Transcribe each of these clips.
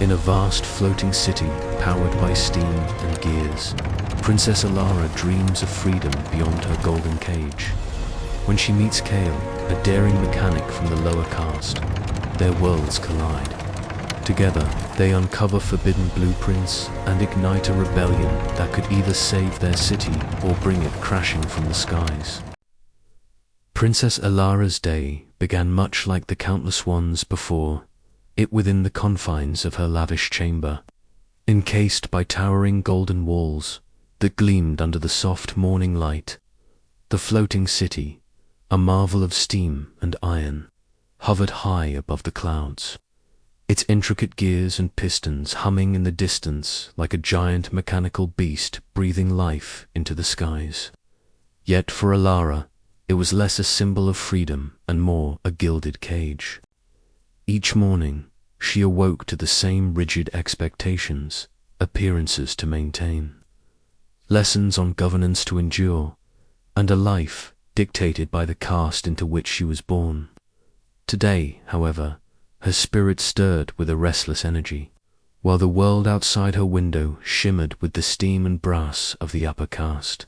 In a vast floating city powered by steam and gears, Princess Elara dreams of freedom beyond her golden cage. When she meets Kael, a daring mechanic from the lower caste, their worlds collide. Together, they uncover forbidden blueprints and ignite a rebellion that could either save their city or bring it crashing from the skies. Princess Elara's day began much like the countless ones before it, within the confines of her lavish chamber, encased by towering golden walls that gleamed under the soft morning light. The floating city, a marvel of steam and iron, hovered high above the clouds, its intricate gears and pistons humming in the distance like a giant mechanical beast breathing life into the skies. Yet for Elara, it was less a symbol of freedom and more a gilded cage. Each morning, she awoke to the same rigid expectations, appearances to maintain, lessons on governance to endure, and a life dictated by the caste into which she was born. Today, however, her spirit stirred with a restless energy, while the world outside her window shimmered with the steam and brass of the upper caste.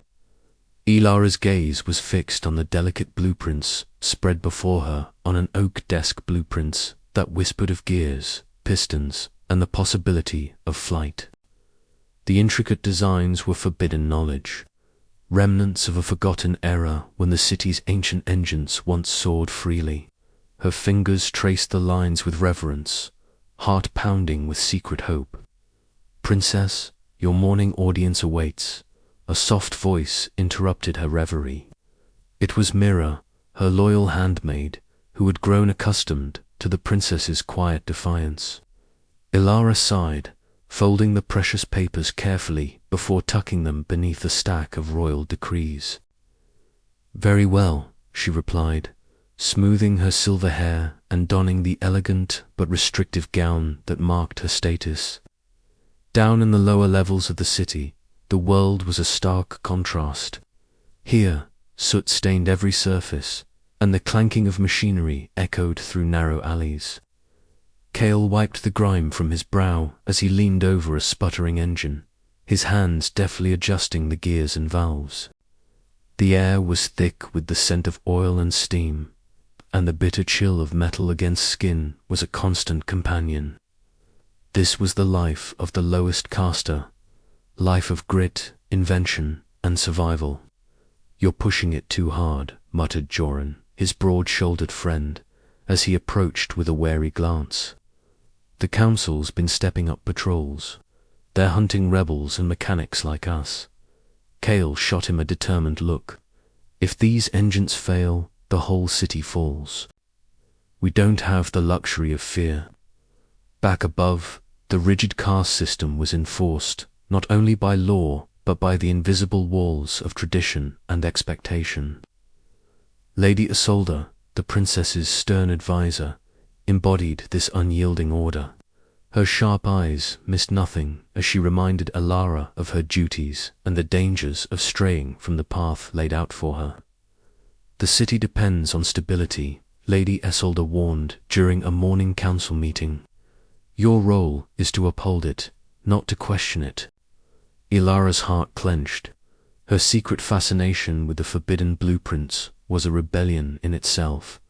Elara's gaze was fixed on the delicate blueprints spread before her on an oak desk, blueprints that whispered of gears, pistons, and the possibility of flight. The intricate designs were forbidden knowledge, remnants of a forgotten era when the city's ancient engines once soared freely. Her fingers traced the lines with reverence, heart pounding with secret hope. "Princess, your morning audience awaits." A soft voice interrupted her reverie. It was Mira, her loyal handmaid, who had grown accustomed to the princess's quiet defiance. Elara sighed, folding the precious papers carefully before tucking them beneath a stack of royal decrees. "Very well," she replied, smoothing her silver hair and donning the elegant but restrictive gown that marked her status. Down in the lower levels of the city, the world was a stark contrast. Here, soot stained every surface, and the clanking of machinery echoed through narrow alleys. Kael wiped the grime from his brow as he leaned over a sputtering engine, his hands deftly adjusting the gears and valves. The air was thick with the scent of oil and steam, and the bitter chill of metal against skin was a constant companion. This was the life of the lowest caster, life of grit, invention, and survival. "You're pushing it too hard," muttered Joran, his broad-shouldered friend, as he approached with a wary glance. "The council's been stepping up patrols. They're hunting rebels and mechanics like us." Kael shot him a determined look. "If these engines fail, the whole city falls. We don't have the luxury of fear." Back above, the rigid caste system was enforced, not only by law, but by the invisible walls of tradition and expectation. Lady Isolde, the princess's stern advisor, embodied this unyielding order. Her sharp eyes missed nothing as she reminded Elara of her duties and the dangers of straying from the path laid out for her. "The city depends on stability," Lady Isolde warned during a morning council meeting. "Your role is to uphold it, not to question it." Elara's heart clenched. Her secret fascination with the forbidden blueprints was a rebellion in itself,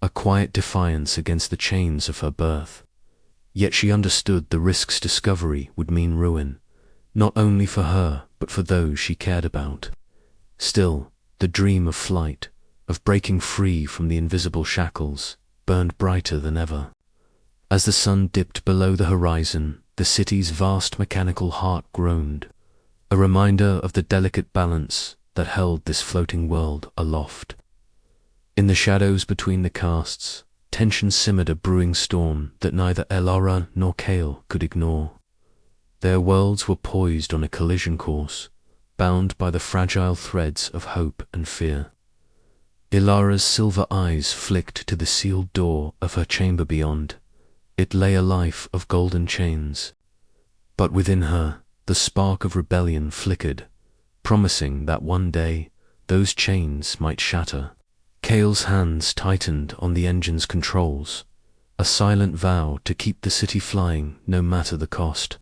a quiet defiance against the chains of her birth. Yet she understood the risks discovery would mean ruin, not only for her but for those she cared about. Still, the dream of flight, of breaking free from the invisible shackles, burned brighter than ever. As the sun dipped below the horizon, the city's vast mechanical heart groaned, a reminder of the delicate balance that held this floating world aloft. In the shadows between the castes, tension simmered, a brewing storm that neither Elara nor Kael could ignore. Their worlds were poised on a collision course, bound by the fragile threads of hope and fear. Elara's silver eyes flicked to the sealed door of her chamber beyond. It lay a life of golden chains. But within her, the spark of rebellion flickered, promising that one day those chains might shatter. Kael's hands tightened on the engine's controls, a silent vow to keep the city flying no matter the cost.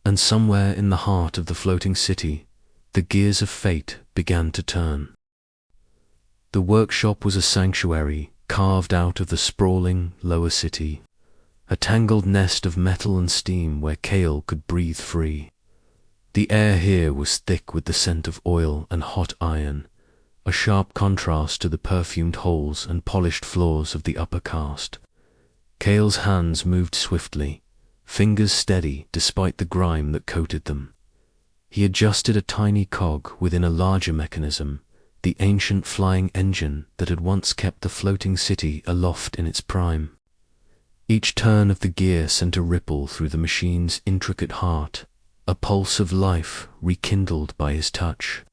And somewhere in the heart of the floating city, the gears of fate began to turn. The workshop was a sanctuary carved out of the sprawling lower city, a tangled nest of metal and steam where Kael could breathe free. The air here was thick with the scent of oil and hot iron, a sharp contrast to the perfumed halls and polished floors of the upper caste. Kael's hands moved swiftly, fingers steady despite the grime that coated them. He adjusted a tiny cog within a larger mechanism, the ancient flying engine that had once kept the floating city aloft in its prime. Each turn of the gear sent a ripple through the machine's intricate heart, a pulse of life rekindled by his touch.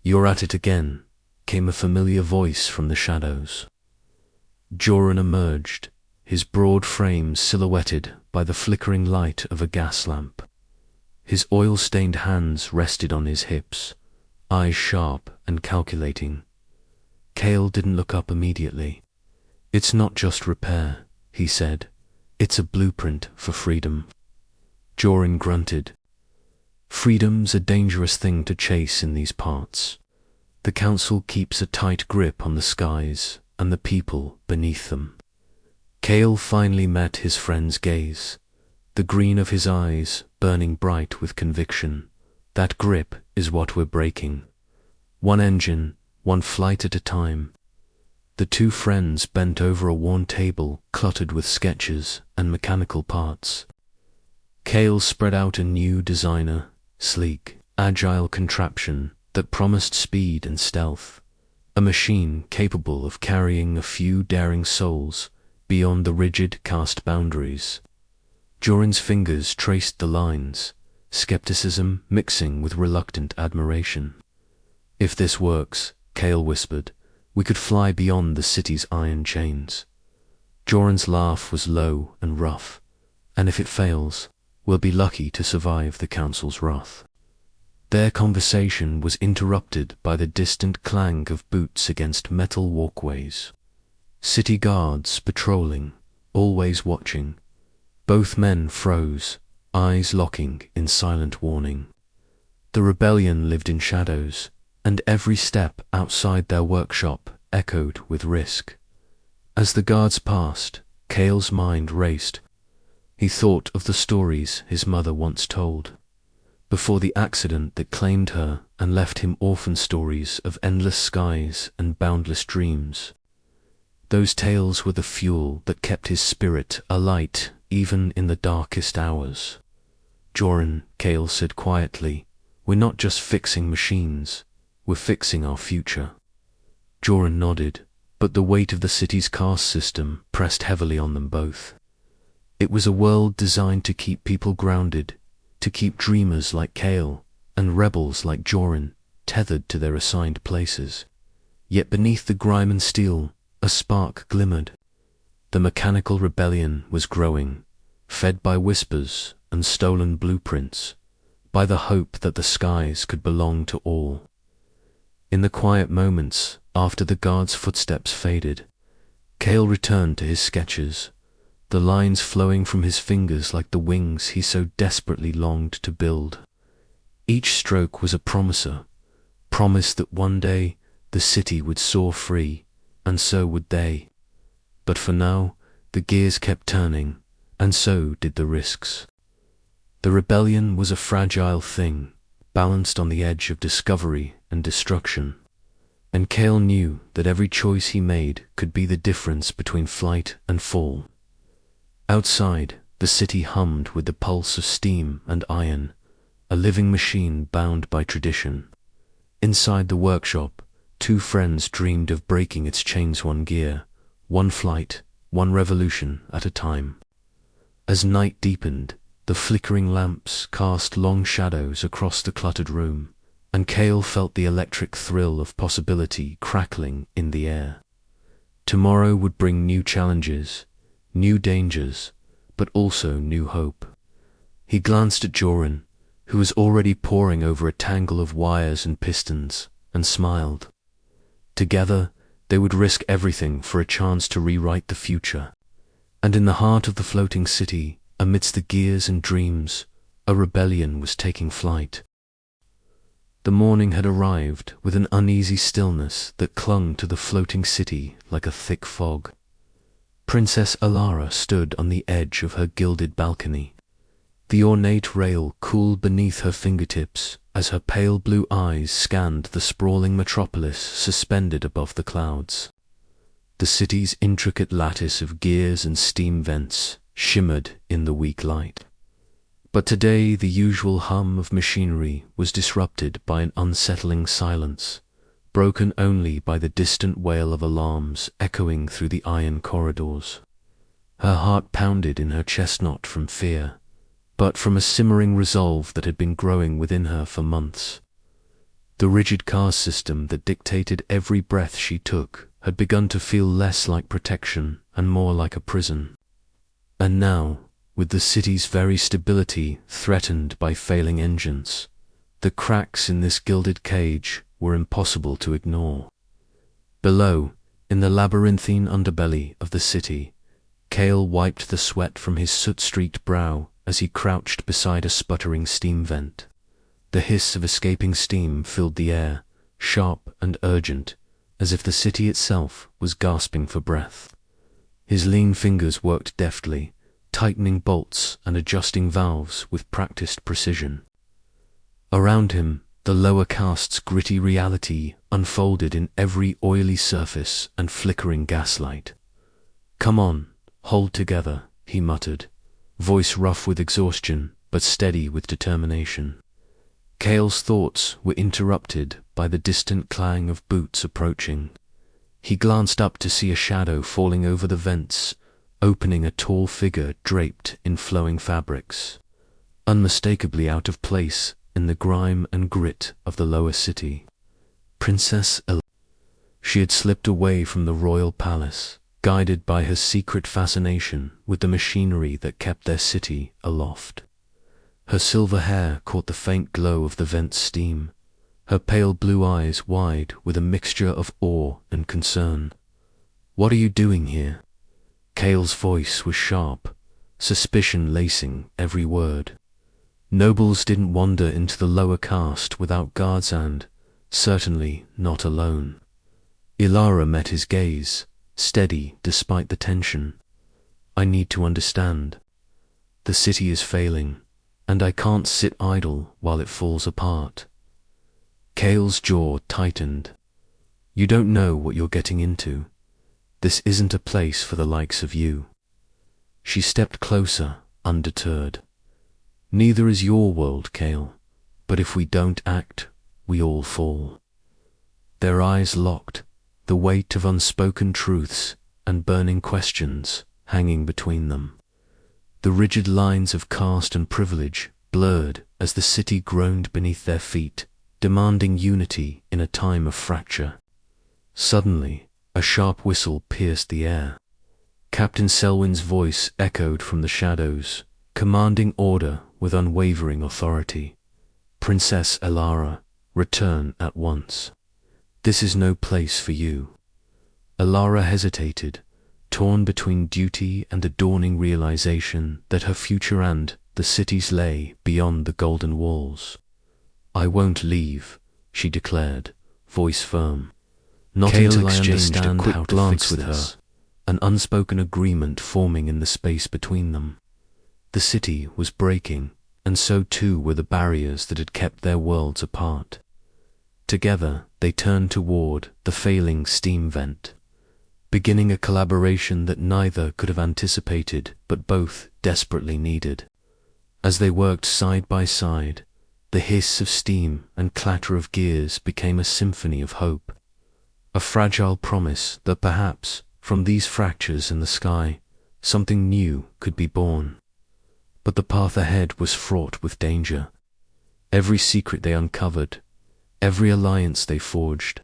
"You're at it again," came a familiar voice from the shadows. Joran emerged, his broad frame silhouetted by the flickering light of a gas lamp. His oil-stained hands rested on his hips, eyes sharp and calculating. Kael didn't look up immediately. "It's not just repair," he said. "It's a blueprint for freedom." Joran grunted. "Freedom's a dangerous thing to chase in these parts. The council keeps a tight grip on the skies and the people beneath them." Kael finally met his friend's gaze, the green of his eyes burning bright with conviction. "That grip is what we're breaking. One engine, one flight at a time." The two friends bent over a worn table cluttered with sketches and mechanical parts. Kael spread out a new designer, sleek, agile contraption that promised speed and stealth, a machine capable of carrying a few daring souls beyond the rigid caste boundaries. Joran's fingers traced the lines, skepticism mixing with reluctant admiration. "If this works," Kael whispered, "we could fly beyond the city's iron chains." Joran's laugh was low and rough. "And if it fails, we'll be lucky to survive the council's wrath." Their conversation was interrupted by the distant clang of boots against metal walkways. City guards patrolling, always watching. Both men froze, eyes locking in silent warning. The rebellion lived in shadows, and every step outside their workshop echoed with risk. As the guards passed, Kael's mind raced. He thought of the stories his mother once told. Before the accident that claimed her and left him orphan stories of endless skies and boundless dreams. Those tales were the fuel that kept his spirit alight even in the darkest hours. "Joran," Kael said quietly, "we're not just fixing machines, we're fixing our future." Joran nodded, but the weight of the city's caste system pressed heavily on them both. It was a world designed to keep people grounded, to keep dreamers like Kael and rebels like Joran tethered to their assigned places. Yet beneath the grime and steel, a spark glimmered. The mechanical rebellion was growing, fed by whispers and stolen blueprints, by the hope that the skies could belong to all. In the quiet moments after the guard's footsteps faded, Kael returned to his sketches, the lines flowing from his fingers like the wings he so desperately longed to build. Each stroke was a promise that one day the city would soar free, and so would they. But for now, the gears kept turning, and so did the risks. The rebellion was a fragile thing, balanced on the edge of discovery and destruction. And Kael knew that every choice he made could be the difference between flight and fall. Outside, the city hummed with the pulse of steam and iron, a living machine bound by tradition. Inside the workshop, two friends dreamed of breaking its chains one gear, one flight, one revolution at a time. As night deepened, the flickering lamps cast long shadows across the cluttered room, and Kael felt the electric thrill of possibility crackling in the air. Tomorrow would bring new challenges, new dangers, but also new hope. He glanced at Joran, who was already poring over a tangle of wires and pistons, and smiled. Together, they would risk everything for a chance to rewrite the future. And in the heart of the floating city, amidst the gears and dreams, a rebellion was taking flight. The morning had arrived with an uneasy stillness that clung to the floating city like a thick fog. Princess Elara stood on the edge of her gilded balcony. The ornate rail cooled beneath her fingertips as her pale blue eyes scanned the sprawling metropolis suspended above the clouds. The city's intricate lattice of gears and steam vents shimmered in the weak light. But today the usual hum of machinery was disrupted by an unsettling silence, broken only by the distant wail of alarms echoing through the iron corridors. Her heart pounded in her chest not from fear, but from a simmering resolve that had been growing within her for months. The rigid caste system that dictated every breath she took had begun to feel less like protection and more like a prison. And now, with the city's very stability threatened by failing engines, the cracks in this gilded cage were impossible to ignore. Below, in the labyrinthine underbelly of the city, Kael wiped the sweat from his soot-streaked brow as he crouched beside a sputtering steam vent. The hiss of escaping steam filled the air, sharp and urgent, as if the city itself was gasping for breath. His lean fingers worked deftly, tightening bolts and adjusting valves with practiced precision. Around him, the lower caste's gritty reality unfolded in every oily surface and flickering gaslight. "Come on, hold together," he muttered, voice rough with exhaustion but steady with determination. Kael's thoughts were interrupted by the distant clang of boots approaching. He glanced up to see a shadow falling over the vents, opening a tall figure draped in flowing fabrics, unmistakably out of place in the grime and grit of the lower city. Princess Elara. She had slipped away from the royal palace, guided by her secret fascination with the machinery that kept their city aloft. Her silver hair caught the faint glow of the vent's steam, her pale blue eyes wide with a mixture of awe and concern. "What are you doing here?" Kael's voice was sharp, suspicion lacing every word. Nobles didn't wander into the lower caste without guards and, certainly, not alone. Elara met his gaze, steady despite the tension. "I need to understand. The city is failing, and I can't sit idle while it falls apart." Kael's jaw tightened. "You don't know what you're getting into. This isn't a place for the likes of you." She stepped closer, undeterred. "Neither is your world, Kael, but if we don't act, we all fall." Their eyes locked, the weight of unspoken truths and burning questions hanging between them. The rigid lines of caste and privilege blurred as the city groaned beneath their feet, demanding unity in a time of fracture. Suddenly, a sharp whistle pierced the air. Captain Selwyn's voice echoed from the shadows, commanding order with unwavering authority. "Princess Elara, return at once. This is no place for you." Elara hesitated, torn between duty and the dawning realization that her future and the city's lay beyond the golden walls. "I won't leave," she declared, voice firm. "Not until I understand a quick glance with her, an unspoken agreement forming in the space between them. The city was breaking, and so too were the barriers that had kept their worlds apart. Together they turned toward the failing steam vent, beginning a collaboration that neither could have anticipated but both desperately needed. As they worked side by side, the hiss of steam and clatter of gears became a symphony of hope, a fragile promise that perhaps, from these fractures in the sky, something new could be born. But the path ahead was fraught with danger. Every secret they uncovered, every alliance they forged,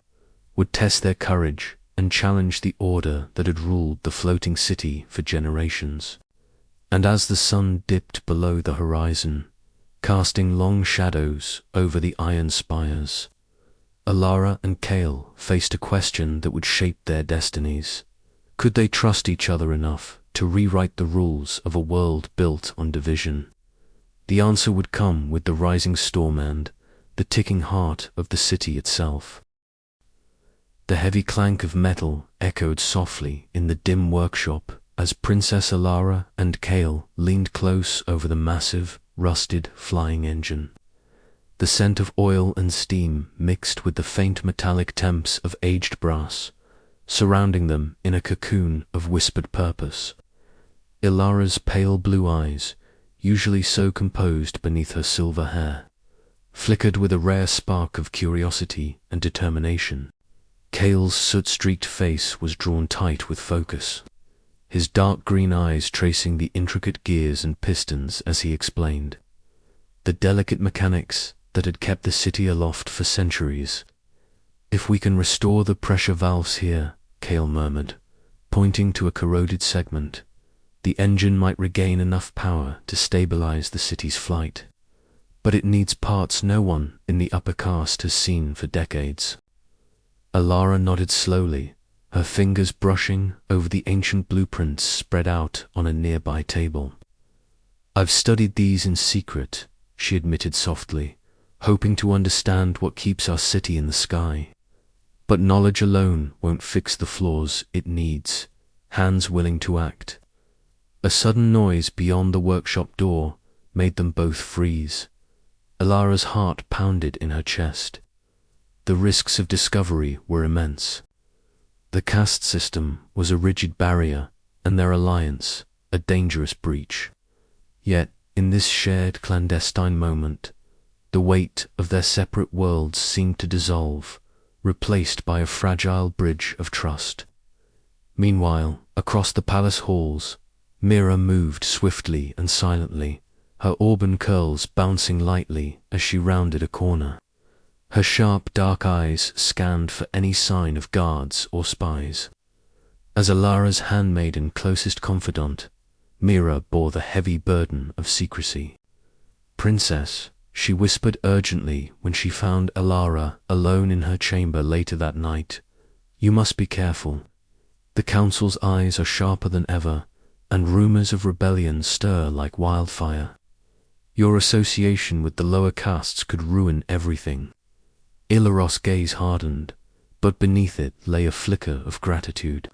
would test their courage and challenge the order that had ruled the floating city for generations. And as the sun dipped below the horizon, casting long shadows over the iron spires, Elara and Kael faced a question that would shape their destinies. Could they trust each other enough to rewrite the rules of a world built on division? The answer would come with the rising storm and the ticking heart of the city itself. The heavy clank of metal echoed softly in the dim workshop as Princess Elara and Kael leaned close over the massive, rusted flying engine. The scent of oil and steam mixed with the faint metallic temps of aged brass, surrounding them in a cocoon of whispered purpose. Elara's pale blue eyes, usually so composed beneath her silver hair, flickered with a rare spark of curiosity and determination. Kael's soot-streaked face was drawn tight with focus, his dark green eyes tracing the intricate gears and pistons as he explained. The delicate mechanics that had kept the city aloft for centuries. If we can restore the pressure valves here, Kael murmured, pointing to a corroded segment, the engine might regain enough power to stabilize the city's flight. But it needs parts no one in the upper caste has seen for decades. Elara nodded slowly, her fingers brushing over the ancient blueprints spread out on a nearby table. I've studied these in secret, she admitted softly, hoping to understand what keeps our city in the sky. But knowledge alone won't fix the flaws it needs, hands willing to act. A sudden noise beyond the workshop door made them both freeze. Elara's heart pounded in her chest. The risks of discovery were immense. The caste system was a rigid barrier, and their alliance a dangerous breach. Yet, in this shared clandestine moment, the weight of their separate worlds seemed to dissolve, replaced by a fragile bridge of trust. Meanwhile, across the palace halls, Mira moved swiftly and silently, her auburn curls bouncing lightly as she rounded a corner. Her sharp dark eyes scanned for any sign of guards or spies. As Elara's handmaid and closest confidant, Mira bore the heavy burden of secrecy. "Princess," she whispered urgently when she found Elara alone in her chamber later that night, "you must be careful. The council's eyes are sharper than ever, and rumors of rebellion stir like wildfire. Your association with the lower castes could ruin everything." Ilaros' gaze hardened, but beneath it lay a flicker of gratitude.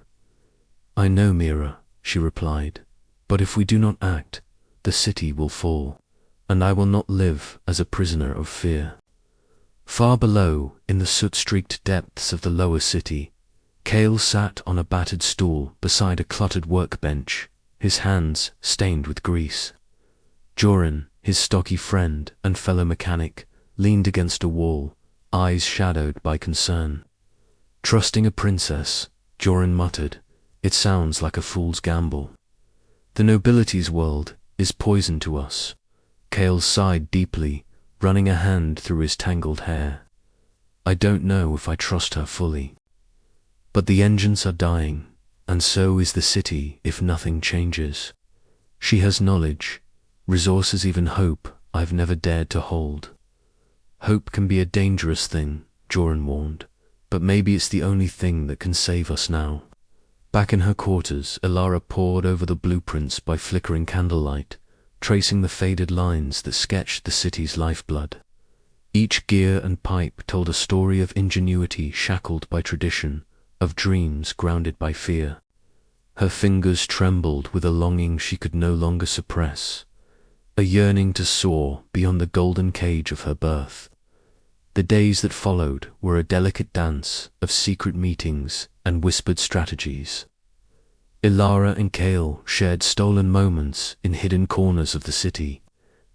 "I know, Mira," she replied, "but if we do not act, the city will fall, and I will not live as a prisoner of fear." Far below, in the soot-streaked depths of the lower city, Kael sat on a battered stool beside a cluttered workbench, his hands stained with grease. Joran, his stocky friend and fellow mechanic, leaned against a wall, eyes shadowed by concern. "Trusting a princess," Joran muttered, "it sounds like a fool's gamble. The nobility's world is poison to us." Kael sighed deeply, running a hand through his tangled hair. "I don't know if I trust her fully. But the engines are dying, and so is the city if nothing changes. She has knowledge, resources, even hope I've never dared to hold." "Hope can be a dangerous thing," Joran warned, "but maybe it's the only thing that can save us now." Back in her quarters, Elara pored over the blueprints by flickering candlelight, tracing the faded lines that sketched the city's lifeblood. Each gear and pipe told a story of ingenuity shackled by tradition, of dreams grounded by fear. Her fingers trembled with a longing she could no longer suppress, a yearning to soar beyond the golden cage of her birth. The days that followed were a delicate dance of secret meetings and whispered strategies. Elara and Kael shared stolen moments in hidden corners of the city,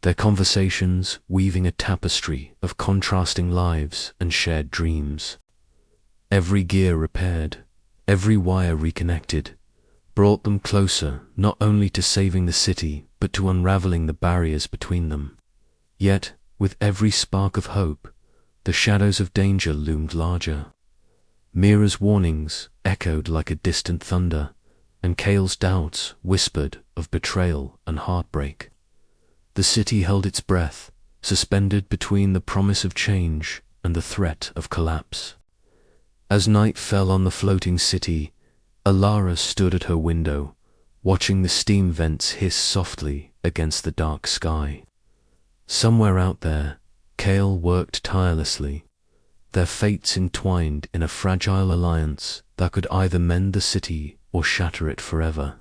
their conversations weaving a tapestry of contrasting lives and shared dreams. Every gear repaired, every wire reconnected, brought them closer not only to saving the city but to unraveling the barriers between them. Yet, with every spark of hope, the shadows of danger loomed larger. Mira's warnings echoed like a distant thunder, and Kael's doubts whispered of betrayal and heartbreak. The city held its breath, suspended between the promise of change and the threat of collapse. As night fell on the floating city, Elara stood at her window, watching the steam vents hiss softly against the dark sky. Somewhere out there, Kael worked tirelessly, their fates entwined in a fragile alliance that could either mend the city or shatter it forever.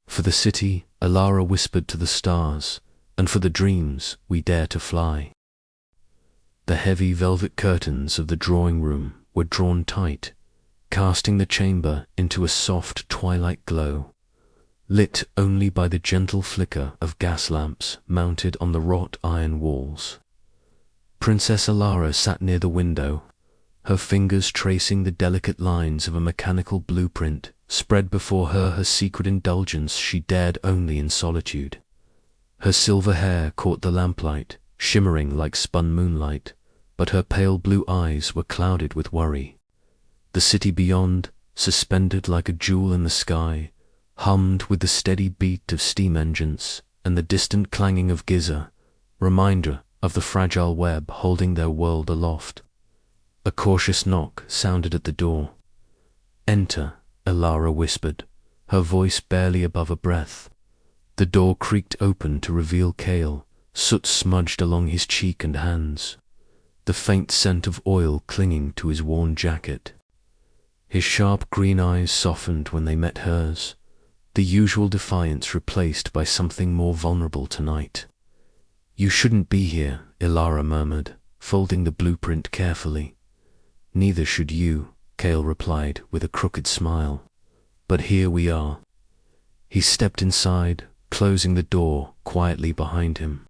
For the city, Elara whispered to the stars, and for the dreams we dare to fly. The heavy velvet curtains of the drawing room were drawn tight, casting the chamber into a soft twilight glow, lit only by the gentle flicker of gas lamps mounted on the wrought iron walls. Princess Elara sat near the window, her fingers tracing the delicate lines of a mechanical blueprint spread before her secret indulgence she dared only in solitude. Her silver hair caught the lamplight, shimmering like spun moonlight, but her pale blue eyes were clouded with worry. The city beyond, suspended like a jewel in the sky, hummed with the steady beat of steam engines and the distant clanging of giza, reminder of the fragile web holding their world aloft. A cautious knock sounded at the door. "Enter," Elara whispered, her voice barely above a breath. The door creaked open to reveal Kael, soot smudged along his cheek and hands, the faint scent of oil clinging to his worn jacket. His sharp green eyes softened when they met hers, the usual defiance replaced by something more vulnerable tonight. "You shouldn't be here," Elara murmured, folding the blueprint carefully. "Neither should you," Kael replied with a crooked smile. "But here we are." He stepped inside, closing the door quietly behind him.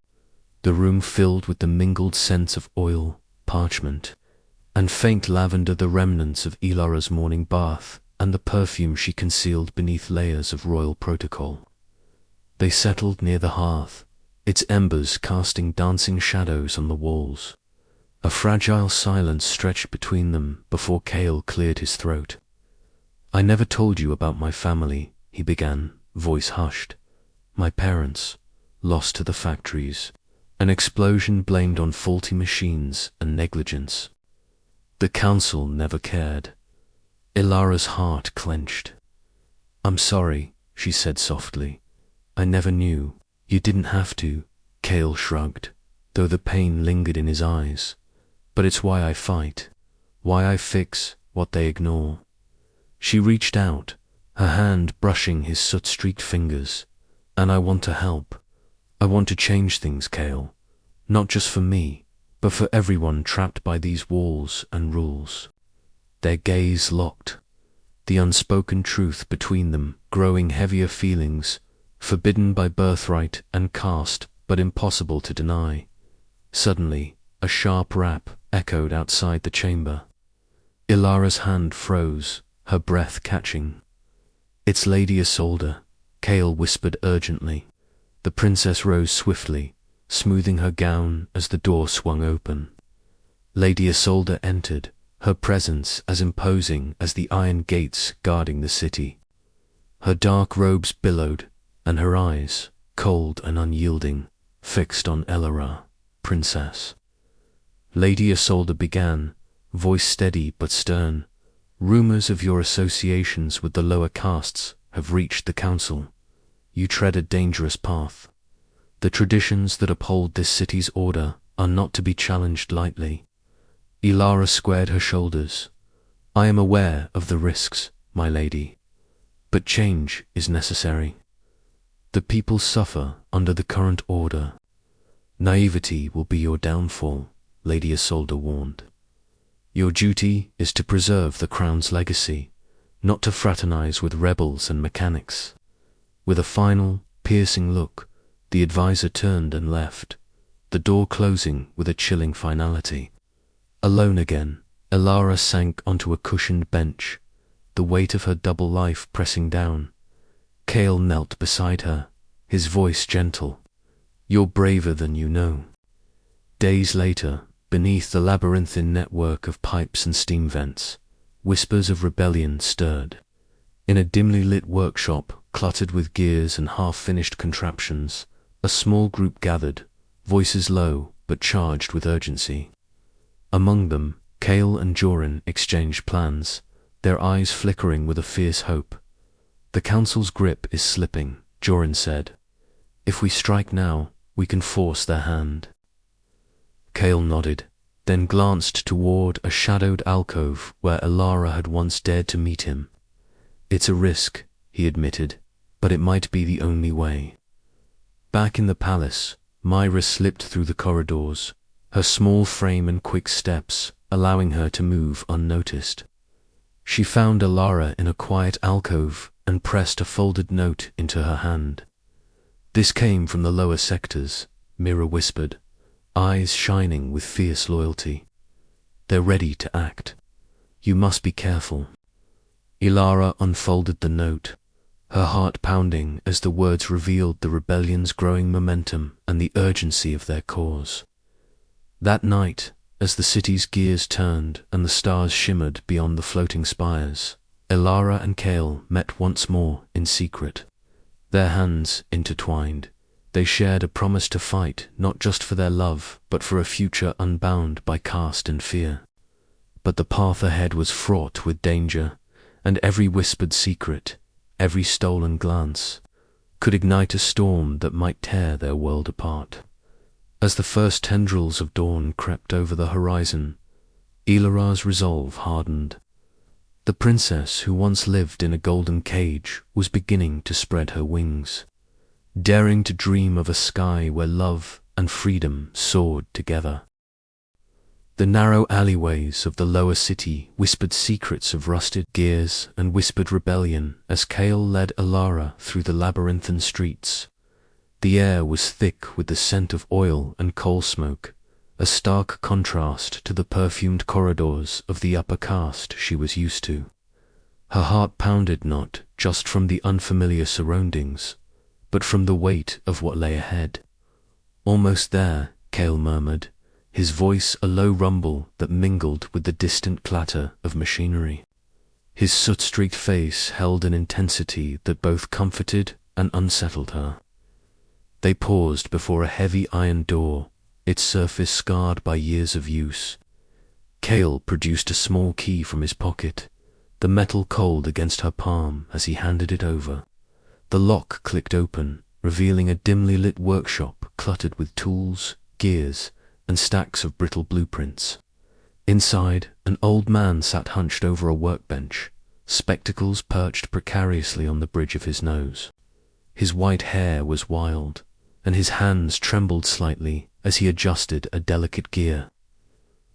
The room filled with the mingled scents of oil, parchment, and faint lavender, the remnants of Elara's morning bath and the perfume she concealed beneath layers of royal protocol. They settled near the hearth, its embers casting dancing shadows on the walls. A fragile silence stretched between them before Kael cleared his throat. "I never told you about my family," he began, voice hushed. "My parents, lost to the factories, an explosion blamed on faulty machines and negligence. The council never cared." Elara's heart clenched. "I'm sorry," she said softly. "I never knew." "You didn't have to," Kael shrugged, though the pain lingered in his eyes. "But it's why I fight, why I fix what they ignore." She reached out, her hand brushing his soot-streaked fingers. "And I want to help. I want to change things, Kael. Not just for me, but for everyone trapped by these walls and rules." Their gaze locked, the unspoken truth between them growing heavier, feelings forbidden by birthright and caste but impossible to deny. Suddenly, a sharp rap echoed outside the chamber. Elara's hand froze, her breath catching. "It's Lady Isolde," Kael whispered urgently. The princess rose swiftly, smoothing her gown as the door swung open. Lady Isolde entered, her presence as imposing as the iron gates guarding the city. Her dark robes billowed, and her eyes, cold and unyielding, fixed on Elara, princess. Lady Isolde began, voice steady but stern. "Rumors of your associations with the lower castes have reached the council. You tread a dangerous path. The traditions that uphold this city's order are not to be challenged lightly." Elara squared her shoulders. "I am aware of the risks, my lady, but change is necessary. The people suffer under the current order. Naivety will be your downfall," Lady Isolde warned. "Your duty is to preserve the crown's legacy, not to fraternize with rebels and mechanics." With a final, piercing look, the advisor turned and left, the door closing with a chilling finality. Alone again, Elara sank onto a cushioned bench, the weight of her double life pressing down. Kael knelt beside her, his voice gentle. "You're braver than you know." Days later, beneath the labyrinthine network of pipes and steam vents, whispers of rebellion stirred. In a dimly lit workshop, cluttered with gears and half-finished contraptions, a small group gathered, voices low but charged with urgency. Among them, Kael and Joran exchanged plans, their eyes flickering with a fierce hope. The council's grip is slipping, Joran said. If we strike now, we can force their hand. Kael nodded, then glanced toward a shadowed alcove where Elara had once dared to meet him. It's a risk, he admitted, but it might be the only way. Back in the palace, Myra slipped through the corridors, her small frame and quick steps allowing her to move unnoticed. She found Elara in a quiet alcove and pressed a folded note into her hand. This came from the lower sectors, Myra whispered, eyes shining with fierce loyalty. They're ready to act. You must be careful. Elara unfolded the note, her heart pounding as the words revealed the rebellion's growing momentum and the urgency of their cause. That night, as the city's gears turned and the stars shimmered beyond the floating spires, Elara and Kael met once more in secret. Their hands intertwined, they shared a promise to fight not just for their love, but for a future unbound by caste and fear. But the path ahead was fraught with danger, and every whispered secret, every stolen glance, could ignite a storm that might tear their world apart. As the first tendrils of dawn crept over the horizon, Elara's resolve hardened. The princess who once lived in a golden cage was beginning to spread her wings, daring to dream of a sky where love and freedom soared together. The narrow alleyways of the lower city whispered secrets of rusted gears and whispered rebellion as Kael led Elara through the labyrinthine streets. The air was thick with the scent of oil and coal smoke, a stark contrast to the perfumed corridors of the upper caste she was used to. Her heart pounded not just from the unfamiliar surroundings, but from the weight of what lay ahead. Almost there, Kael murmured, his voice a low rumble that mingled with the distant clatter of machinery. His soot-streaked face held an intensity that both comforted and unsettled her. They paused before a heavy iron door, its surface scarred by years of use. Kael produced a small key from his pocket, the metal cold against her palm as he handed it over. The lock clicked open, revealing a dimly lit workshop cluttered with tools, gears, and stacks of brittle blueprints. Inside, an old man sat hunched over a workbench, spectacles perched precariously on the bridge of his nose. His white hair was wild, and his hands trembled slightly as he adjusted a delicate gear.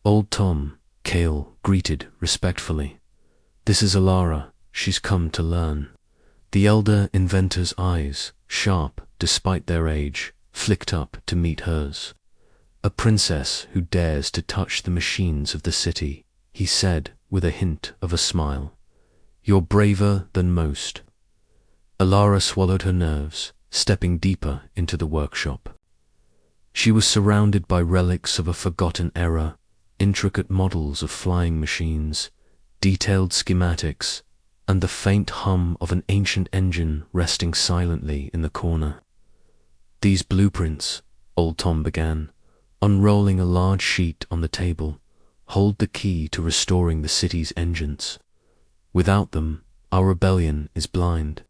Old Tom, Kael greeted respectfully. This is Elara, she's come to learn. The elder inventor's eyes, sharp despite their age, flicked up to meet hers. A princess who dares to touch the machines of the city, he said with a hint of a smile. You're braver than most. Elara swallowed her nerves, stepping deeper into the workshop. She was surrounded by relics of a forgotten era, intricate models of flying machines, detailed schematics, and the faint hum of an ancient engine resting silently in the corner. These blueprints, old Tom began, unrolling a large sheet on the table, hold the key to restoring the city's engines. Without them, our rebellion is blind.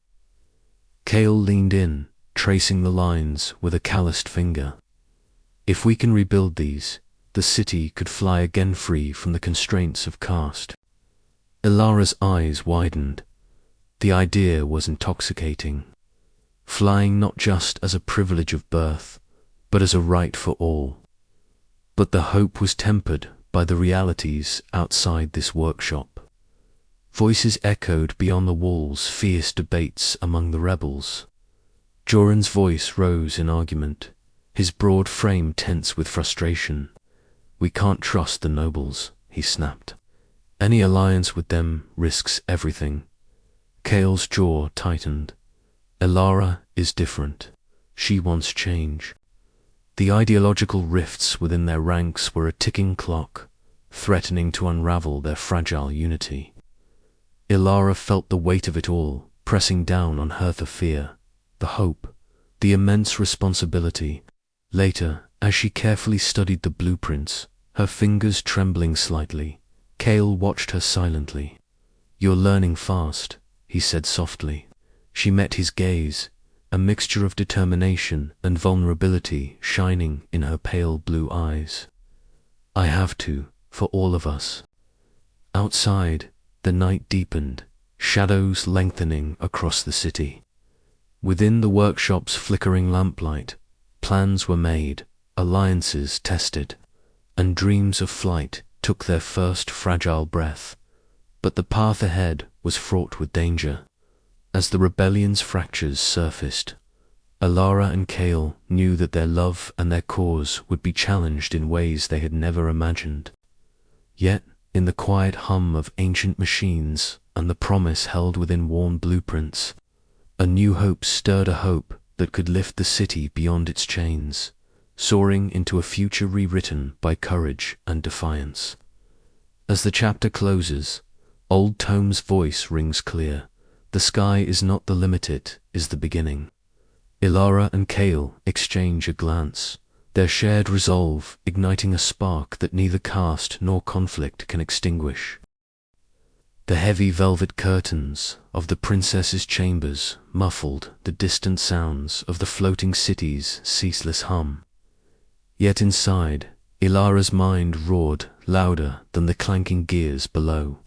Kael leaned in, tracing the lines with a calloused finger. If we can rebuild these, the city could fly again free from the constraints of caste. Elara's eyes widened. The idea was intoxicating. Flying not just as a privilege of birth, but as a right for all. But the hope was tempered by the realities outside this workshop. Voices echoed beyond the walls, fierce debates among the rebels. Joran's voice rose in argument, his broad frame tense with frustration. We can't trust the nobles, he snapped. Any alliance with them risks everything. Kael's jaw tightened. Elara is different. She wants change. The ideological rifts within their ranks were a ticking clock, threatening to unravel their fragile unity. Elara felt the weight of it all, pressing down on her the fear, the hope, the immense responsibility. Later, as she carefully studied the blueprints, her fingers trembling slightly, Kael watched her silently. You're learning fast, he said softly. She met his gaze, a mixture of determination and vulnerability shining in her pale blue eyes. I have to, for all of us. Outside, the night deepened, shadows lengthening across the city. Within the workshop's flickering lamplight, plans were made, alliances tested, and dreams of flight took their first fragile breath. But the path ahead was fraught with danger. As the rebellion's fractures surfaced, Elara and Kael knew that their love and their cause would be challenged in ways they had never imagined. Yet, in the quiet hum of ancient machines and the promise held within worn blueprints, a new hope stirred, a hope that could lift the city beyond its chains, soaring into a future rewritten by courage and defiance. As the chapter closes, Old Tome's voice rings clear. The sky is not the limit, it is the beginning. Elara and Kael exchange a glance, their shared resolve igniting a spark that neither caste nor conflict can extinguish. The heavy velvet curtains of the princess's chambers muffled the distant sounds of the floating city's ceaseless hum. Yet inside, Elara's mind roared louder than the clanking gears below.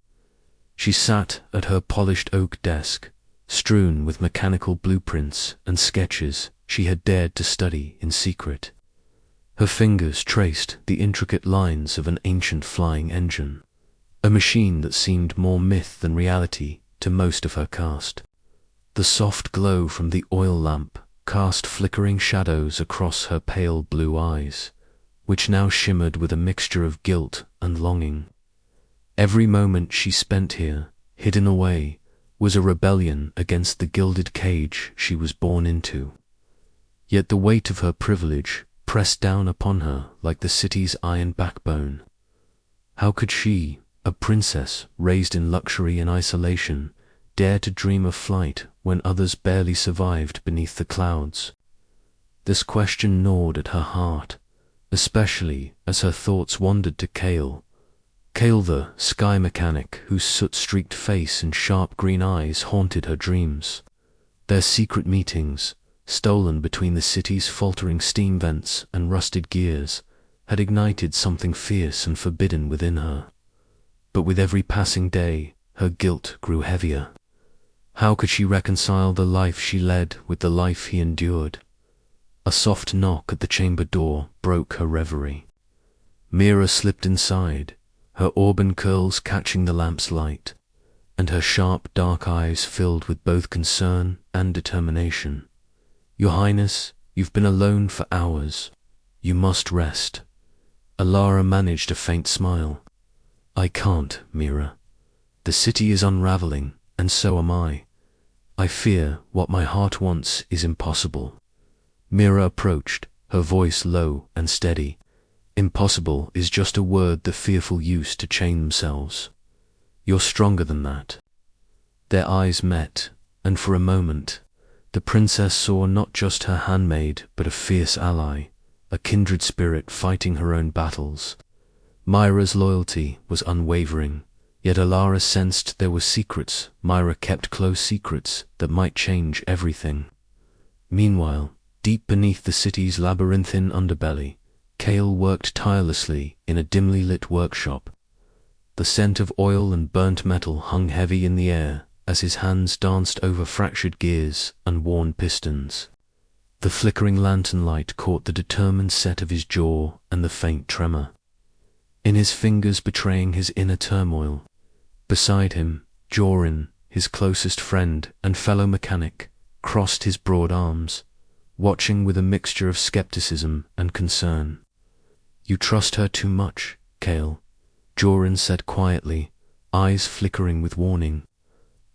She sat at her polished oak desk, strewn with mechanical blueprints and sketches she had dared to study in secret. Her fingers traced the intricate lines of an ancient flying engine, a machine that seemed more myth than reality to most of her caste. The soft glow from the oil lamp cast flickering shadows across her pale blue eyes, which now shimmered with a mixture of guilt and longing. Every moment she spent here, hidden away, was a rebellion against the gilded cage she was born into. Yet the weight of her privilege pressed down upon her like the city's iron backbone. How could she, a princess raised in luxury and isolation, dare to dream of flight when others barely survived beneath the clouds? This question gnawed at her heart, especially as her thoughts wandered to Kael. Kael, the sky mechanic whose soot-streaked face and sharp green eyes haunted her dreams. Their secret meetings, stolen between the city's faltering steam vents and rusted gears, had ignited something fierce and forbidden within her. But with every passing day, her guilt grew heavier. How could she reconcile the life she led with the life he endured? A soft knock at the chamber door broke her reverie. Mira slipped inside, her auburn curls catching the lamp's light, and her sharp dark eyes filled with both concern and determination. "Your Highness, you've been alone for hours. You must rest." Elara managed a faint smile. "I can't, Mira. The city is unraveling, and so am I. I fear what my heart wants is impossible." Mira approached, her voice low and steady. "Impossible is just a word the fearful use to chain themselves. You're stronger than that." Their eyes met, and for a moment, the princess saw not just her handmaid but a fierce ally, a kindred spirit fighting her own battles. Myra's loyalty was unwavering, yet Elara sensed there were secrets Myra kept, close secrets that might change everything. Meanwhile, deep beneath the city's labyrinthine underbelly, Kael worked tirelessly in a dimly lit workshop. The scent of oil and burnt metal hung heavy in the air as his hands danced over fractured gears and worn pistons. The flickering lantern light caught the determined set of his jaw and the faint tremor in his fingers, betraying his inner turmoil. Beside him, Jorin, his closest friend and fellow mechanic, crossed his broad arms, watching with a mixture of skepticism and concern. "You trust her too much, Kael," Jorin said quietly, eyes flickering with warning.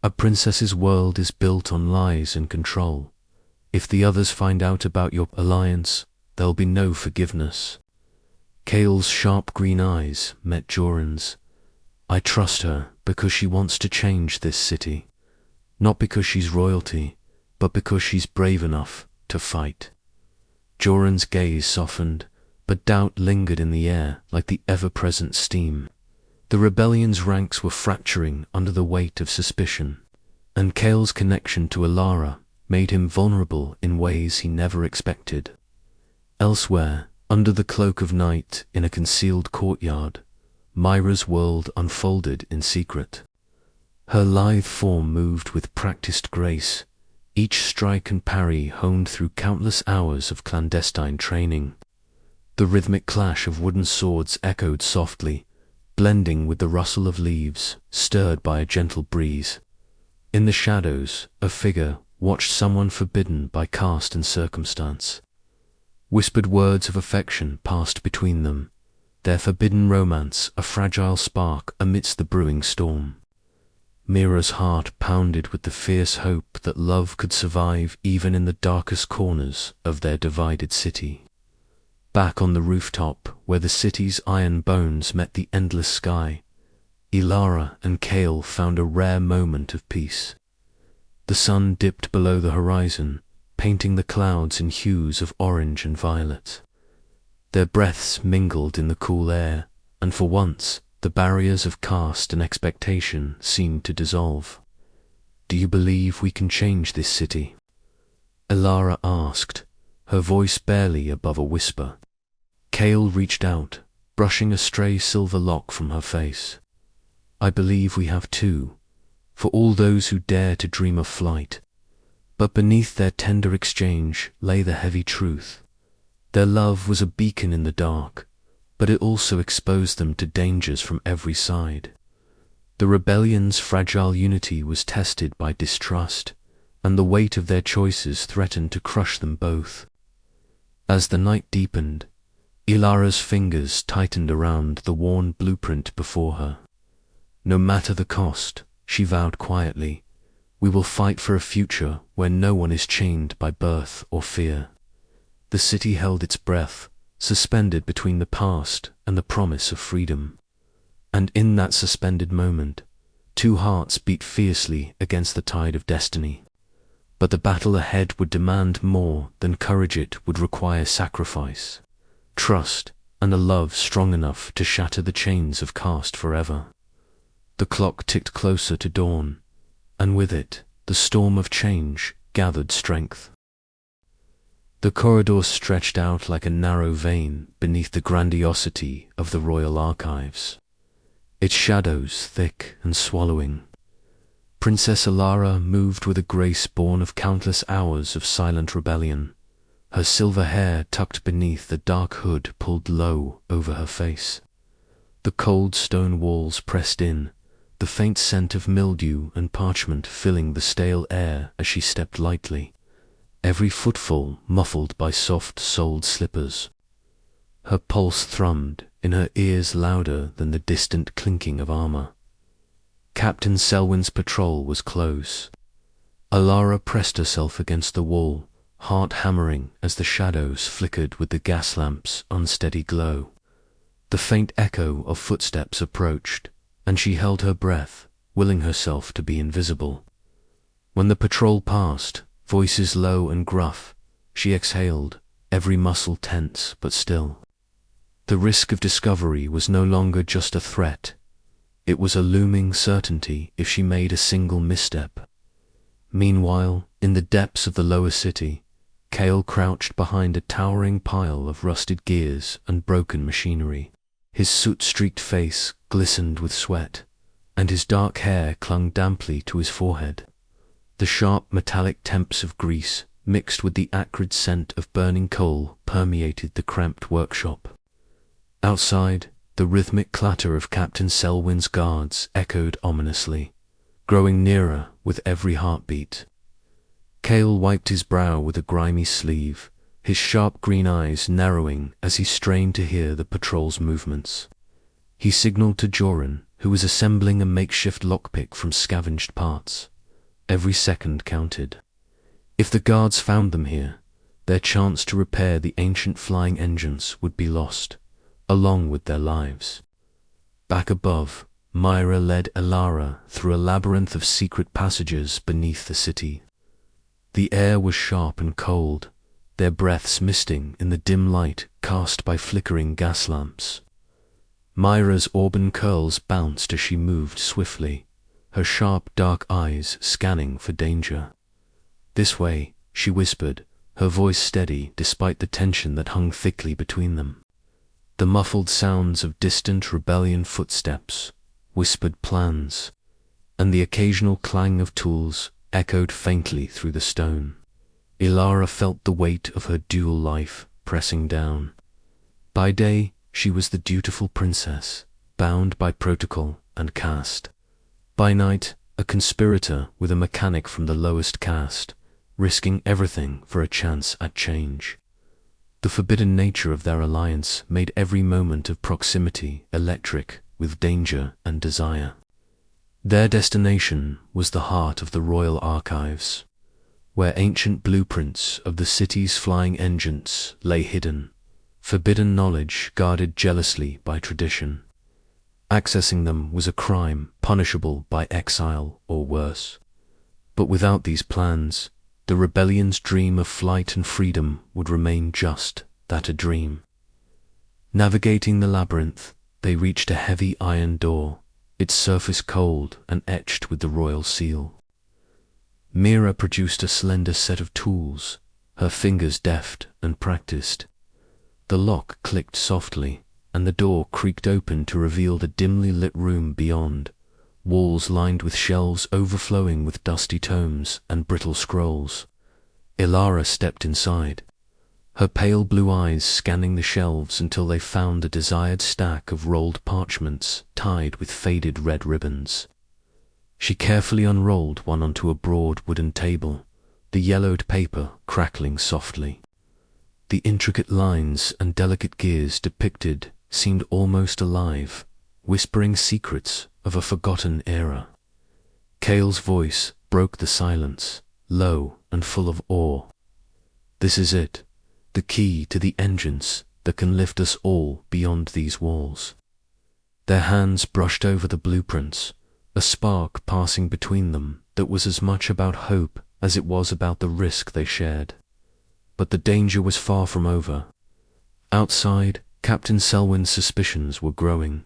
"A princess's world is built on lies and control. If the others find out about your alliance, there'll be no forgiveness." Kael's sharp green eyes met Jorin's. "I trust her because she wants to change this city. Not because she's royalty, but because she's brave enough to fight." Jorin's gaze softened, but doubt lingered in the air like the ever-present steam. The rebellion's ranks were fracturing under the weight of suspicion. and Kael's connection to Elara made him vulnerable in ways he never expected. Elsewhere, under the cloak of night in a concealed courtyard, Myra's world unfolded in secret. Her lithe form moved with practiced grace, each strike and parry honed through countless hours of clandestine training. The rhythmic clash of wooden swords echoed softly, blending with the rustle of leaves stirred by a gentle breeze. In the shadows, a figure watched someone forbidden by caste and circumstance. Whispered words of affection passed between them, their forbidden romance a fragile spark amidst the brewing storm. Mira's heart pounded with the fierce hope that love could survive even in the darkest corners of their divided city. Back on the rooftop, where the city's iron bones met the endless sky, Elara and Kael found a rare moment of peace. The sun dipped below the horizon, painting the clouds in hues of orange and violet. Their breaths mingled in the cool air, and for once, the barriers of caste and expectation seemed to dissolve. "Do you believe we can change this city?" Elara asked, her voice barely above a whisper. Kael reached out, brushing a stray silver lock from her face. "I believe we have too, for all those who dare to dream of flight." But beneath their tender exchange lay the heavy truth. Their love was a beacon in the dark, but it also exposed them to dangers from every side. The rebellion's fragile unity was tested by distrust, and the weight of their choices threatened to crush them both. As the night deepened, Elara's fingers tightened around the worn blueprint before her. "No matter the cost," she vowed quietly, "we will fight for a future where no one is chained by birth or fear." The city held its breath, suspended between the past and the promise of freedom. And in that suspended moment, two hearts beat fiercely against the tide of destiny. But the battle ahead would demand more than courage. It would require sacrifice, trust, and a love strong enough to shatter the chains of caste forever. The clock ticked closer to dawn, and with it, the storm of change gathered strength. The corridor stretched out like a narrow vein beneath the grandiosity of the royal archives, its shadows thick and swallowing. Princess Elara moved with a grace born of countless hours of silent rebellion, her silver hair tucked beneath the dark hood pulled low over her face. The cold stone walls pressed in, the faint scent of mildew and parchment filling the stale air as she stepped lightly, every footfall muffled by soft-soled slippers. Her pulse thrummed in her ears louder than the distant clinking of armor. Captain Selwyn's patrol was close. Elara pressed herself against the wall, heart hammering as the shadows flickered with the gas lamp's unsteady glow. The faint echo of footsteps approached, and she held her breath, willing herself to be invisible. When the patrol passed, voices low and gruff, she exhaled, every muscle tense but still. The risk of discovery was no longer just a threat. It was a looming certainty if she made a single misstep. Meanwhile, in the depths of the lower city, Kael crouched behind a towering pile of rusted gears and broken machinery. His soot-streaked face glistened with sweat, and his dark hair clung damply to his forehead. The sharp metallic temps of grease, mixed with the acrid scent of burning coal, permeated the cramped workshop. Outside, the rhythmic clatter of Captain Selwyn's guards echoed ominously, growing nearer with every heartbeat. Kael wiped his brow with a grimy sleeve, his sharp green eyes narrowing as he strained to hear the patrol's movements. He signaled to Joran, who was assembling a makeshift lockpick from scavenged parts. Every second counted. If the guards found them here, their chance to repair the ancient flying engines would be lost, along with their lives. Back above, Myra led Elara through a labyrinth of secret passages beneath the city. The air was sharp and cold, their breaths misting in the dim light cast by flickering gas lamps. Myra's auburn curls bounced as she moved swiftly, her sharp dark eyes scanning for danger. "This way," she whispered, her voice steady despite the tension that hung thickly between them. The muffled sounds of distant rebellion footsteps, whispered plans, and the occasional clang of tools echoed faintly through the stone. Elara felt the weight of her dual life pressing down. By day, she was the dutiful princess, bound by protocol and caste. By night, a conspirator with a mechanic from the lowest caste, risking everything for a chance at change. The forbidden nature of their alliance made every moment of proximity electric with danger and desire. Their destination was the heart of the royal archives, where ancient blueprints of the city's flying engines lay hidden, forbidden knowledge guarded jealously by tradition. Accessing them was a crime punishable by exile or worse. But without these plans, the rebellion's dream of flight and freedom would remain just that, a dream. Navigating the labyrinth, they reached a heavy iron door, its surface cold and etched with the royal seal. Mira produced a slender set of tools, her fingers deft and practiced. The lock clicked softly, and the door creaked open to reveal the dimly lit room beyond, walls lined with shelves overflowing with dusty tomes and brittle scrolls. Elara stepped inside, her pale blue eyes scanning the shelves until they found the desired stack of rolled parchments tied with faded red ribbons. She carefully unrolled one onto a broad wooden table, the yellowed paper crackling softly. The intricate lines and delicate gears depicted seemed almost alive, whispering secrets of a forgotten era. Kael's voice broke the silence, low and full of awe. "This is it, the key to the engines that can lift us all beyond these walls." Their hands brushed over the blueprints, a spark passing between them that was as much about hope as it was about the risk they shared. But the danger was far from over. Outside, Captain Selwyn's suspicions were growing.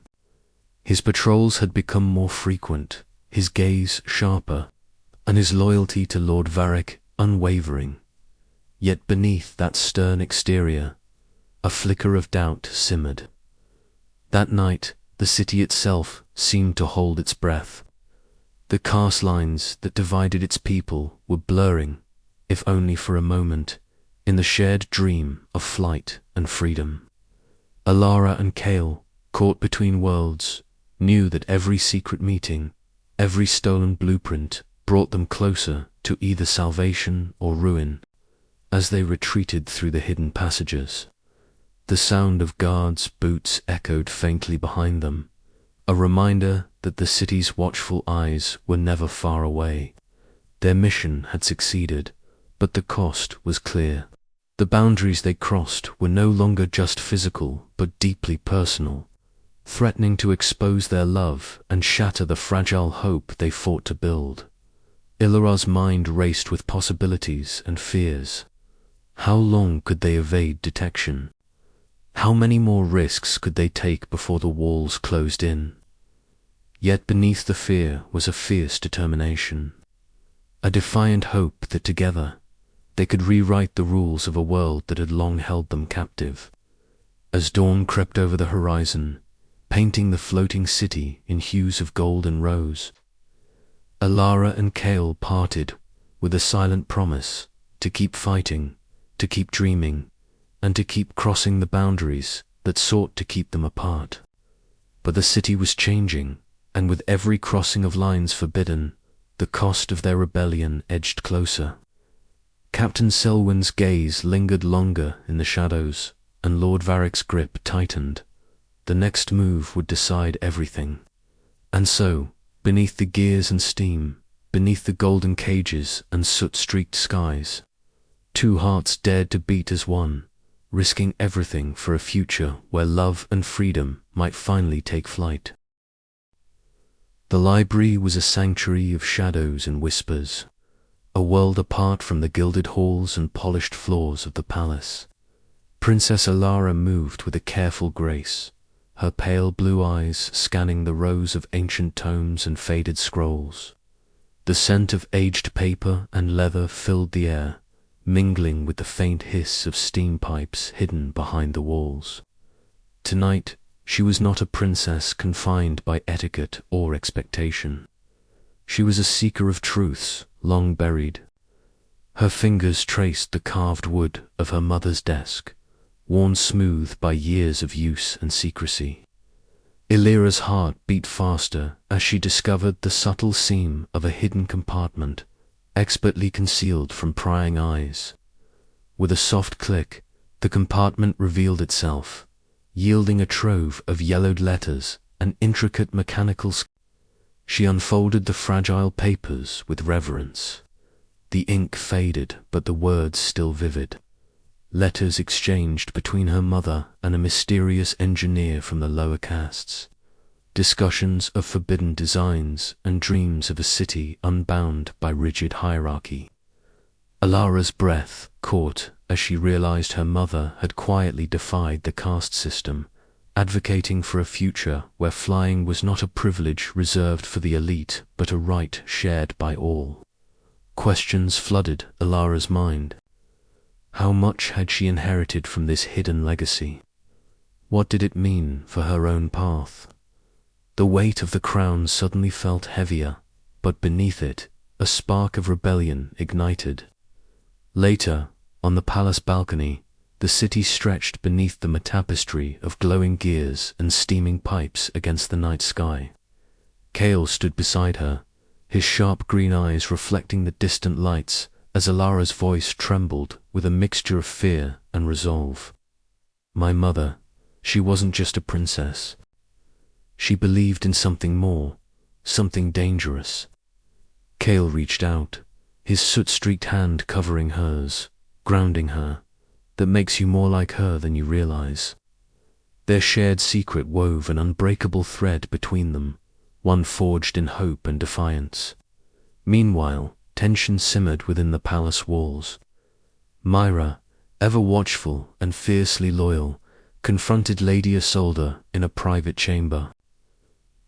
His patrols had become more frequent, his gaze sharper, and his loyalty to Lord Varric unwavering. Yet beneath that stern exterior, a flicker of doubt simmered. That night, the city itself seemed to hold its breath. The caste lines that divided its people were blurring, if only for a moment, in the shared dream of flight and freedom. Elara and Kael, caught between worlds, knew that every secret meeting, every stolen blueprint brought them closer to either salvation or ruin. As they retreated through the hidden passages, the sound of guards' boots echoed faintly behind them, a reminder that the city's watchful eyes were never far away. Their mission had succeeded, but the cost was clear. The boundaries they crossed were no longer just physical, but deeply personal, threatening to expose their love and shatter the fragile hope they fought to build. Ilara's mind raced with possibilities and fears. How long could they evade detection? How many more risks could they take before the walls closed in? Yet beneath the fear was a fierce determination, a defiant hope that together they could rewrite the rules of a world that had long held them captive. As dawn crept over the horizon, painting the floating city in hues of gold and rose, Elara and Kael parted with a silent promise to keep fighting, to keep dreaming, and to keep crossing the boundaries that sought to keep them apart. But the city was changing, and with every crossing of lines forbidden, the cost of their rebellion edged closer. Captain Selwyn's gaze lingered longer in the shadows, and Lord Varric's grip tightened. The next move would decide everything. And so, beneath the gears and steam, beneath the golden cages and soot-streaked skies, two hearts dared to beat as one, risking everything for a future where love and freedom might finally take flight. The library was a sanctuary of shadows and whispers, a world apart from the gilded halls and polished floors of the palace. Princess Elara moved with a careful grace, her pale blue eyes scanning the rows of ancient tomes and faded scrolls. The scent of aged paper and leather filled the air, mingling with the faint hiss of steam pipes hidden behind the walls. Tonight, she was not a princess confined by etiquette or expectation. She was a seeker of truths long buried. Her fingers traced the carved wood of her mother's desk, worn smooth by years of use and secrecy. Elara's heart beat faster as she discovered the subtle seam of a hidden compartment, expertly concealed from prying eyes. With a soft click, the compartment revealed itself, yielding a trove of yellowed letters and intricate mechanical sketches. She unfolded the fragile papers with reverence. The ink faded, but the words still vivid. Letters exchanged between her mother and a mysterious engineer from the lower castes. Discussions of forbidden designs and dreams of a city unbound by rigid hierarchy. Elara's breath caught as she realized her mother had quietly defied the caste system, advocating for a future where flying was not a privilege reserved for the elite but a right shared by all. Questions flooded Elara's mind. How much had she inherited from this hidden legacy? What did it mean for her own path? The weight of the crown suddenly felt heavier, but beneath it, a spark of rebellion ignited. Later, on the palace balcony, the city stretched beneath the tapestry of glowing gears and steaming pipes against the night sky. Kael stood beside her, his sharp green eyes reflecting the distant lights as Elara's voice trembled with a mixture of fear and resolve. My mother, she wasn't just a princess. She believed in something more, something dangerous. Kael reached out, his soot-streaked hand covering hers, grounding her. That makes you more like her than you realize. Their shared secret wove an unbreakable thread between them, one forged in hope and defiance. Meanwhile, tension simmered within the palace walls. Myra, ever watchful and fiercely loyal, confronted Lady Isolde in a private chamber.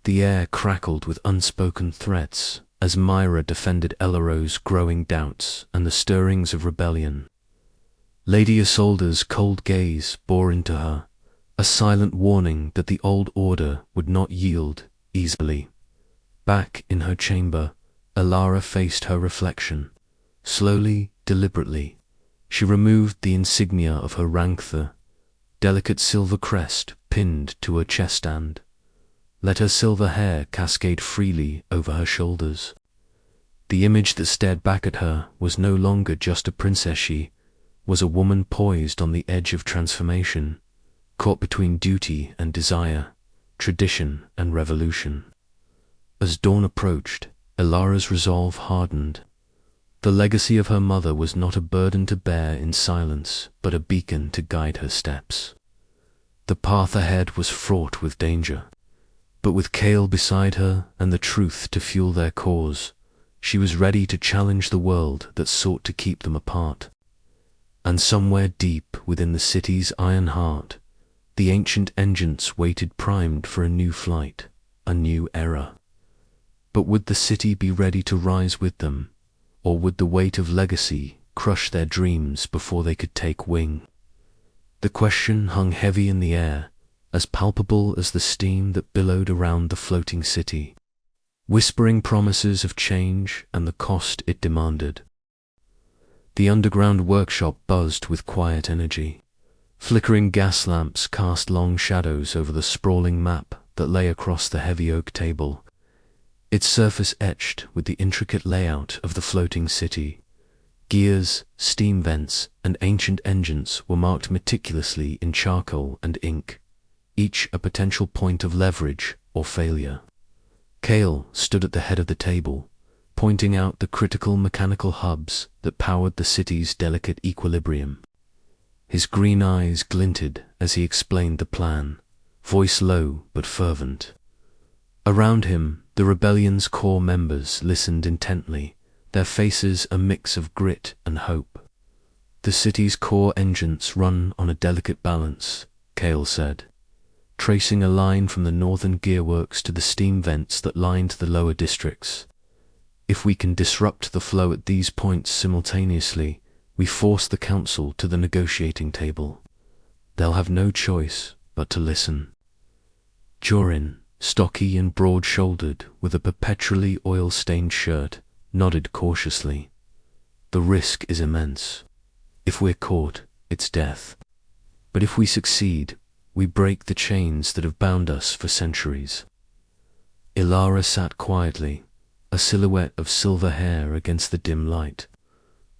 The air crackled with unspoken threats as Myra defended Elara's growing doubts and the stirrings of rebellion. Lady Isolde's cold gaze bore into her, a silent warning that the old order would not yield easily. Back in her chamber, Elara faced her reflection. Slowly, deliberately, she removed the insignia of her rank, the delicate silver crest pinned to her chest-stand. Let her silver hair cascade freely over her shoulders. The image that stared back at her was no longer just a princess. She was a woman poised on the edge of transformation, caught between duty and desire, tradition and revolution. As dawn approached, Elara's resolve hardened. The legacy of her mother was not a burden to bear in silence, but a beacon to guide her steps. The path ahead was fraught with danger, but with Kael beside her and the truth to fuel their cause, she was ready to challenge the world that sought to keep them apart. And somewhere deep within the city's iron heart, the ancient engines waited primed for a new flight, a new era. But would the city be ready to rise with them, or would the weight of legacy crush their dreams before they could take wing? The question hung heavy in the air, as palpable as the steam that billowed around the floating city, whispering promises of change and the cost it demanded. The underground workshop buzzed with quiet energy. Flickering gas lamps cast long shadows over the sprawling map that lay across the heavy oak table, its surface etched with the intricate layout of the floating city. Gears, steam vents, and ancient engines were marked meticulously in charcoal and ink, each a potential point of leverage or failure. Kael stood at the head of the table, pointing out the critical mechanical hubs that powered the city's delicate equilibrium. His green eyes glinted as he explained the plan, voice low but fervent. Around him, the rebellion's core members listened intently, their faces a mix of grit and hope. The city's core engines run on a delicate balance, Kael said. tracing a line from the northern gearworks to the steam vents that lined the lower districts. If we can disrupt the flow at these points simultaneously, we force the council to the negotiating table. They'll have no choice but to listen. Jorin, stocky and broad-shouldered, with a perpetually oil-stained shirt, nodded cautiously. The risk is immense. If we're caught, it's death. But if we succeed, we break the chains that have bound us for centuries. Elara sat quietly, a silhouette of silver hair against the dim light.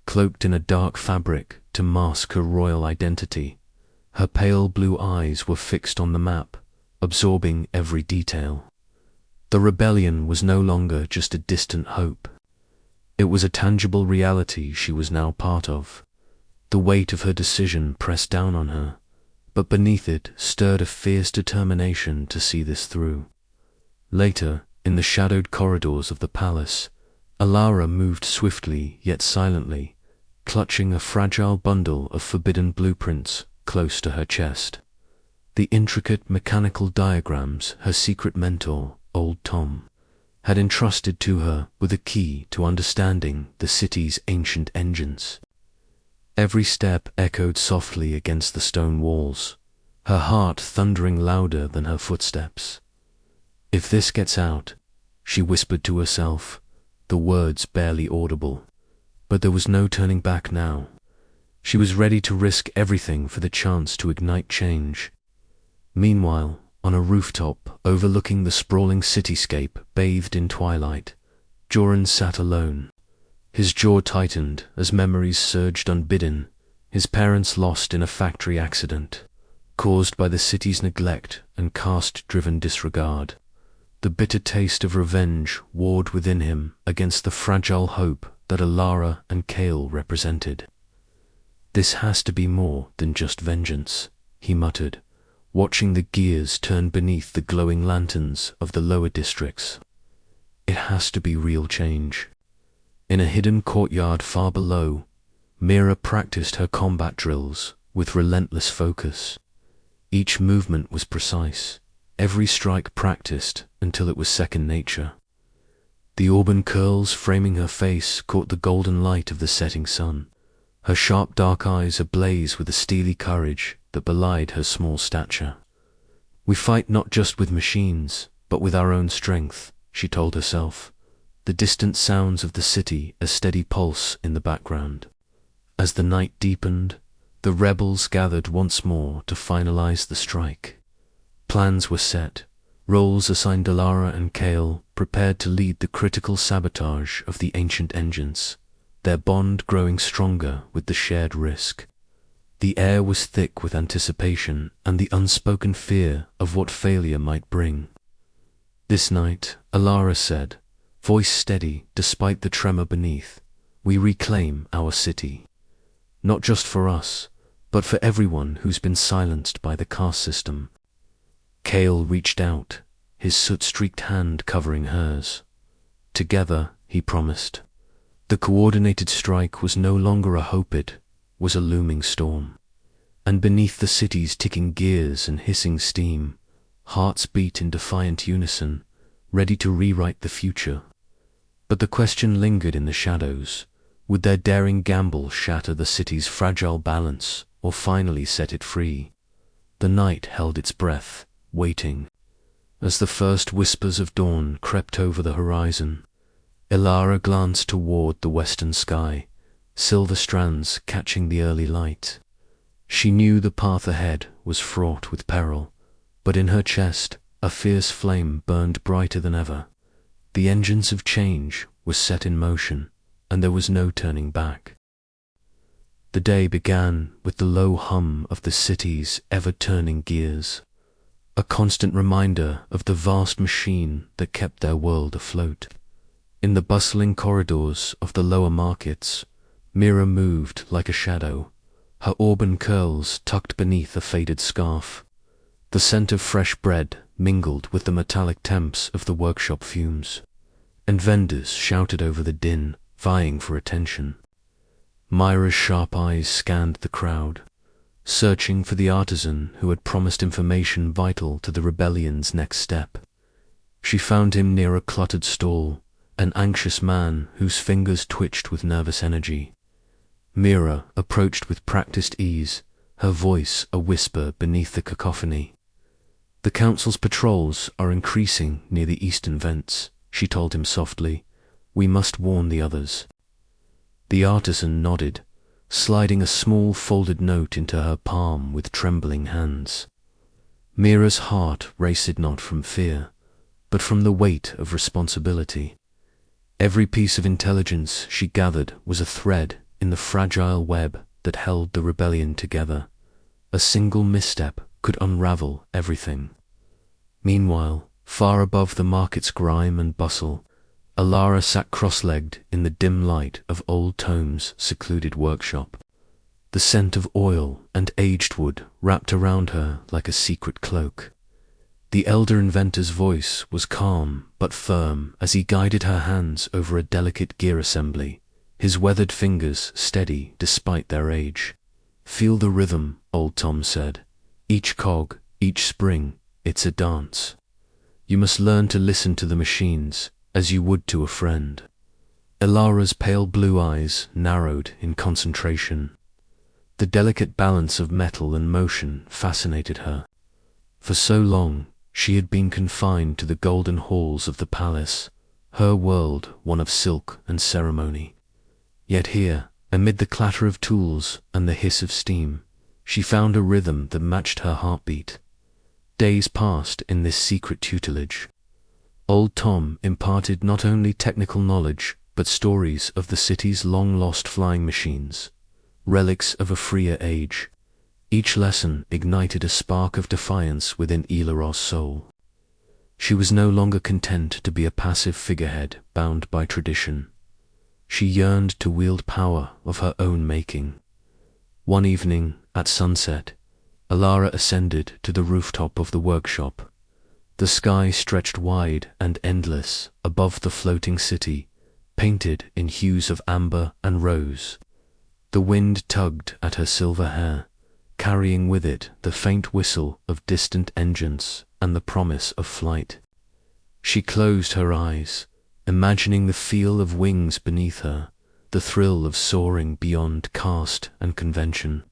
Cloaked in a dark fabric to mask her royal identity, her pale blue eyes were fixed on the map, absorbing every detail. The rebellion was no longer just a distant hope. It was a tangible reality she was now part of. The weight of her decision pressed down on her, but beneath it stirred a fierce determination to see this through. Later, in the shadowed corridors of the palace, Elara moved swiftly yet silently, clutching a fragile bundle of forbidden blueprints close to her chest. The intricate mechanical diagrams her secret mentor, Old Tom, had entrusted to her were the key to understanding the city's ancient engines. Every step echoed softly against the stone walls, her heart thundering louder than her footsteps. If this gets out, she whispered to herself, the words barely audible. But there was no turning back now. She was ready to risk everything for the chance to ignite change. Meanwhile, on a rooftop overlooking the sprawling cityscape bathed in twilight, Joran sat alone. His jaw tightened as memories surged unbidden, his parents lost in a factory accident, caused by the city's neglect and caste-driven disregard. The bitter taste of revenge warred within him against the fragile hope that Elara and Kael represented. This has to be more than just vengeance, he muttered, watching the gears turn beneath the glowing lanterns of the lower districts. It has to be real change. In a hidden courtyard far below, Mira practiced her combat drills with relentless focus. Each movement was precise, every strike practiced until it was second nature. The auburn curls framing her face caught the golden light of the setting sun, her sharp dark eyes ablaze with a steely courage that belied her small stature. We fight not just with machines, but with our own strength, she told herself, the distant sounds of the city a steady pulse in the background. As the night deepened, the rebels gathered once more to finalize the strike. Plans were set, roles assigned Elara and Kael prepared to lead the critical sabotage of the ancient engines, their bond growing stronger with the shared risk. The air was thick with anticipation and the unspoken fear of what failure might bring. This night, Elara said, voice steady despite the tremor beneath, we reclaim our city. Not just for us, but for everyone who's been silenced by the caste system. Kael reached out, his soot-streaked hand covering hers. Together, he promised. The coordinated strike was no longer a hope, it was a looming storm. And beneath the city's ticking gears and hissing steam, hearts beat in defiant unison, ready to rewrite the future. But the question lingered in the shadows. Would their daring gamble shatter the city's fragile balance or finally set it free? The night held its breath, waiting. As the first whispers of dawn crept over the horizon, Elara glanced toward the western sky, silver strands catching the early light. She knew the path ahead was fraught with peril, but in her chest a fierce flame burned brighter than ever. The engines of change were set in motion, and there was no turning back. The day began with the low hum of the city's ever-turning gears, a constant reminder of the vast machine that kept their world afloat. In the bustling corridors of the lower markets, Mira moved like a shadow, her auburn curls tucked beneath a faded scarf. The scent of fresh bread mingled with the metallic temps of the workshop fumes, and vendors shouted over the din, vying for attention. Myra's sharp eyes scanned the crowd. searching for the artisan who had promised information vital to the rebellion's next step. She found him near a cluttered stall, an anxious man whose fingers twitched with nervous energy. Mira approached with practiced ease, her voice a whisper beneath the cacophony. "The council's patrols are increasing near the eastern vents," she told him softly. "We must warn the others." The artisan nodded, sliding a small folded note into her palm with trembling hands. Mira's heart raced not from fear, but from the weight of responsibility. Every piece of intelligence she gathered was a thread in the fragile web that held the rebellion together. A single misstep could unravel everything. Meanwhile, far above the market's grime and bustle, Elara sat cross-legged in the dim light of old Tome's secluded workshop. The scent of oil and aged wood wrapped around her like a secret cloak. The elder inventor's voice was calm but firm as he guided her hands over a delicate gear assembly, his weathered fingers steady despite their age. "Feel the rhythm," old Tom said. "Each cog, each spring, it's a dance. You must learn to listen to the machines as you would to a friend." Elara's pale blue eyes narrowed in concentration. The delicate balance of metal and motion fascinated her. For so long, she had been confined to the golden halls of the palace, her world one of silk and ceremony. Yet here, amid the clatter of tools and the hiss of steam, she found a rhythm that matched her heartbeat. Days passed in this secret tutelage. Old Tom imparted not only technical knowledge, but stories of the city's long-lost flying machines, relics of a freer age. Each lesson ignited a spark of defiance within Elara's soul. She was no longer content to be a passive figurehead bound by tradition. She yearned to wield power of her own making. One evening, at sunset, Elara ascended to the rooftop of the workshop. The sky stretched wide and endless above the floating city, painted in hues of amber and rose. The wind tugged at her silver hair, carrying with it the faint whistle of distant engines and the promise of flight. She closed her eyes, imagining the feel of wings beneath her, the thrill of soaring beyond caste and convention.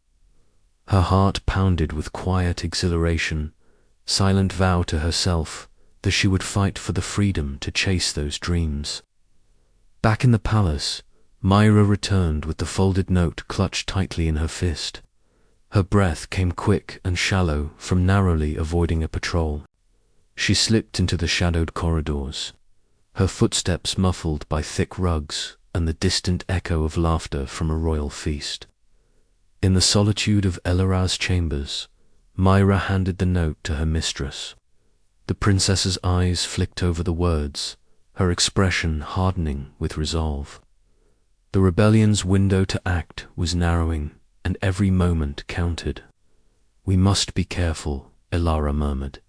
Her heart pounded with quiet exhilaration, silent vow to herself that she would fight for the freedom to chase those dreams. Back in the palace, Myra returned with the folded note clutched tightly in her fist. Her breath came quick and shallow from narrowly avoiding a patrol. She slipped into the shadowed corridors, her footsteps muffled by thick rugs and the distant echo of laughter from a royal feast. In the solitude of Elara's chambers, Myra handed the note to her mistress. The princess's eyes flicked over the words, her expression hardening with resolve. The rebellion's window to act was narrowing, and every moment counted. "We must be careful," Elara murmured,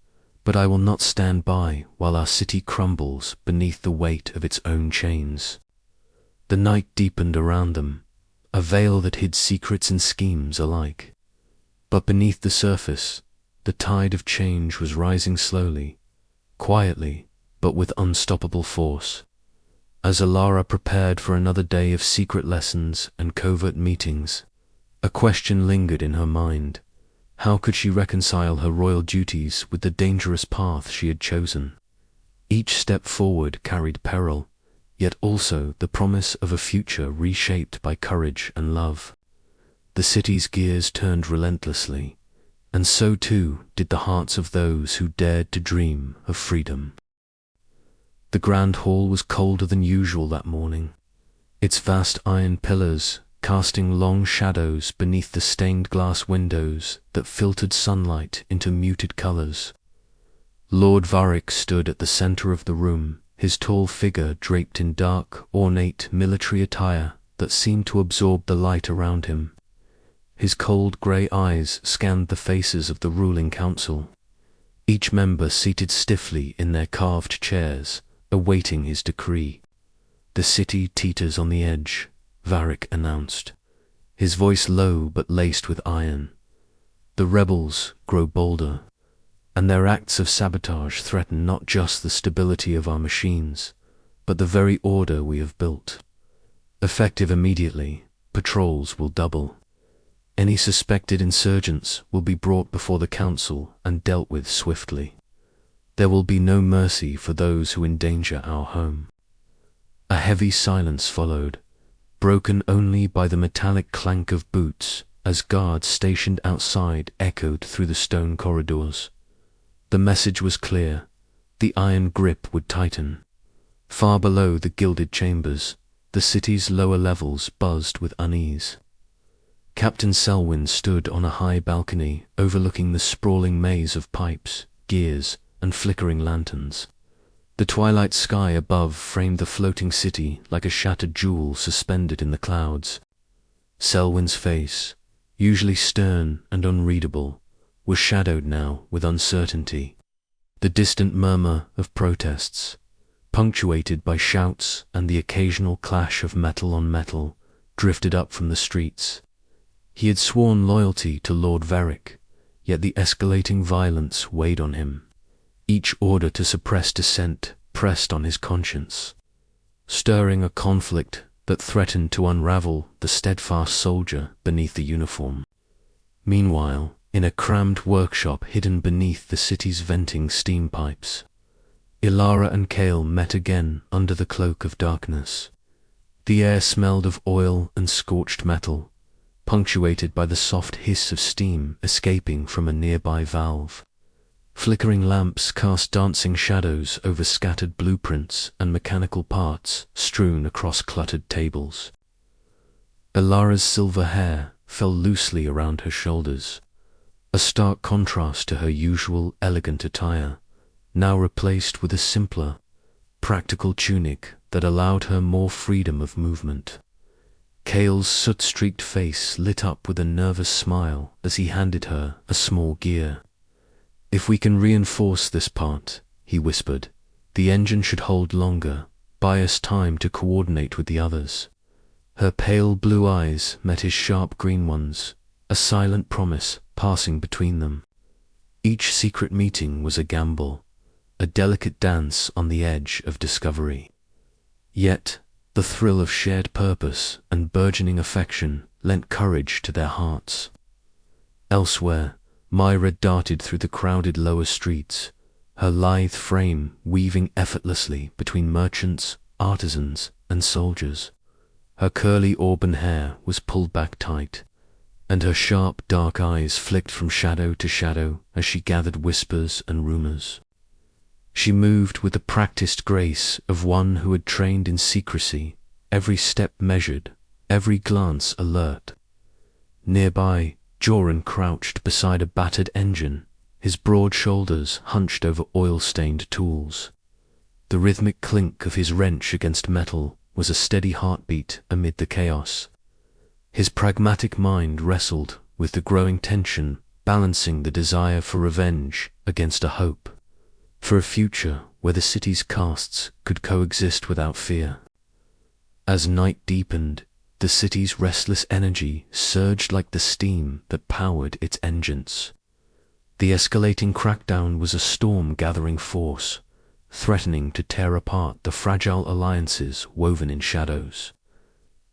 "but I will not stand by while our city crumbles beneath the weight of its own chains." The night deepened around them, a veil that hid secrets and schemes alike. But beneath the surface, the tide of change was rising slowly, quietly, but with unstoppable force. As Elara prepared for another day of secret lessons and covert meetings, a question lingered in her mind. How could she reconcile her royal duties with the dangerous path she had chosen? Each step forward carried peril, yet also the promise of a future reshaped by courage and love. The city's gears turned relentlessly, and so too did the hearts of those who dared to dream of freedom. The grand hall was colder than usual that morning, its vast iron pillars casting long shadows beneath the stained glass windows that filtered sunlight into muted colors. Lord Varric stood at the center of the room, his tall figure draped in dark, ornate military attire that seemed to absorb the light around him. His cold grey eyes scanned the faces of the ruling council, each member seated stiffly in their carved chairs, awaiting his decree. "The city teeters on the edge," Varric announced, his voice low but laced with iron. The rebels grow bolder, and their acts of sabotage threaten not just the stability of our machines, but the very order we have built. Effective immediately, patrols will double. Any suspected insurgents will be brought before the council and dealt with swiftly. There will be no mercy for those who endanger our home. A heavy silence followed, broken only by the metallic clank of boots as guards stationed outside echoed through the stone corridors. The message was clear. The iron grip would tighten. Far below the gilded chambers, the city's lower levels buzzed with unease. Captain Selwyn stood on a high balcony overlooking the sprawling maze of pipes, gears, and flickering lanterns. The twilight sky above framed the floating city like a shattered jewel suspended in the clouds. Selwyn's face, usually stern and unreadable, was shadowed now with uncertainty. The distant murmur of protests, punctuated by shouts and the occasional clash of metal on metal, drifted up from the streets. He had sworn loyalty to Lord Varick, yet the escalating violence weighed on him. Each order to suppress dissent pressed on his conscience, stirring a conflict that threatened to unravel the steadfast soldier beneath the uniform. Meanwhile, in a crammed workshop hidden beneath the city's venting steam pipes, Elara and Kael met again under the cloak of darkness. The air smelled of oil and scorched metal, punctuated by the soft hiss of steam escaping from a nearby valve. Flickering lamps cast dancing shadows over scattered blueprints and mechanical parts strewn across cluttered tables. Elara's silver hair fell loosely around her shoulders, a stark contrast to her usual elegant attire, now replaced with a simpler, practical tunic that allowed her more freedom of movement. Kael's soot-streaked face lit up with a nervous smile as he handed her a small gear. "If we can reinforce this part," he whispered, "the engine should hold longer, buy us time to coordinate with the others." Her pale blue eyes met his sharp green ones, a silent promise passing between them. Each secret meeting was a gamble, a delicate dance on the edge of discovery. Yet, the thrill of shared purpose and burgeoning affection lent courage to their hearts. Elsewhere, Myra darted through the crowded lower streets, her lithe frame weaving effortlessly between merchants, artisans, and soldiers. Her curly auburn hair was pulled back tight, and her sharp dark eyes flicked from shadow to shadow as she gathered whispers and rumors. She moved with the practiced grace of one who had trained in secrecy, every step measured, every glance alert. Nearby, Joran crouched beside a battered engine, his broad shoulders hunched over oil-stained tools. The rhythmic clink of his wrench against metal was a steady heartbeat amid the chaos. His pragmatic mind wrestled with the growing tension, balancing the desire for revenge against a hope for a future where the city's castes could coexist without fear. As night deepened, the city's restless energy surged like the steam that powered its engines. The escalating crackdown was a storm gathering force, threatening to tear apart the fragile alliances woven in shadows.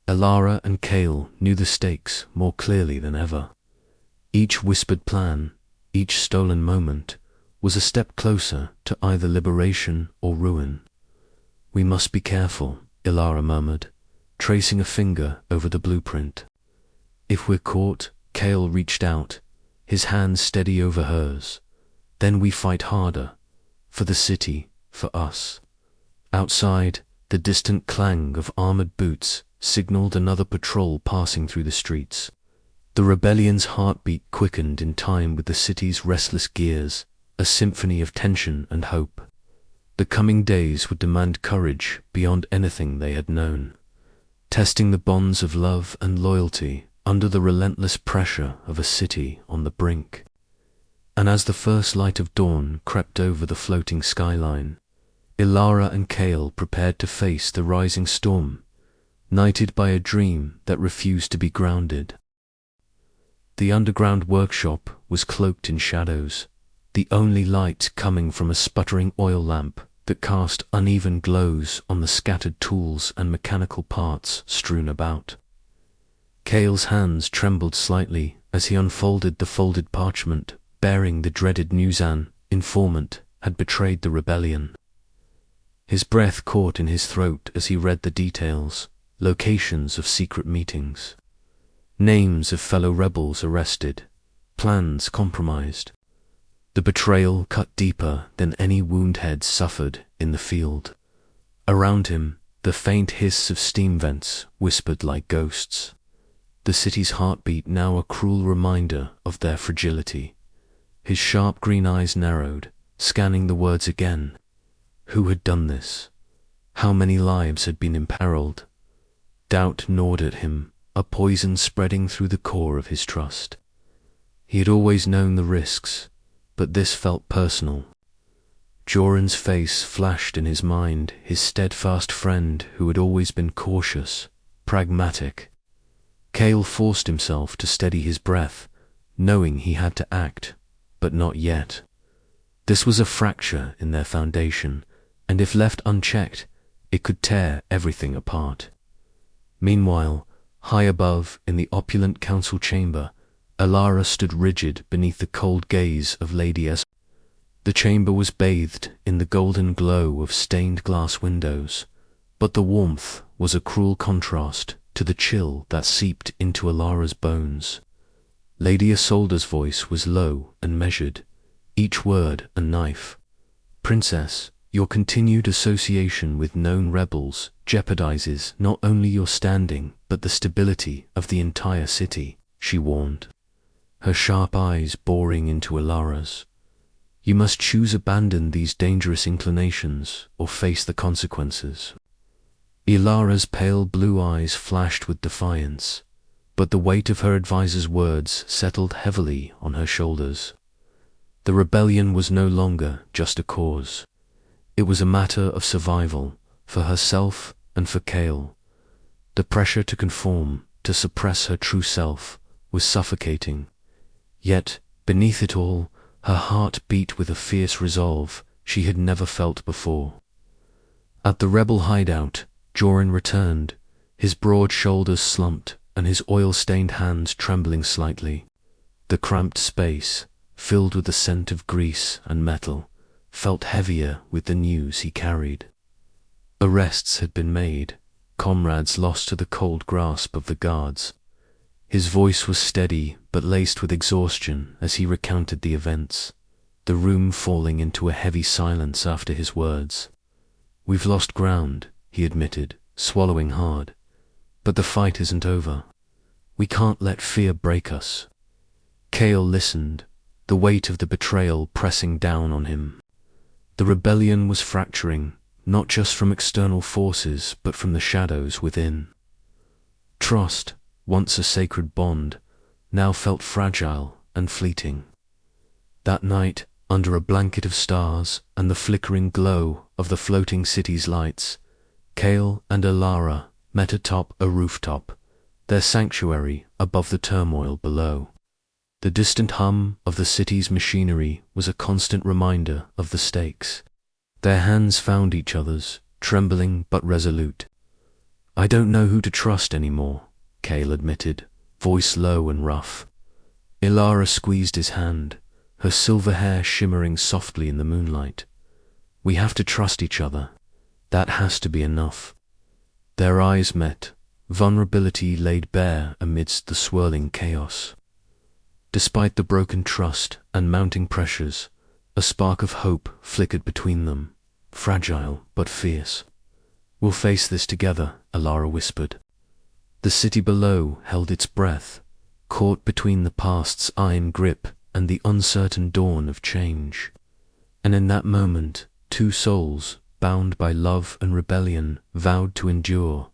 Elara and Kael knew the stakes more clearly than ever. Each whispered plan, each stolen moment, was a step closer to either liberation or ruin. "We must be careful," Elara murmured, tracing a finger over the blueprint. "If we're caught," Kael reached out, his hand steady over hers, "then we fight harder, for the city, for us." Outside, the distant clang of armored boots signaled another patrol passing through the streets. The rebellion's heartbeat quickened in time with the city's restless gears, a symphony of tension and hope. The coming days would demand courage beyond anything they had known, testing the bonds of love and loyalty under the relentless pressure of a city on the brink. And as the first light of dawn crept over the floating skyline, Elara and Kael prepared to face the rising storm, knighted by a dream that refused to be grounded. The underground workshop was cloaked in shadows, the only light coming from a sputtering oil lamp that cast uneven glows on the scattered tools and mechanical parts strewn about. Kael's hands trembled slightly as he unfolded the folded parchment bearing the dreaded news an informant had betrayed the rebellion. His breath caught in his throat as he read the details, locations of secret meetings, names of fellow rebels arrested, plans compromised. The betrayal cut deeper than any wound head suffered in the field. Around him, the faint hiss of steam vents whispered like ghosts. The city's heartbeat now a cruel reminder of their fragility. His sharp green eyes narrowed, scanning the words again. Who had done this? How many lives had been imperiled? Doubt gnawed at him, a poison spreading through the core of his trust. He had always known the risks, but this felt personal. Joran's face flashed in his mind, his steadfast friend who had always been cautious, pragmatic. Kael forced himself to steady his breath, knowing he had to act, but not yet. This was a fracture in their foundation, and if left unchecked, it could tear everything apart. Meanwhile, high above in the opulent council chamber, Elara stood rigid beneath the cold gaze of Lady S. The chamber was bathed in the golden glow of stained glass windows, but the warmth was a cruel contrast to the chill that seeped into Elara's bones. Lady Isolde's voice was low and measured, each word a knife. Princess, your continued association with known rebels jeopardizes not only your standing but the stability of the entire city, she warned, her sharp eyes boring into Elara's. You must choose abandon these dangerous inclinations or face the consequences. Elara's pale blue eyes flashed with defiance, but the weight of her advisor's words settled heavily on her shoulders. The rebellion was no longer just a cause. It was a matter of survival, for herself and for Kael. The pressure to conform, to suppress her true self, was suffocating. Yet, beneath it all, her heart beat with a fierce resolve she had never felt before. At the rebel hideout, Joran returned, his broad shoulders slumped and his oil-stained hands trembling slightly. The cramped space, filled with the scent of grease and metal, felt heavier with the news he carried. Arrests had been made, comrades lost to the cold grasp of the guards. His voice was steady but laced with exhaustion as he recounted the events, the room falling into a heavy silence after his words. We've lost ground, he admitted, swallowing hard. But the fight isn't over. We can't let fear break us. Kael listened, the weight of the betrayal pressing down on him. The rebellion was fracturing, not just from external forces, but from the shadows within. Trust, once a sacred bond, now felt fragile and fleeting. That night, under a blanket of stars and the flickering glow of the floating city's lights, Kael and Elara met atop a rooftop, their sanctuary above the turmoil below. The distant hum of the city's machinery was a constant reminder of the stakes. Their hands found each other's, trembling but resolute. I don't know who to trust anymore, Kael admitted, voice low and rough. Elara squeezed his hand, her silver hair shimmering softly in the moonlight. We have to trust each other. That has to be enough. Their eyes met, vulnerability laid bare amidst the swirling chaos. Despite the broken trust and mounting pressures, a spark of hope flickered between them, fragile but fierce. We'll face this together, Elara whispered. The city below held its breath, caught between the past's iron grip and the uncertain dawn of change. And in that moment, two souls, bound by love and rebellion, vowed to endure,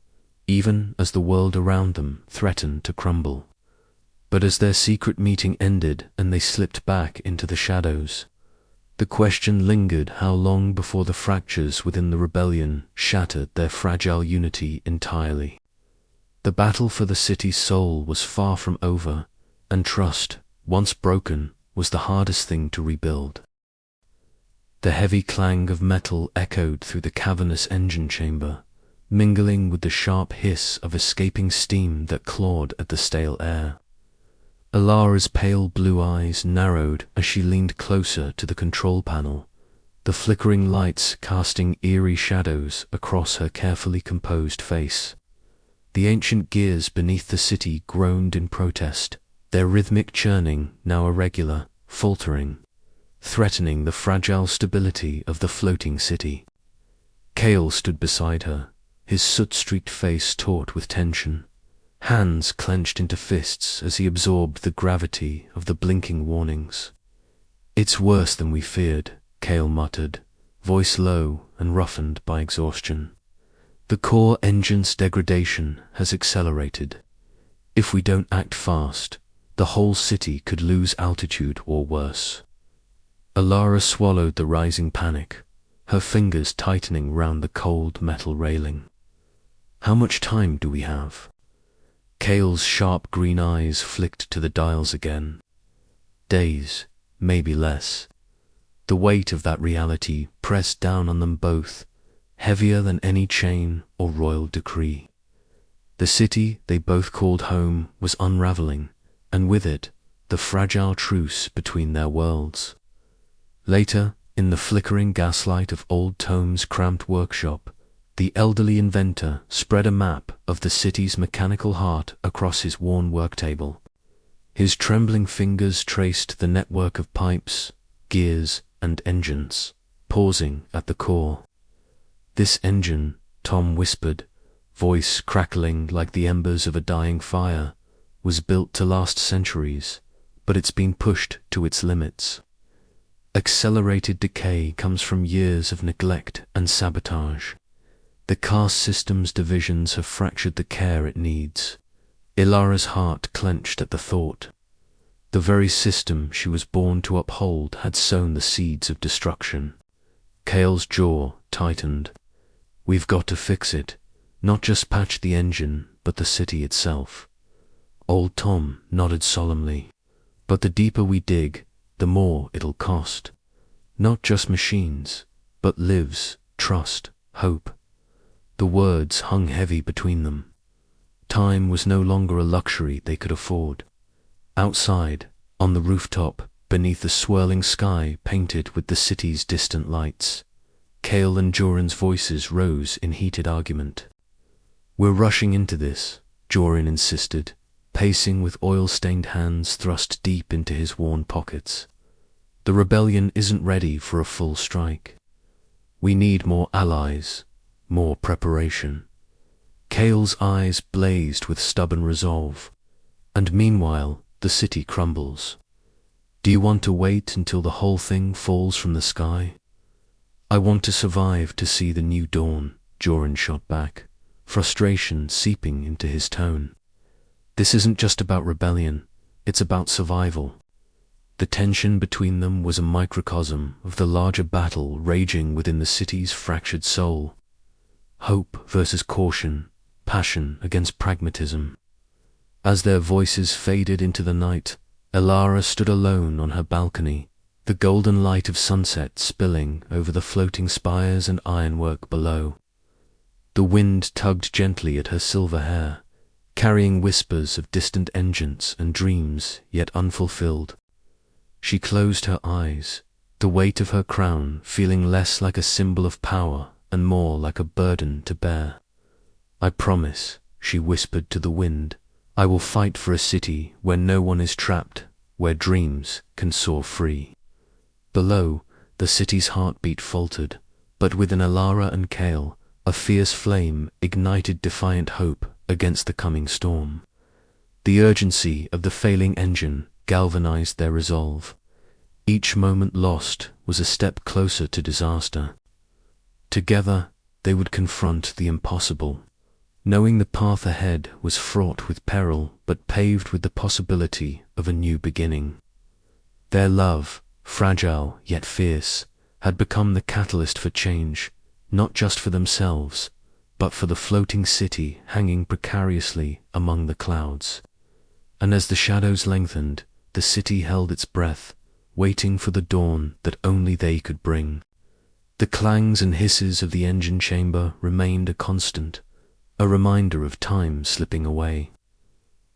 even as the world around them threatened to crumble. But as their secret meeting ended and they slipped back into the shadows, the question lingered how long before the fractures within the rebellion shattered their fragile unity entirely. The battle for the city's soul was far from over, and trust, once broken, was the hardest thing to rebuild. The heavy clang of metal echoed through the cavernous engine chamber, mingling with the sharp hiss of escaping steam that clawed at the stale air. Elara's pale blue eyes narrowed as she leaned closer to the control panel, the flickering lights casting eerie shadows across her carefully composed face. The ancient gears beneath the city groaned in protest, their rhythmic churning now irregular, faltering, threatening the fragile stability of the floating city. Kael stood beside her, his soot-streaked face taut with tension, hands clenched into fists as he absorbed the gravity of the blinking warnings. "It's worse than we feared," Kael muttered, voice low and roughened by exhaustion. "The core engine's degradation has accelerated. If we don't act fast, the whole city could lose altitude or worse." Elara swallowed the rising panic, her fingers tightening round the cold metal railing. "How much time do we have?" Kael's sharp green eyes flicked to the dials again. Days, maybe less. The weight of that reality pressed down on them both, heavier than any chain or royal decree. The city they both called home was unraveling, and with it, the fragile truce between their worlds. Later, in the flickering gaslight of Old Tome's cramped workshop, the elderly inventor spread a map of the city's mechanical heart across his worn worktable. His trembling fingers traced the network of pipes, gears, and engines, pausing at the core. "This engine," Tom whispered, voice crackling like the embers of a dying fire, "was built to last centuries, but it's been pushed to its limits. Accelerated decay comes from years of neglect and sabotage. The caste system's divisions have fractured the care it needs." Elara's heart clenched at the thought. The very system she was born to uphold had sown the seeds of destruction. Kael's jaw tightened. "We've got to fix it, not just patch the engine, but the city itself." Old Tom nodded solemnly. "But the deeper we dig, the more it'll cost. Not just machines, but lives, trust, hope." The words hung heavy between them. Time was no longer a luxury they could afford. Outside, on the rooftop, beneath the swirling sky painted with the city's distant lights, Kael and Joran's voices rose in heated argument. "We're rushing into this," Joran insisted, pacing with oil-stained hands thrust deep into his worn pockets. "The rebellion isn't ready for a full strike. We need more allies, more preparation." Kael's eyes blazed with stubborn resolve. "And meanwhile, the city crumbles. Do you want to wait until the whole thing falls from the sky?" "I want to survive to see the new dawn," Joran shot back, frustration seeping into his tone. "This isn't just about rebellion, it's about survival." The tension between them was a microcosm of the larger battle raging within the city's fractured soul. Hope versus caution, passion against pragmatism. As their voices faded into the night, Elara stood alone on her balcony, the golden light of sunset spilling over the floating spires and ironwork below. The wind tugged gently at her silver hair, carrying whispers of distant engines and dreams yet unfulfilled. She closed her eyes, the weight of her crown feeling less like a symbol of power and more like a burden to bear. "I promise," she whispered to the wind, "I will fight for a city where no one is trapped, where dreams can soar free." Below, the city's heartbeat faltered, but within Elara and Kael, a fierce flame ignited defiant hope against the coming storm. The urgency of the failing engine galvanized their resolve. Each moment lost was a step closer to disaster. Together, they would confront the impossible, knowing the path ahead was fraught with peril but paved with the possibility of a new beginning. Their love, fragile yet fierce, had become the catalyst for change, not just for themselves, but for the floating city hanging precariously among the clouds. And as the shadows lengthened, the city held its breath, waiting for the dawn that only they could bring. The clangs and hisses of the engine chamber remained a constant, a reminder of time slipping away.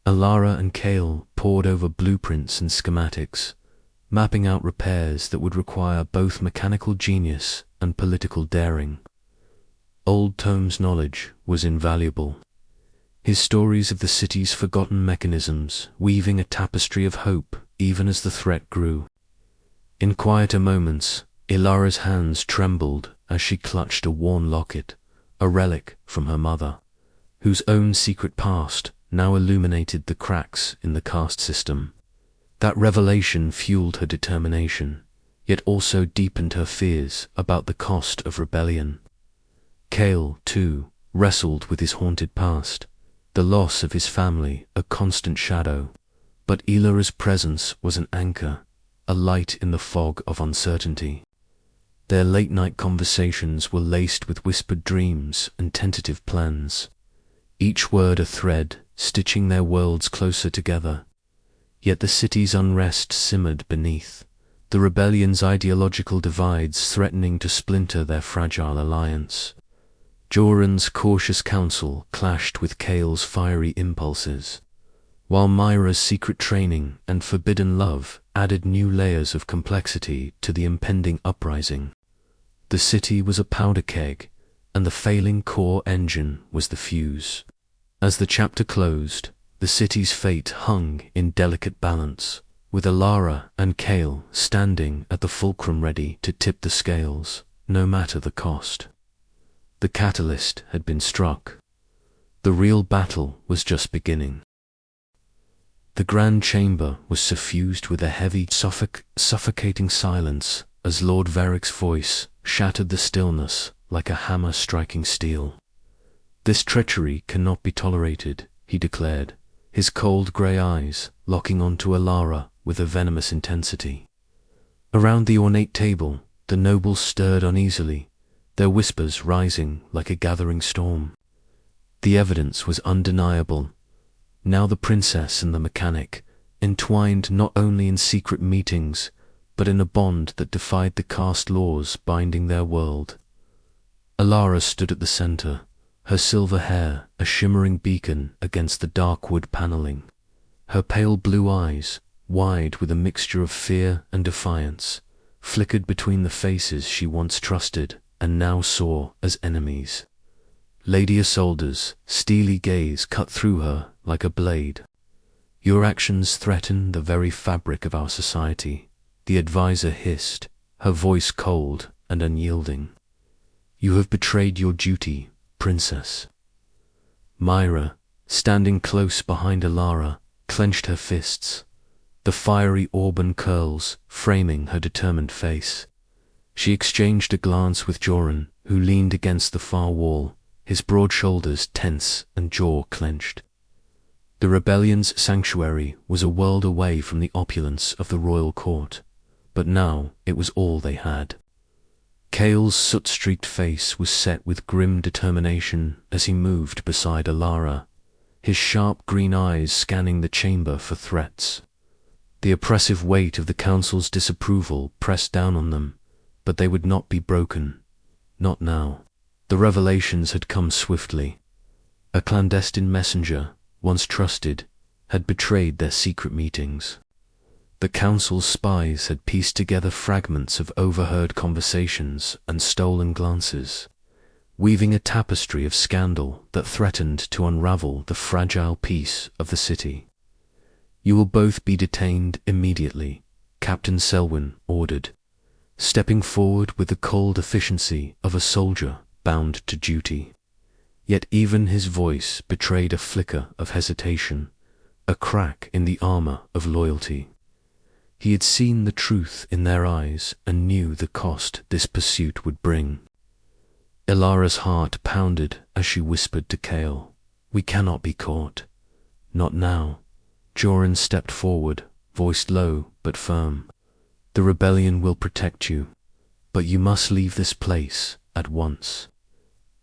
Elara and Kael pored over blueprints and schematics, mapping out repairs that would require both mechanical genius and political daring. Old Tome's knowledge was invaluable. His stories of the city's forgotten mechanisms, weaving a tapestry of hope even as the threat grew. In quieter moments, Elara's hands trembled as she clutched a worn locket, a relic from her mother, whose own secret past now illuminated the cracks in the caste system. That revelation fueled her determination, yet also deepened her fears about the cost of rebellion. Kael, too, wrestled with his haunted past, the loss of his family a constant shadow, but Elara's presence was an anchor, a light in the fog of uncertainty. Their late-night conversations were laced with whispered dreams and tentative plans, each word a thread stitching their worlds closer together. Yet the city's unrest simmered beneath, the rebellion's ideological divides threatening to splinter their fragile alliance. Joran's cautious counsel clashed with Kael's fiery impulses, while Myra's secret training and forbidden love added new layers of complexity to the impending uprising. The city was a powder keg, and the failing core engine was the fuse. As the chapter closed, the city's fate hung in delicate balance, with Elara and Kael standing at the fulcrum ready to tip the scales, no matter the cost. The catalyst had been struck. The real battle was just beginning. The grand chamber was suffused with a heavy, suffocating silence as Lord Varric's voice shattered the stillness like a hammer striking steel. "This treachery cannot be tolerated," he declared, his cold grey eyes locking onto Elara with a venomous intensity. Around the ornate table, the nobles stirred uneasily, their whispers rising like a gathering storm. The evidence was undeniable. Now the princess and the mechanic, entwined not only in secret meetings, but in a bond that defied the caste laws binding their world. Elara stood at the center, her silver hair a shimmering beacon against the dark wood paneling. Her pale blue eyes, wide with a mixture of fear and defiance, flickered between the faces she once trusted and now saw as enemies. Lady Isolde's steely gaze cut through her like a blade. "Your actions threaten the very fabric of our society," the advisor hissed, her voice cold and unyielding. "You have betrayed your duty, princess." Myra, standing close behind Elara, clenched her fists, the fiery auburn curls framing her determined face. She exchanged a glance with Joran, who leaned against the far wall, his broad shoulders tense and jaw clenched. The rebellion's sanctuary was a world away from the opulence of the royal court, but now it was all they had. Kael's soot-streaked face was set with grim determination as he moved beside Elara, his sharp green eyes scanning the chamber for threats. The oppressive weight of the council's disapproval pressed down on them, but they would not be broken. Not now. The revelations had come swiftly. A clandestine messenger, once trusted, had betrayed their secret meetings. The council's spies had pieced together fragments of overheard conversations and stolen glances, weaving a tapestry of scandal that threatened to unravel the fragile peace of the city. "You will both be detained immediately," Captain Selwyn ordered, stepping forward with the cold efficiency of a soldier bound to duty. Yet even his voice betrayed a flicker of hesitation, a crack in the armor of loyalty. He had seen the truth in their eyes and knew the cost this pursuit would bring. Elara's heart pounded as she whispered to Kael, "We cannot be caught. Not now." Joran stepped forward, voiced low but firm. "The rebellion will protect you, but you must leave this place at once."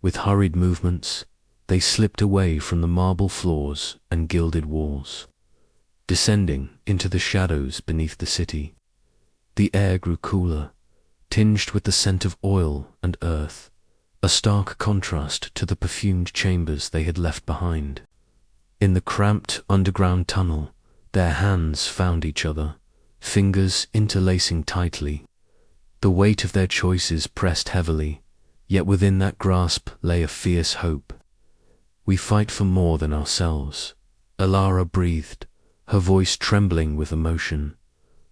With hurried movements, they slipped away from the marble floors and gilded walls, descending into the shadows beneath the city. The air grew cooler, tinged with the scent of oil and earth, a stark contrast to the perfumed chambers they had left behind. In the cramped underground tunnel, their hands found each other, fingers interlacing tightly. The weight of their choices pressed heavily, yet within that grasp lay a fierce hope. "We fight for more than ourselves," Elara breathed, her voice trembling with emotion.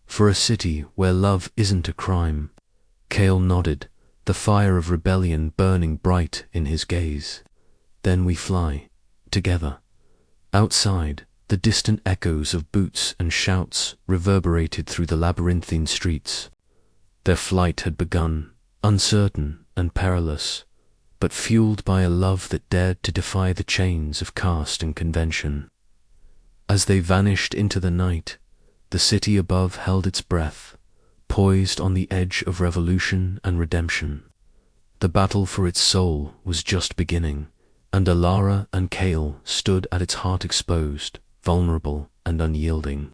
"For a city where love isn't a crime." Kael nodded, the fire of rebellion burning bright in his gaze. "Then we fly, together." Outside, the distant echoes of boots and shouts reverberated through the labyrinthine streets. Their flight had begun, uncertain and perilous, but fueled by a love that dared to defy the chains of caste and convention. As they vanished into the night, the city above held its breath, poised on the edge of revolution and redemption. The battle for its soul was just beginning, and Elara and Kael stood at its heart exposed, vulnerable and unyielding.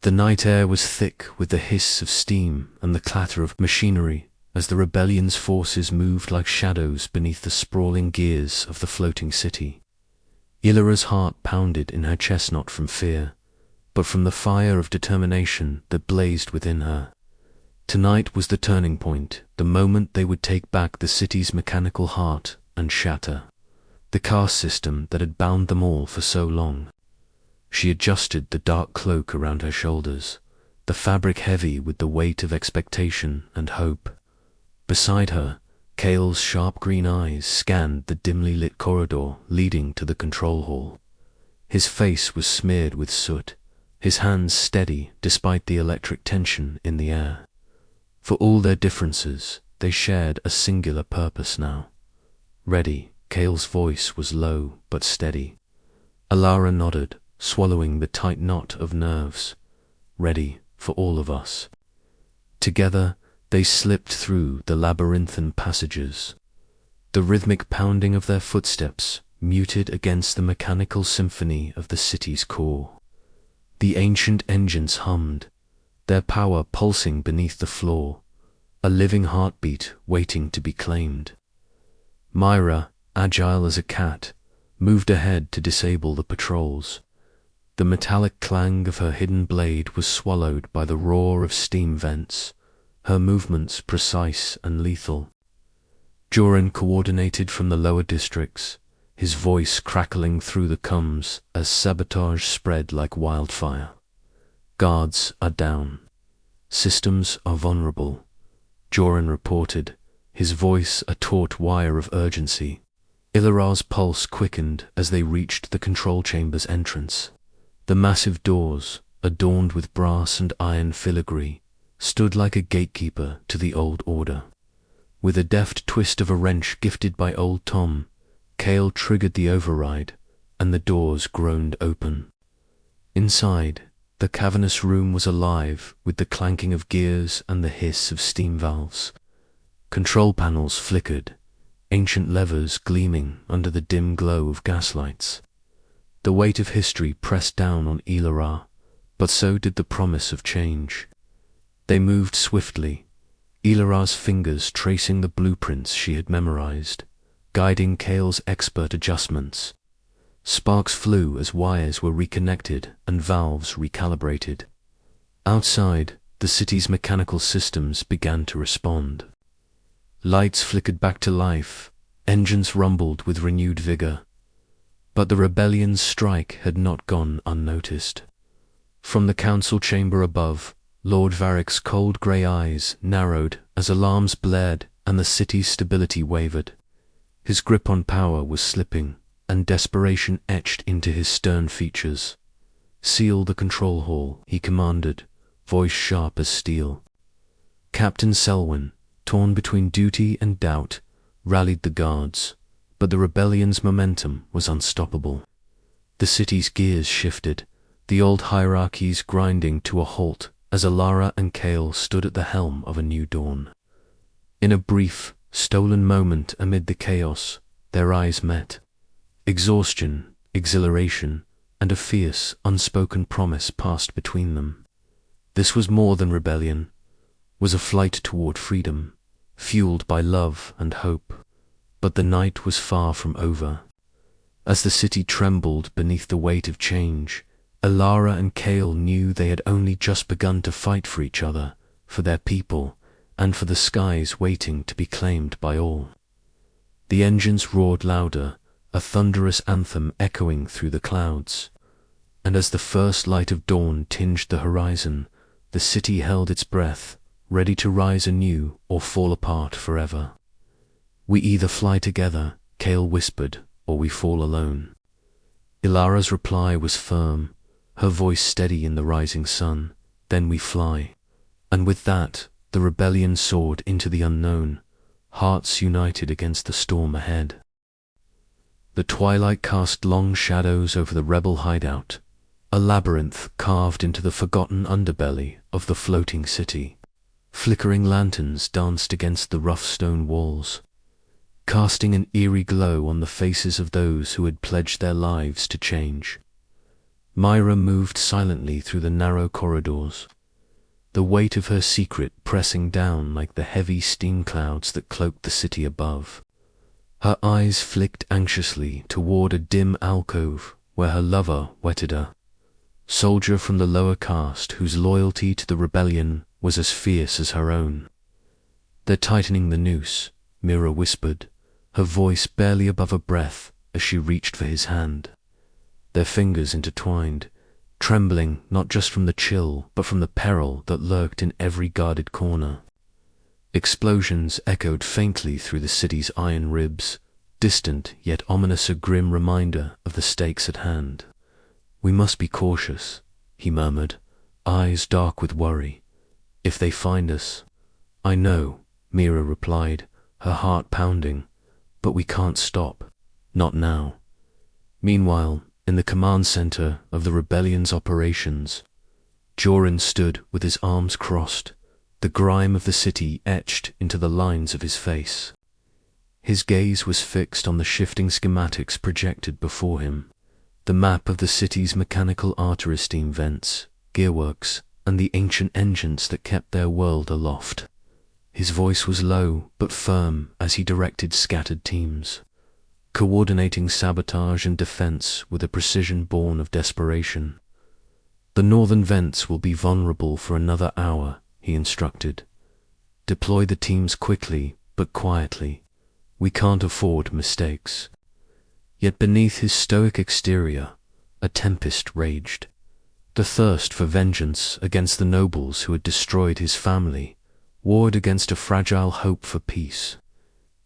The night air was thick with the hiss of steam and the clatter of machinery as the rebellion's forces moved like shadows beneath the sprawling gears of the floating city. Elara's heart pounded in her chest not from fear, but from the fire of determination that blazed within her. Tonight was the turning point, the moment they would take back the city's mechanical heart and shatter the caste system that had bound them all for so long. She adjusted the dark cloak around her shoulders, the fabric heavy with the weight of expectation and hope. Beside her, Kael's sharp green eyes scanned the dimly lit corridor leading to the control hall. His face was smeared with soot, his hands steady despite the electric tension in the air. For all their differences, they shared a singular purpose now. "Ready," Kael's voice was low but steady. Elara nodded, swallowing the tight knot of nerves. "Ready for all of us." Together, they slipped through the labyrinthine passages. The rhythmic pounding of their footsteps muted against the mechanical symphony of the city's core. The ancient engines hummed, their power pulsing beneath the floor, a living heartbeat waiting to be claimed. Myra, agile as a cat, moved ahead to disable the patrols. The metallic clang of her hidden blade was swallowed by the roar of steam vents, her movements precise and lethal. Joran coordinated from the lower districts, his voice crackling through the coms as sabotage spread like wildfire. "Guards are down. Systems are vulnerable," Joran reported, his voice a taut wire of urgency. Ilara's pulse quickened as they reached the control chamber's entrance. The massive doors, adorned with brass and iron filigree, stood like a gatekeeper to the old order. With a deft twist of a wrench gifted by old Tom, Kael triggered the override, and the doors groaned open. Inside, the cavernous room was alive with the clanking of gears and the hiss of steam valves. Control panels flickered, ancient levers gleaming under the dim glow of gaslights. The weight of history pressed down on Elara, but so did the promise of change. They moved swiftly, Elara's fingers tracing the blueprints she had memorized, guiding Kael's expert adjustments. Sparks flew as wires were reconnected and valves recalibrated. Outside, the city's mechanical systems began to respond. Lights flickered back to life, engines rumbled with renewed vigor. But the rebellion's strike had not gone unnoticed. From the council chamber above, Lord Varric's cold grey eyes narrowed as alarms blared and the city's stability wavered. His grip on power was slipping, and desperation etched into his stern features. "Seal the control hall," he commanded, voice sharp as steel. Captain Selwyn, torn between duty and doubt, rallied the guards, but the rebellion's momentum was unstoppable. The city's gears shifted, the old hierarchies grinding to a halt as Elara and Kael stood at the helm of a new dawn. In a brief, stolen moment amid the chaos, their eyes met. Exhaustion, exhilaration, and a fierce, unspoken promise passed between them. This was more than rebellion, was a flight toward freedom, fueled by love and hope. But the night was far from over. As the city trembled beneath the weight of change, Elara and Kael knew they had only just begun to fight for each other, for their people, and for the skies waiting to be claimed by all. The engines roared louder, a thunderous anthem echoing through the clouds. And as the first light of dawn tinged the horizon, the city held its breath, ready to rise anew or fall apart forever. "We either fly together," Kael whispered, "or we fall alone." Elara's reply was firm, her voice steady in the rising sun. "Then we fly." And with that, the rebellion soared into the unknown, hearts united against the storm ahead. The twilight cast long shadows over the rebel hideout, a labyrinth carved into the forgotten underbelly of the floating city. Flickering lanterns danced against the rough stone walls, casting an eerie glow on the faces of those who had pledged their lives to change. Myra moved silently through the narrow corridors, the weight of her secret pressing down like the heavy steam clouds that cloaked the city above. Her eyes flicked anxiously toward a dim alcove where her lover waited her, soldier from the lower caste whose loyalty to the rebellion was as fierce as her own. "They're tightening the noose," Myra whispered, her voice barely above a breath as she reached for his hand. Their fingers intertwined, trembling not just from the chill but from the peril that lurked in every guarded corner. Explosions echoed faintly through the city's iron ribs, distant yet ominous, a grim reminder of the stakes at hand. "We must be cautious," he murmured, eyes dark with worry. "If they find us—" "I know," Myra replied, her heart pounding, "but we can't stop. Not now." Meanwhile, in the command center of the rebellion's operations, Joran stood with his arms crossed, the grime of the city etched into the lines of his face. His gaze was fixed on the shifting schematics projected before him, the map of the city's mechanical artery steam vents, gearworks, and the ancient engines that kept their world aloft. His voice was low but firm as he directed scattered teams, coordinating sabotage and defense with a precision born of desperation. "The northern vents will be vulnerable for another hour," he instructed. "Deploy the teams quickly but quietly. We can't afford mistakes." Yet beneath his stoic exterior, a tempest raged. The thirst for vengeance against the nobles who had destroyed his family warred against a fragile hope for peace.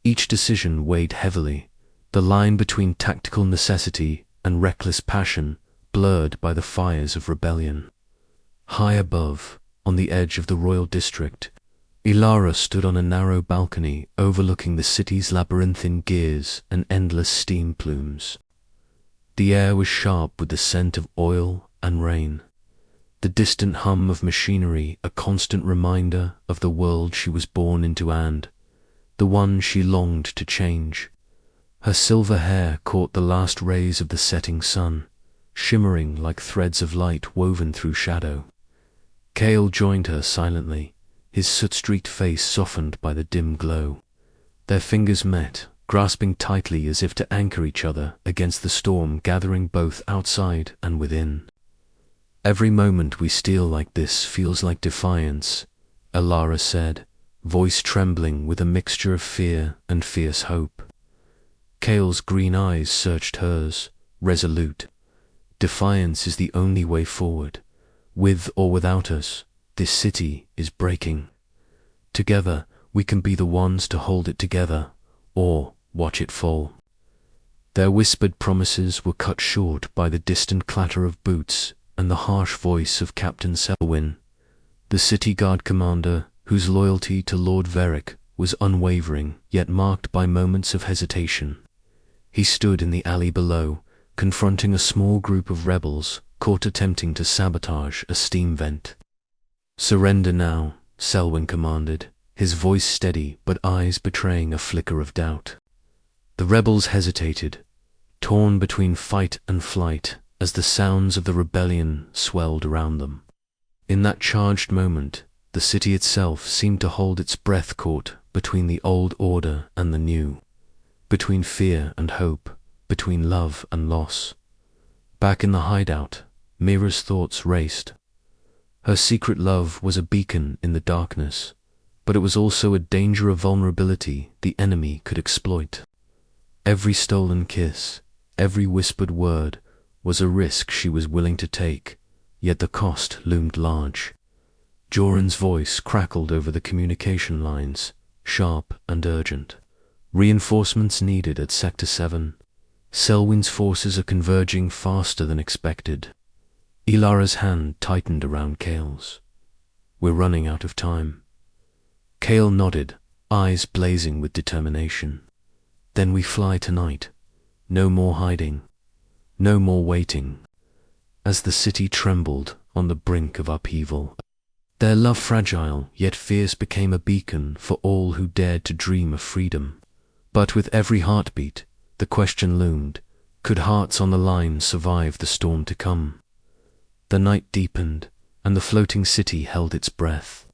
Each decision weighed heavily, the line between tactical necessity and reckless passion blurred by the fires of rebellion. High above, on the edge of the royal district, Elara stood on a narrow balcony overlooking the city's labyrinthine gears and endless steam plumes. The air was sharp with the scent of oil and rain, the distant hum of machinery a constant reminder of the world she was born into and the one she longed to change. Her silver hair caught the last rays of the setting sun, shimmering like threads of light woven through shadow. Kael joined her silently, his soot-streaked face softened by the dim glow. Their fingers met, grasping tightly as if to anchor each other against the storm gathering both outside and within. "Every moment we steal like this feels like defiance," Elara said, voice trembling with a mixture of fear and fierce hope. Kael's green eyes searched hers, resolute. "Defiance is the only way forward. With or without us, this city is breaking. Together, we can be the ones to hold it together, or watch it fall." Their whispered promises were cut short by the distant clatter of boots and the harsh voice of Captain Selwyn, the city guard commander whose loyalty to Lord Veric was unwavering yet marked by moments of hesitation. He stood in the alley below, confronting a small group of rebels caught attempting to sabotage a steam vent. "Surrender now," Selwyn commanded, his voice steady but eyes betraying a flicker of doubt. The rebels hesitated, torn between fight and flight as the sounds of the rebellion swelled around them. In that charged moment, the city itself seemed to hold its breath caught between the old order and the new, between fear and hope, between love and loss. Back in the hideout, Mira's thoughts raced. Her secret love was a beacon in the darkness, but it was also a danger of vulnerability the enemy could exploit. Every stolen kiss, every whispered word was a risk she was willing to take, yet the cost loomed large. Joran's voice crackled over the communication lines, sharp and urgent. Reinforcements needed at Sector 7. Selwyn's forces are converging faster than expected. Elara's hand tightened around Kael's. We're running out of time. Kael nodded, eyes blazing with determination. Then we fly tonight. No more hiding. No more waiting. As the city trembled on the brink of upheaval, their love fragile yet fierce became a beacon for all who dared to dream of freedom. But with every heartbeat, the question loomed, could hearts on the line survive the storm to come? The night deepened, and the floating city held its breath,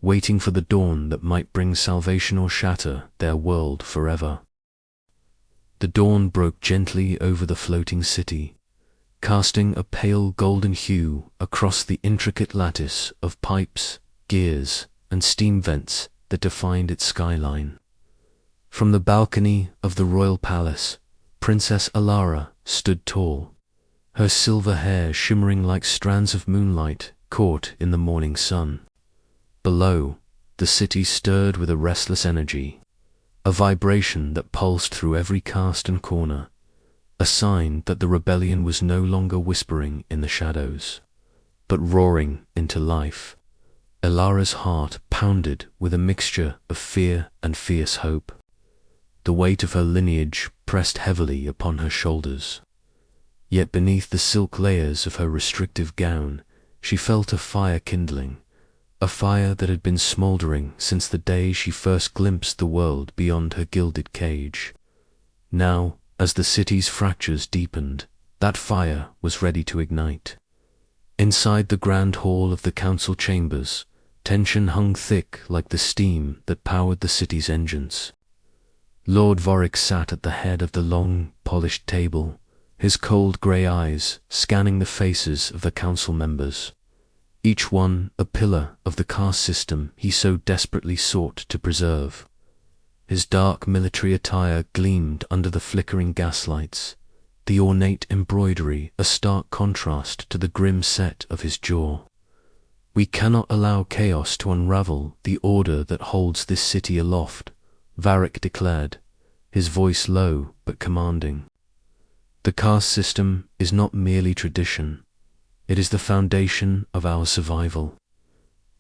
waiting for the dawn that might bring salvation or shatter their world forever. The dawn broke gently over the floating city, casting a pale golden hue across the intricate lattice of pipes, gears, and steam vents that defined its skyline. From the balcony of the royal palace, Princess Elara stood tall, her silver hair shimmering like strands of moonlight caught in the morning sun. Below, the city stirred with a restless energy, a vibration that pulsed through every caste and corner, a sign that the rebellion was no longer whispering in the shadows, but roaring into life. Elara's heart pounded with a mixture of fear and fierce hope. The weight of her lineage pressed heavily upon her shoulders. Yet beneath the silk layers of her restrictive gown, she felt a fire kindling, a fire that had been smouldering since the day she first glimpsed the world beyond her gilded cage. Now, as the city's fractures deepened, that fire was ready to ignite. Inside the grand hall of the council chambers, tension hung thick like the steam that powered the city's engines. Lord Vorik sat at the head of the long, polished table, his cold grey eyes scanning the faces of the council members, each one a pillar of the caste system he so desperately sought to preserve. His dark military attire gleamed under the flickering gaslights, the ornate embroidery a stark contrast to the grim set of his jaw. We cannot allow chaos to unravel the order that holds this city aloft, Vorik declared, his voice low but commanding. The caste system is not merely tradition, it is the foundation of our survival.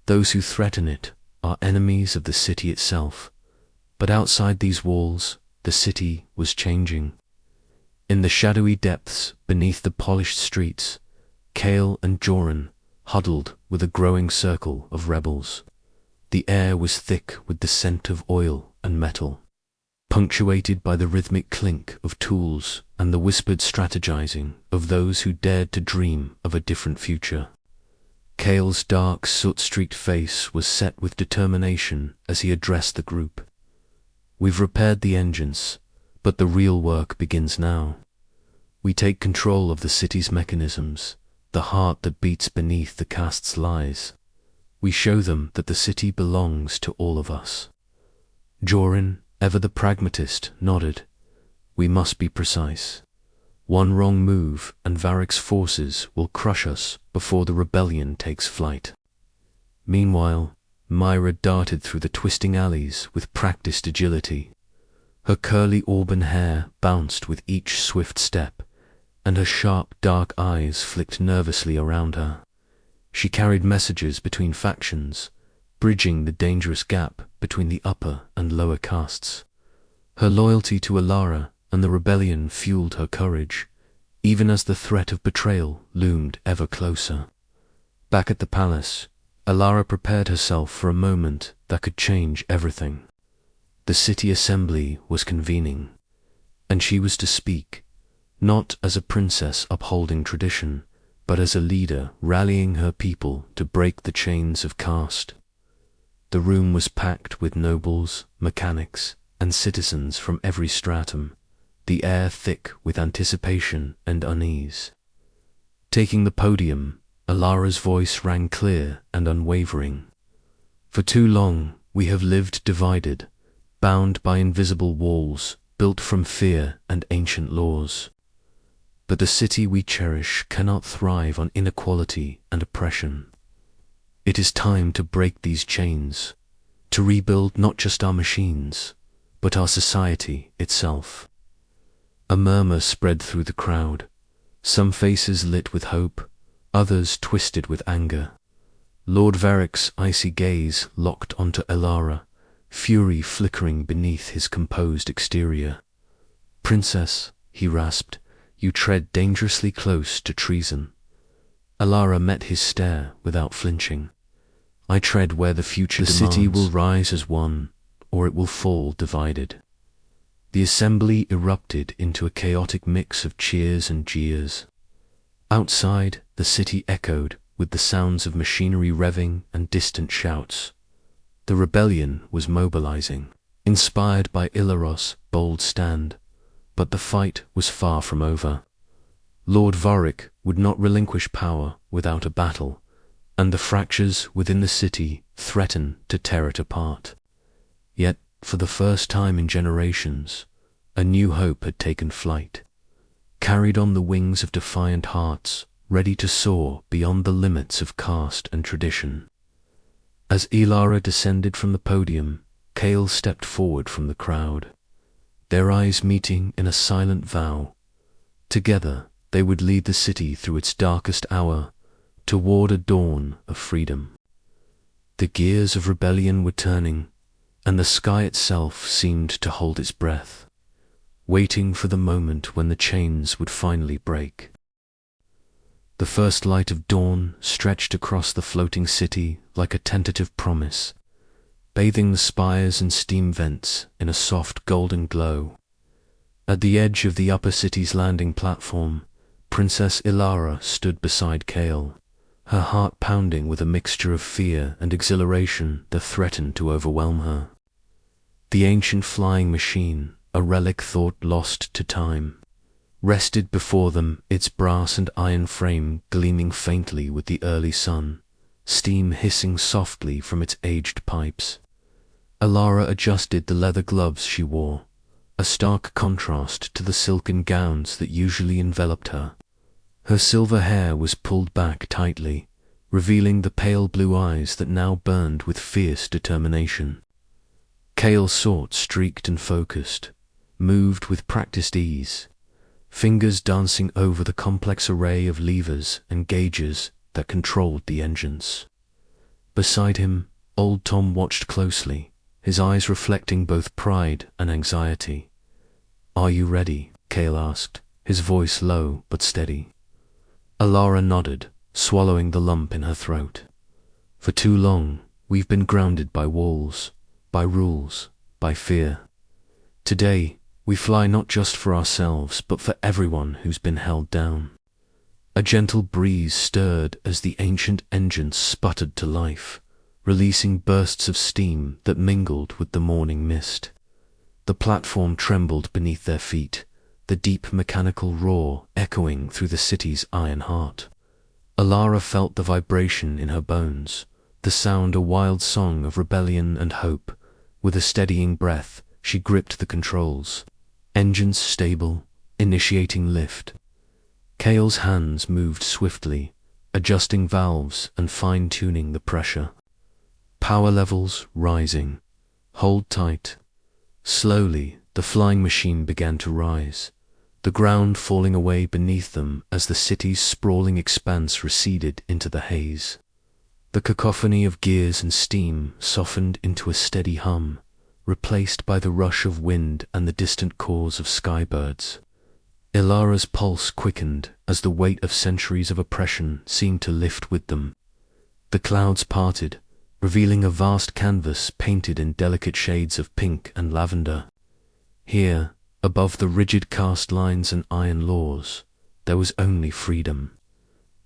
Those who threaten it are enemies of the city itself, but outside these walls, the city was changing. In the shadowy depths beneath the polished streets, Kael and Joran huddled with a growing circle of rebels. The air was thick with the scent of oil and metal, punctuated by the rhythmic clink of tools and the whispered strategizing of those who dared to dream of a different future. Kael's dark, soot-streaked face was set with determination as he addressed the group. We've repaired the engines, but the real work begins now. We take control of the city's mechanisms, the heart that beats beneath the caste's lies. We show them that the city belongs to all of us. Joran, ever the pragmatist, nodded. We must be precise. One wrong move and Varric's forces will crush us before the rebellion takes flight. Meanwhile, Mira darted through the twisting alleys with practiced agility. Her curly auburn hair bounced with each swift step, and her sharp dark eyes flicked nervously around her. She carried messages between factions, bridging the dangerous gap between the upper and lower castes. Her loyalty to Elara and the rebellion fueled her courage, even as the threat of betrayal loomed ever closer. Back at the palace, Elara prepared herself for a moment that could change everything. The city assembly was convening, and she was to speak, not as a princess upholding tradition, but as a leader rallying her people to break the chains of caste. The room was packed with nobles, mechanics, and citizens from every stratum, the air thick with anticipation and unease. Taking the podium, Elara's voice rang clear and unwavering. For too long we have lived divided, bound by invisible walls built from fear and ancient laws. But the city we cherish cannot thrive on inequality and oppression. It is time to break these chains, to rebuild not just our machines, but our society itself. A murmur spread through the crowd, some faces lit with hope, others twisted with anger. Lord Varric's icy gaze locked onto Elara, fury flickering beneath his composed exterior. "Princess," he rasped, "you tread dangerously close to treason." Elara met his stare without flinching. "I tread where the future demands. The city will rise as one, or it will fall divided." The assembly erupted into a chaotic mix of cheers and jeers. Outside, the city echoed with the sounds of machinery revving and distant shouts. The rebellion was mobilizing, inspired by Ilara's bold stand, but the fight was far from over. Lord Varric would not relinquish power without a battle, and the fractures within the city threatened to tear it apart. Yet, for the first time in generations, a new hope had taken flight, carried on the wings of defiant hearts, ready to soar beyond the limits of caste and tradition. As Elara descended from the podium, Kael stepped forward from the crowd, their eyes meeting in a silent vow. Together, they would lead the city through its darkest hour, toward a dawn of freedom. The gears of rebellion were turning, and the sky itself seemed to hold its breath, waiting for the moment when the chains would finally break. The first light of dawn stretched across the floating city like a tentative promise, bathing the spires and steam vents in a soft golden glow. At the edge of the upper city's landing platform, Princess Elara stood beside Kael, her heart pounding with a mixture of fear and exhilaration that threatened to overwhelm her. The ancient flying machine, a relic thought lost to time, rested before them, its brass and iron frame gleaming faintly with the early sun, steam hissing softly from its aged pipes. Elara adjusted the leather gloves she wore, a stark contrast to the silken gowns that usually enveloped her. Her silver hair was pulled back tightly, revealing the pale blue eyes that now burned with fierce determination. Kael's sword streaked and focused, moved with practiced ease, fingers dancing over the complex array of levers and gauges that controlled the engines. Beside him, old Tom watched closely, his eyes reflecting both pride and anxiety. "Are you ready?" Kael asked, his voice low but steady. Elara nodded, swallowing the lump in her throat. "For too long, we've been grounded by walls, by rules, by fear. Today, we fly not just for ourselves, but for everyone who's been held down." A gentle breeze stirred as the ancient engines sputtered to life, releasing bursts of steam that mingled with the morning mist. The platform trembled beneath their feet, the deep mechanical roar echoing through the city's iron heart. Elara felt the vibration in her bones, the sound a wild song of rebellion and hope. With a steadying breath, she gripped the controls. Engines stable, initiating lift. Kael's hands moved swiftly, adjusting valves and fine-tuning the pressure. Power levels rising. Hold tight. Slowly, the flying machine began to rise, the ground falling away beneath them as the city's sprawling expanse receded into the haze. The cacophony of gears and steam softened into a steady hum, replaced by the rush of wind and the distant calls of skybirds. Elara's pulse quickened as the weight of centuries of oppression seemed to lift with them. The clouds parted, revealing a vast canvas painted in delicate shades of pink and lavender. Here, above the rigid caste lines and iron laws, there was only freedom.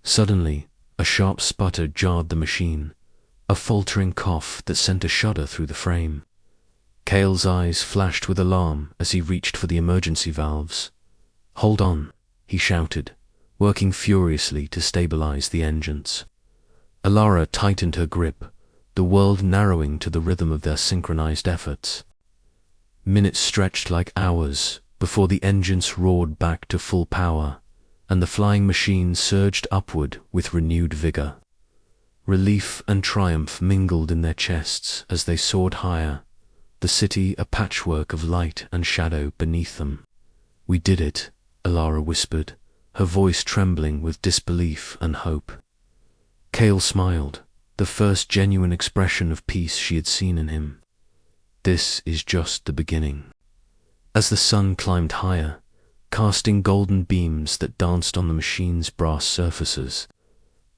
Suddenly, a sharp sputter jarred the machine, a faltering cough that sent a shudder through the frame. Kael's eyes flashed with alarm as he reached for the emergency valves. "Hold on," he shouted, working furiously to stabilize the engines. Elara tightened her grip, the world narrowing to the rhythm of their synchronized efforts. Minutes stretched like hours before the engines roared back to full power, and the flying machine surged upward with renewed vigor. Relief and triumph mingled in their chests as they soared higher, the city a patchwork of light and shadow beneath them. "We did it," Elara whispered, her voice trembling with disbelief and hope. Kael smiled, the first genuine expression of peace she had seen in him. "This is just the beginning." As the sun climbed higher, casting golden beams that danced on the machine's brass surfaces,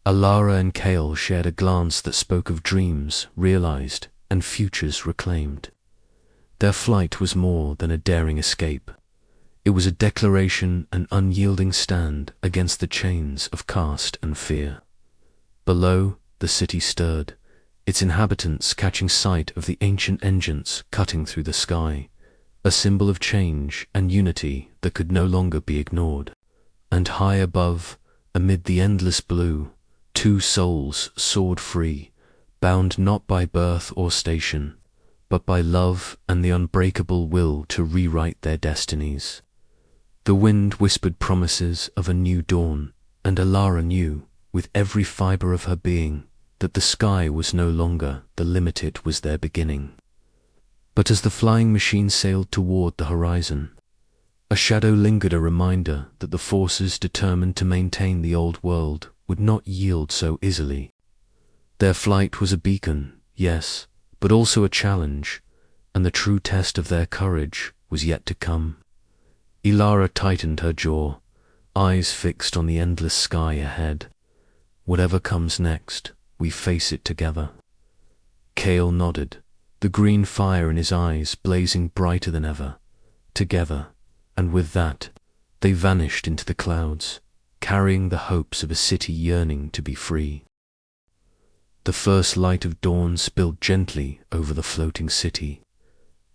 Elara and Kael shared a glance that spoke of dreams realized and futures reclaimed. Their flight was more than a daring escape. It was a declaration, an unyielding stand against the chains of caste and fear. Below, the city stirred, its inhabitants catching sight of the ancient engines cutting through the sky, a symbol of change and unity that could no longer be ignored. And high above, amid the endless blue, two souls soared free, bound not by birth or station, but by love and the unbreakable will to rewrite their destinies. The wind whispered promises of a new dawn, and Elara knew, with every fiber of her being, that the sky was no longer the limit, it was their beginning. But as the flying machine sailed toward the horizon, a shadow lingered, a reminder that the forces determined to maintain the old world would not yield so easily. Their flight was a beacon, yes, but also a challenge, and the true test of their courage was yet to come. Elara tightened her jaw, eyes fixed on the endless sky ahead. "Whatever comes next, we face it together." Kael nodded, the green fire in his eyes blazing brighter than ever. Together, and with that, they vanished into the clouds, carrying the hopes of a city yearning to be free. The first light of dawn spilled gently over the floating city,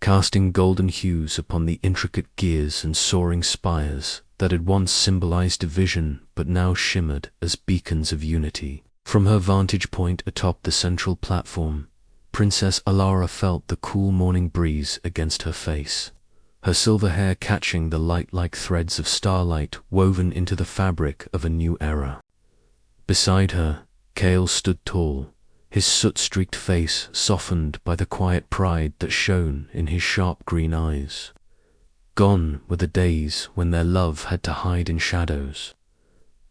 casting golden hues upon the intricate gears and soaring spires that had once symbolized division but now shimmered as beacons of unity. From her vantage point atop the central platform, Princess Elara felt the cool morning breeze against her face, her silver hair catching the light like threads of starlight woven into the fabric of a new era. Beside her, Kael stood tall, his soot-streaked face softened by the quiet pride that shone in his sharp green eyes. Gone were the days when their love had to hide in shadows.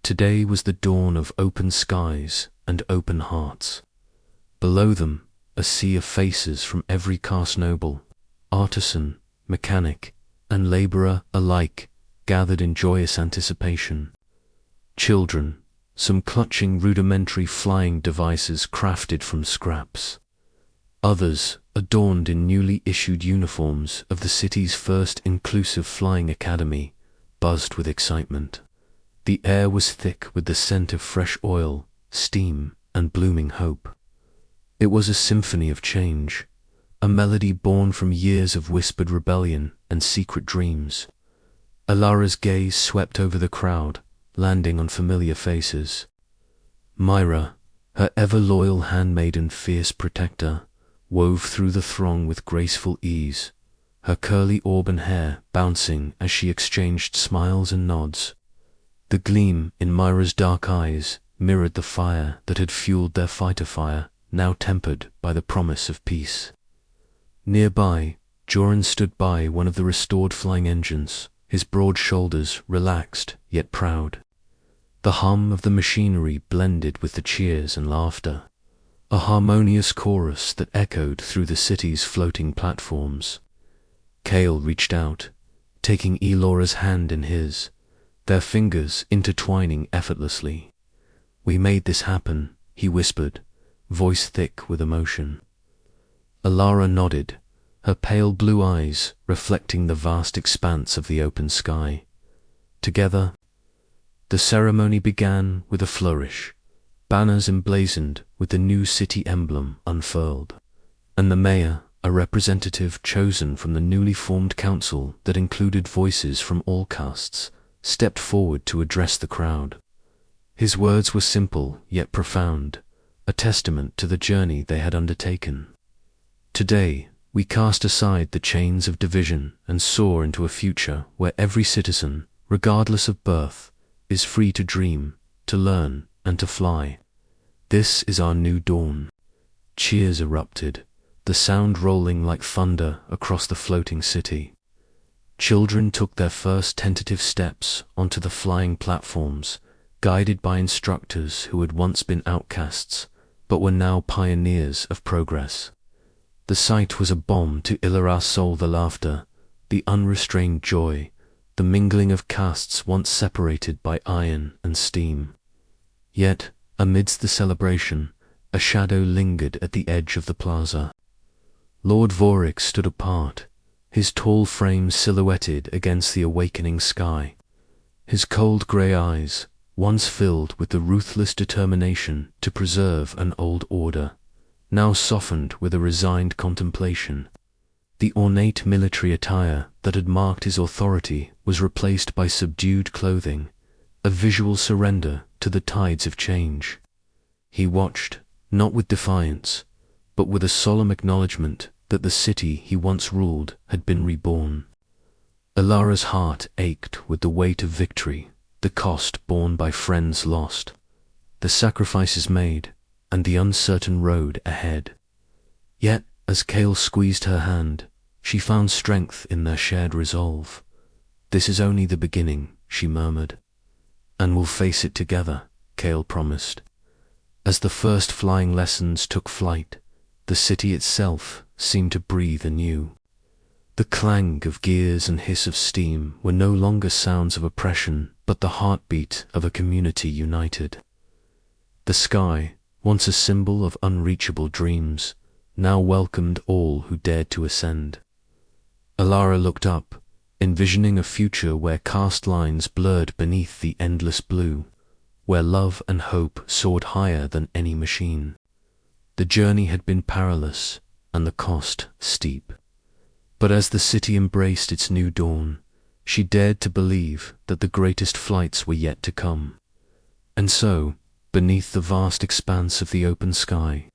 Today was the dawn of open skies and open hearts. Below them, a sea of faces from every caste, noble, artisan, mechanic, and laborer alike, gathered in joyous anticipation. Children, some clutching rudimentary flying devices crafted from scraps. Others, adorned in newly issued uniforms of the city's first inclusive flying academy, buzzed with excitement. The air was thick with the scent of fresh oil, steam, and blooming hope. It was a symphony of change, a melody born from years of whispered rebellion and secret dreams. Elara's gaze swept over the crowd, landing on familiar faces. Myra, her ever-loyal handmaiden, fierce protector, wove through the throng with graceful ease, her curly auburn hair bouncing as she exchanged smiles and nods. The gleam in Myra's dark eyes mirrored the fire that had fueled their fighter fire, now tempered by the promise of peace. Nearby, Joran stood by one of the restored flying engines, his broad shoulders relaxed yet proud. The hum of the machinery blended with the cheers and laughter, a harmonious chorus that echoed through the city's floating platforms. Kael reached out, taking Elara's hand in his, their fingers intertwining effortlessly. "We made this happen," he whispered, voice thick with emotion. Elara nodded, her pale blue eyes reflecting the vast expanse of the open sky. Together, The ceremony began with a flourish. Banners emblazoned with the new city emblem unfurled, and the mayor, a representative chosen from the newly formed council that included voices from all castes, stepped forward to address the crowd. His words were simple yet profound, a testament to the journey they had undertaken. Today, we cast aside the chains of division and soar into a future where every citizen, regardless of birth, is free to dream, to learn, and to fly. This is our new dawn. Cheers erupted, the sound rolling like thunder across the floating city. Children took their first tentative steps onto the flying platforms, guided by instructors who had once been outcasts, but were now pioneers of progress. The sight was a balm to Elara's soul, the laughter, the unrestrained joy, the mingling of castes once separated by iron and steam. Yet, amidst the celebration, a shadow lingered at the edge of the plaza. Lord Vorik stood apart, his tall frame silhouetted against the awakening sky. His cold grey eyes, once filled with the ruthless determination to preserve an old order, now softened with a resigned contemplation. The ornate military attire that had marked his authority was replaced by subdued clothing, a visual surrender to the tides of change. He watched, not with defiance, but with a solemn acknowledgement that the city he once ruled had been reborn. Elara's heart ached with the weight of victory, the cost borne by friends lost, the sacrifices made, and the uncertain road ahead. Yet, as Kael squeezed her hand, she found strength in their shared resolve. "This is only the beginning," she murmured. "And we'll face it together," Kael promised. As the first flying lessons took flight, the city itself seemed to breathe anew. The clang of gears and hiss of steam were no longer sounds of oppression, but the heartbeat of a community united. The sky, once a symbol of unreachable dreams, now welcomed all who dared to ascend. Elara looked up, envisioning a future where caste lines blurred beneath the endless blue, where love and hope soared higher than any machine. The journey had been perilous, and the cost steep. But as the city embraced its new dawn, she dared to believe that the greatest flights were yet to come. And so, beneath the vast expanse of the open sky,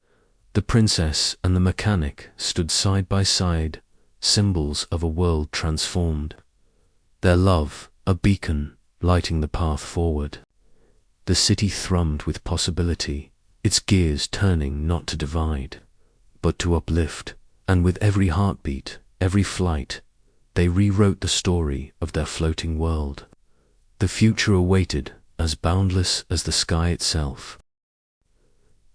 the princess and the mechanic stood side by side, symbols of a world transformed. Their love, a beacon, lighting the path forward. The city thrummed with possibility, its gears turning not to divide, but to uplift, and with every heartbeat, every flight, they rewrote the story of their floating world. The future awaited, as boundless as the sky itself.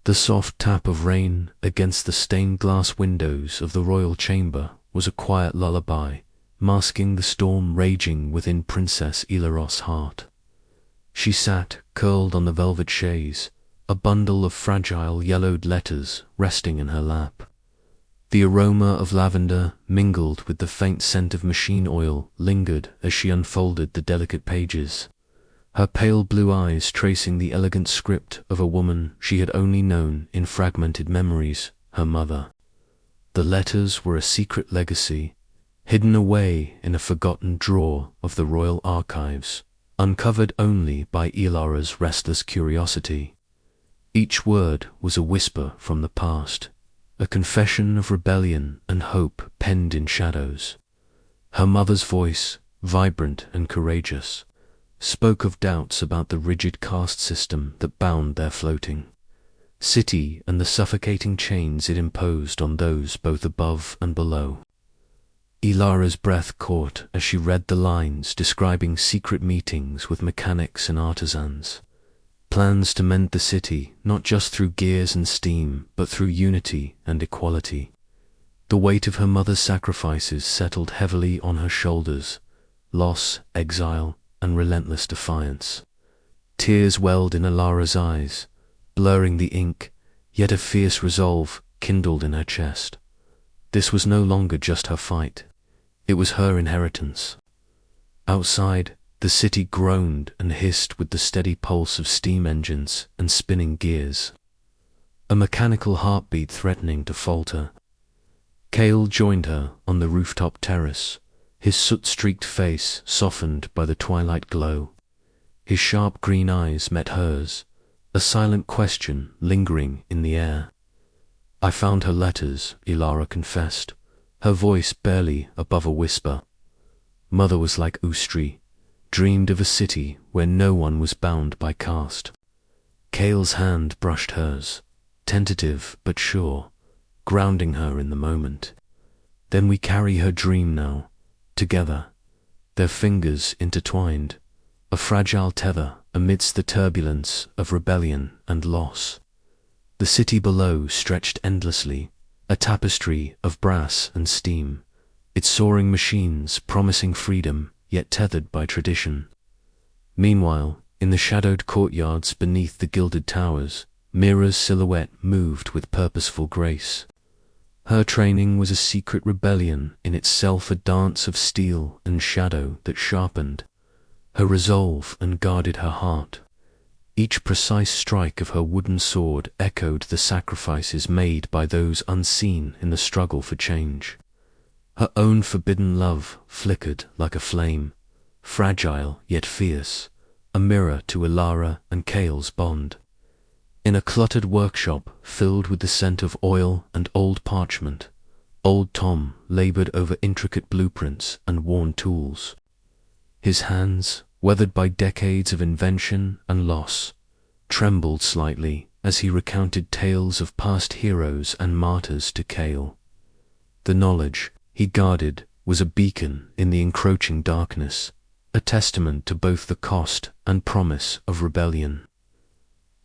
The soft tap of rain against the stained glass windows of the royal chamber was a quiet lullaby, masking the storm raging within Princess Elara's heart. She sat, curled on the velvet chaise, a bundle of fragile yellowed letters resting in her lap. The aroma of lavender, mingled with the faint scent of machine oil, lingered as she unfolded the delicate pages, her pale blue eyes tracing the elegant script of a woman she had only known in fragmented memories, her mother. The letters were a secret legacy, hidden away in a forgotten drawer of the royal archives, uncovered only by Elara's restless curiosity. Each word was a whisper from the past, a confession of rebellion and hope penned in shadows. Her mother's voice, vibrant and courageous, spoke of doubts about the rigid caste system that bound their floating city and the suffocating chains it imposed on those both above and below. Elara's breath caught as she read the lines describing secret meetings with mechanics and artisans, plans to mend the city not just through gears and steam, but through unity and equality. The weight of her mother's sacrifices settled heavily on her shoulders, loss, exile, and relentless defiance. Tears welled in Elara's eyes, blurring the ink, yet a fierce resolve kindled in her chest. This was no longer just her fight. It was her inheritance. Outside, The city groaned and hissed with the steady pulse of steam engines and spinning gears, a mechanical heartbeat threatening to falter. Kael joined her on the rooftop terrace, his soot-streaked face softened by the twilight glow. His sharp green eyes met hers, a silent question lingering in the air. "I found her letters," Elara confessed, her voice barely above a whisper. "Mother was like Ustri, dreamed of a city where no one was bound by caste." Kael's hand brushed hers, tentative but sure, grounding her in the moment. "Then we carry her dream now, together, their fingers intertwined, a fragile tether amidst the turbulence of rebellion and loss." The city below stretched endlessly, a tapestry of brass and steam, its soaring machines promising freedom yet tethered by tradition. Meanwhile, in the shadowed courtyards beneath the gilded towers, Mira's silhouette moved with purposeful grace. Her training was a secret rebellion in itself, a dance of steel and shadow that sharpened her resolve and guarded her heart. Each precise strike of her wooden sword echoed the sacrifices made by those unseen in the struggle for change. Her own forbidden love flickered like a flame, fragile yet fierce, a mirror to Elara and Kael's bond. In a cluttered workshop filled with the scent of oil and old parchment, old Tom labored over intricate blueprints and worn tools. His hands, weathered by decades of invention and loss, trembled slightly as he recounted tales of past heroes and martyrs to Kael. The knowledge he guarded was a beacon in the encroaching darkness, a testament to both the cost and promise of rebellion.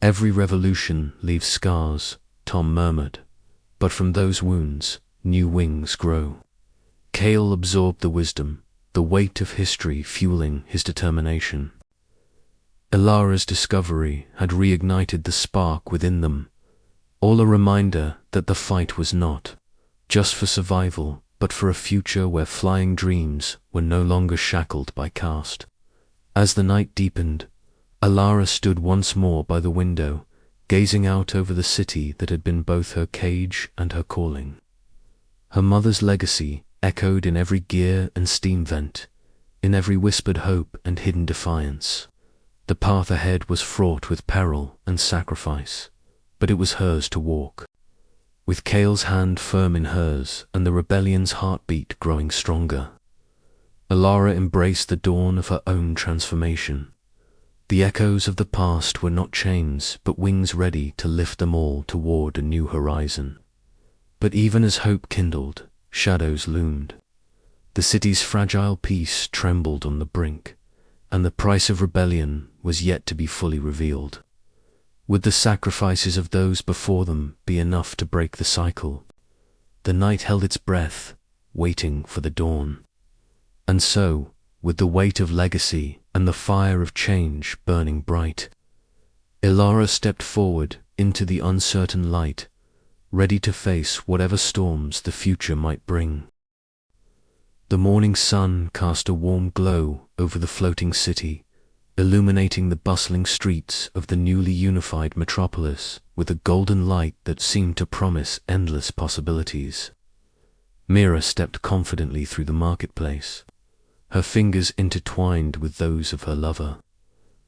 "Every revolution leaves scars," Tom murmured, "but from those wounds new wings grow." Kael absorbed the wisdom, the weight of history fueling his determination. Elara's discovery had reignited the spark within them, all a reminder that the fight was not just for survival, but for a future where flying dreams were no longer shackled by caste. As the night deepened, Elara stood once more by the window, gazing out over the city that had been both her cage and her calling. Her mother's legacy echoed in every gear and steam vent, in every whispered hope and hidden defiance. The path ahead was fraught with peril and sacrifice, but it was hers to walk. With Kael's hand firm in hers and the rebellion's heartbeat growing stronger, Elara embraced the dawn of her own transformation. The echoes of the past were not chains, but wings ready to lift them all toward a new horizon. But even as hope kindled, shadows loomed. The city's fragile peace trembled on the brink, and the price of rebellion was yet to be fully revealed. Would the sacrifices of those before them be enough to break the cycle? The night held its breath, waiting for the dawn. And so, with the weight of legacy and the fire of change burning bright, Elara stepped forward into the uncertain light, ready to face whatever storms the future might bring. The morning sun cast a warm glow over the floating city, illuminating the bustling streets of the newly unified metropolis with a golden light that seemed to promise endless possibilities. Mira stepped confidently through the marketplace, her fingers intertwined with those of her lover,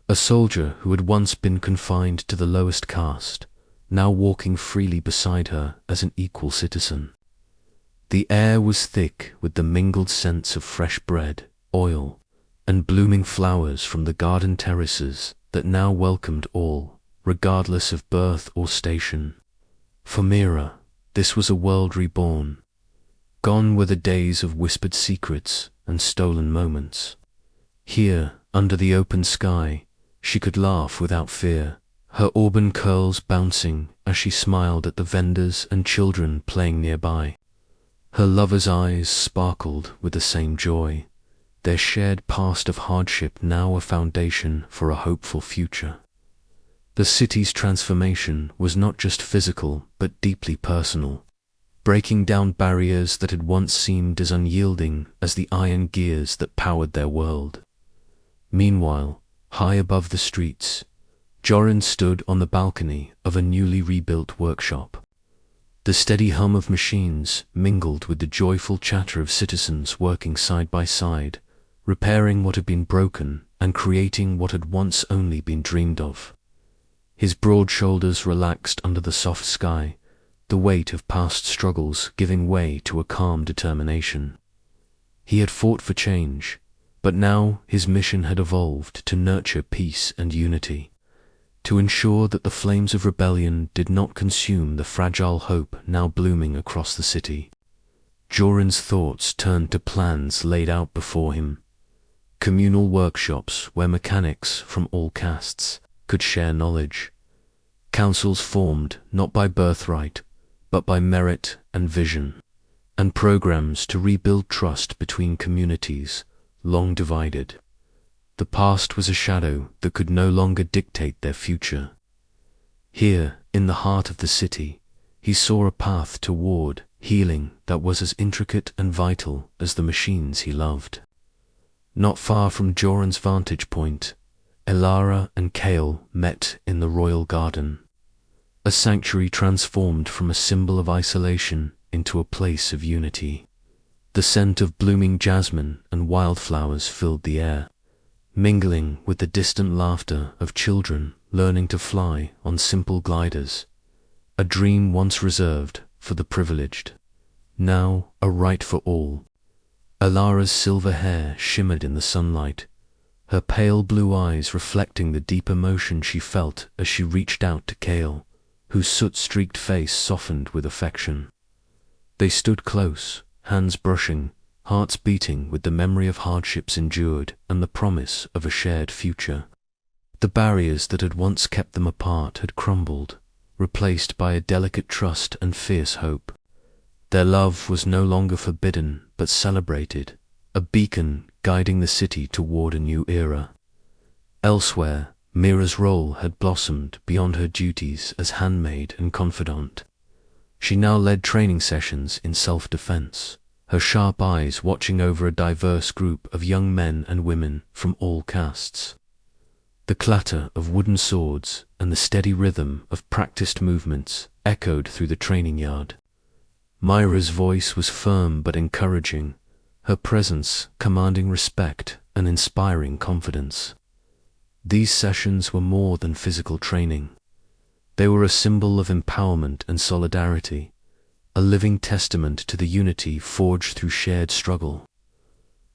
a soldier who had once been confined to the lowest caste, now walking freely beside her as an equal citizen. The air was thick with the mingled scents of fresh bread, oil, and blooming flowers from the garden terraces that now welcomed all, regardless of birth or station. For Mira, this was a world reborn. Gone were the days of whispered secrets and stolen moments. Here, under the open sky, she could laugh without fear, her auburn curls bouncing as she smiled at the vendors and children playing nearby. Her lover's eyes sparkled with the same joy, their shared past of hardship now a foundation for a hopeful future. The city's transformation was not just physical but deeply personal, breaking down barriers that had once seemed as unyielding as the iron gears that powered their world. Meanwhile, high above the streets, Joran stood on the balcony of a newly rebuilt workshop. The steady hum of machines mingled with the joyful chatter of citizens working side by side, repairing what had been broken and creating what had once only been dreamed of. His broad shoulders relaxed under the soft sky, the weight of past struggles giving way to a calm determination. He had fought for change, but now his mission had evolved to nurture peace and unity, to ensure that the flames of rebellion did not consume the fragile hope now blooming across the city. Joran's thoughts turned to plans laid out before him. Communal workshops where mechanics from all castes could share knowledge. Councils formed not by birthright, but by merit and vision. And programs to rebuild trust between communities long divided. The past was a shadow that could no longer dictate their future. Here, in the heart of the city, he saw a path toward healing that was as intricate and vital as the machines he loved. Not far from Joran's vantage point, Elara and Kael met in the royal garden, a sanctuary transformed from a symbol of isolation into a place of unity. The scent of blooming jasmine and wildflowers filled the air, mingling with the distant laughter of children learning to fly on simple gliders, a dream once reserved for the privileged, now a right for all. Elara's silver hair shimmered in the sunlight, her pale blue eyes reflecting the deep emotion she felt as she reached out to Kael, whose soot-streaked face softened with affection. They stood close, hands brushing, hearts beating with the memory of hardships endured and the promise of a shared future. The barriers that had once kept them apart had crumbled, replaced by a delicate trust and fierce hope. Their love was no longer forbidden but celebrated, a beacon guiding the city toward a new era. Elsewhere, Mira's role had blossomed beyond her duties as handmaid and confidant. She now led training sessions in self-defense, her sharp eyes watching over a diverse group of young men and women from all castes. The clatter of wooden swords and the steady rhythm of practiced movements echoed through the training yard. Mira's voice was firm but encouraging, her presence commanding respect and inspiring confidence. These sessions were more than physical training. They were a symbol of empowerment and solidarity, a living testament to the unity forged through shared struggle.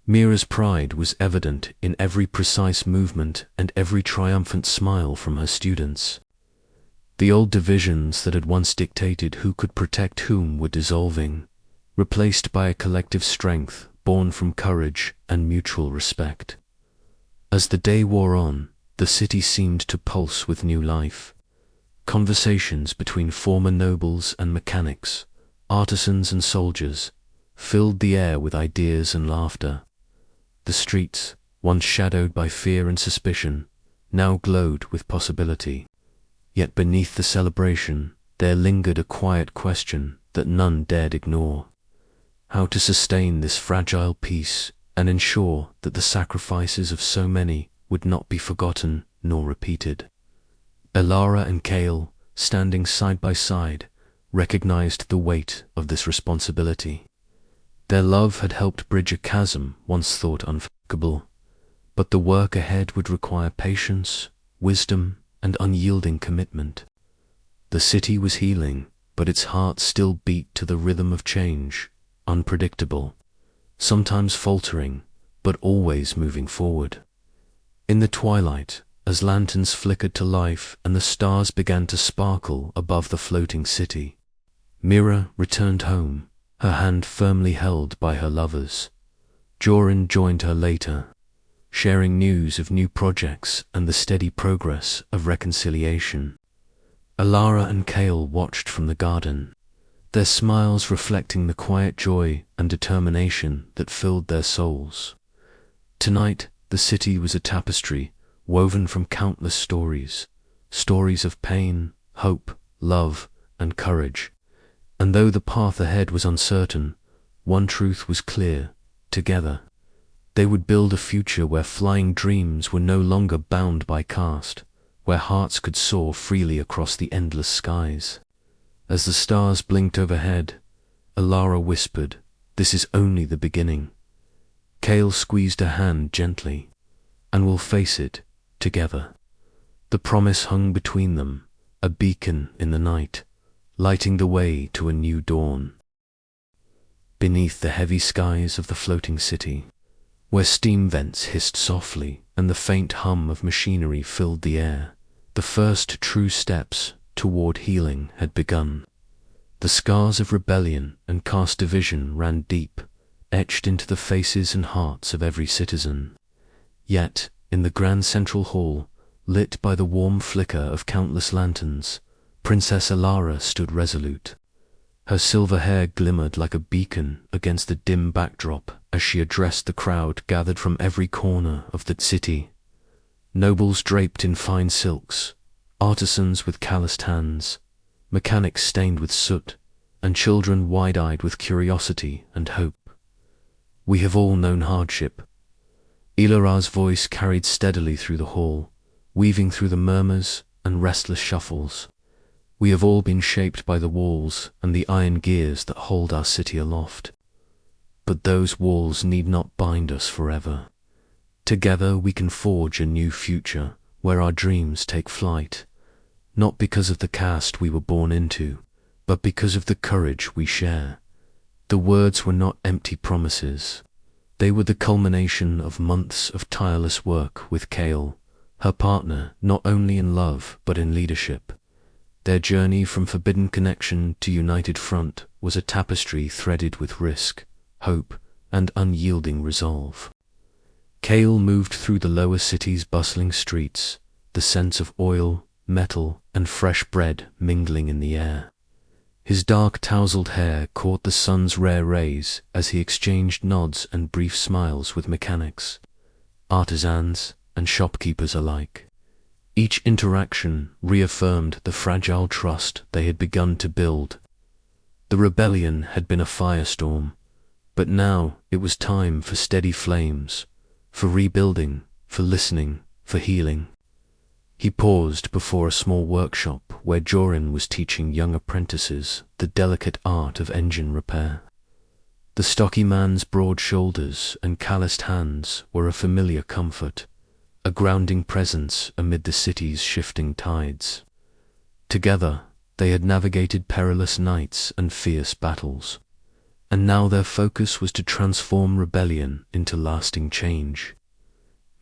Mira's pride was evident in every precise movement and every triumphant smile from her students. The old divisions that had once dictated who could protect whom were dissolving, replaced by a collective strength born from courage and mutual respect. As the day wore on, the city seemed to pulse with new life. Conversations between former nobles and mechanics, artisans and soldiers, filled the air with ideas and laughter. The streets, once shadowed by fear and suspicion, now glowed with possibility. Yet beneath the celebration, there lingered a quiet question that none dared ignore: how to sustain this fragile peace and ensure that the sacrifices of so many would not be forgotten nor repeated. Elara and Kael, standing side by side, recognized the weight of this responsibility. Their love had helped bridge a chasm once thought unforgivable, but the work ahead would require patience, wisdom, and unyielding commitment. The city was healing, but its heart still beat to the rhythm of change, unpredictable, sometimes faltering, but always moving forward. In the twilight, as lanterns flickered to life and the stars began to sparkle above the floating city, Mira returned home, her hand firmly held by her lovers. Joran joined her later, sharing news of new projects and the steady progress of reconciliation. Elara and Kael watched from the garden, their smiles reflecting the quiet joy and determination that filled their souls. Tonight, the city was a tapestry woven from countless stories, stories of pain, hope, love, and courage. And though the path ahead was uncertain, one truth was clear: together, They would build a future where flying dreams were no longer bound by caste, where hearts could soar freely across the endless skies. As the stars blinked overhead, Elara whispered, "This is only the beginning." Kael squeezed her hand gently, "And we'll face it together." The promise hung between them, a beacon in the night, lighting the way to a new dawn. Beneath the heavy skies of the floating city, where steam vents hissed softly and the faint hum of machinery filled the air, the first true steps toward healing had begun. The scars of rebellion and caste division ran deep, etched into the faces and hearts of every citizen. Yet, in the grand central hall, lit by the warm flicker of countless lanterns, Princess Elara stood resolute. Her silver hair glimmered like a beacon against the dim backdrop as she addressed the crowd gathered from every corner of the city. Nobles draped in fine silks, artisans with calloused hands, mechanics stained with soot, and children wide-eyed with curiosity and hope. "We have all known hardship." Elara's voice carried steadily through the hall, weaving through the murmurs and restless shuffles. "We have all been shaped by the walls and the iron gears that hold our city aloft. But those walls need not bind us forever. Together we can forge a new future where our dreams take flight, not because of the caste we were born into, but because of the courage we share." The words were not empty promises. They were the culmination of months of tireless work with Kael, her partner not only in love but in leadership. Their journey from forbidden connection to united front was a tapestry threaded with risk, hope, and unyielding resolve. Kael moved through the lower city's bustling streets, the scents of oil, metal, and fresh bread mingling in the air. His dark tousled hair caught the sun's rare rays as he exchanged nods and brief smiles with mechanics, artisans, and shopkeepers alike. Each interaction reaffirmed the fragile trust they had begun to build. The rebellion had been a firestorm, but now it was time for steady flames, for rebuilding, for listening, for healing. He paused before a small workshop where Jorin was teaching young apprentices the delicate art of engine repair. The stocky man's broad shoulders and calloused hands were a familiar comfort, a grounding presence amid the city's shifting tides. Together, they had navigated perilous nights and fierce battles, and now their focus was to transform rebellion into lasting change.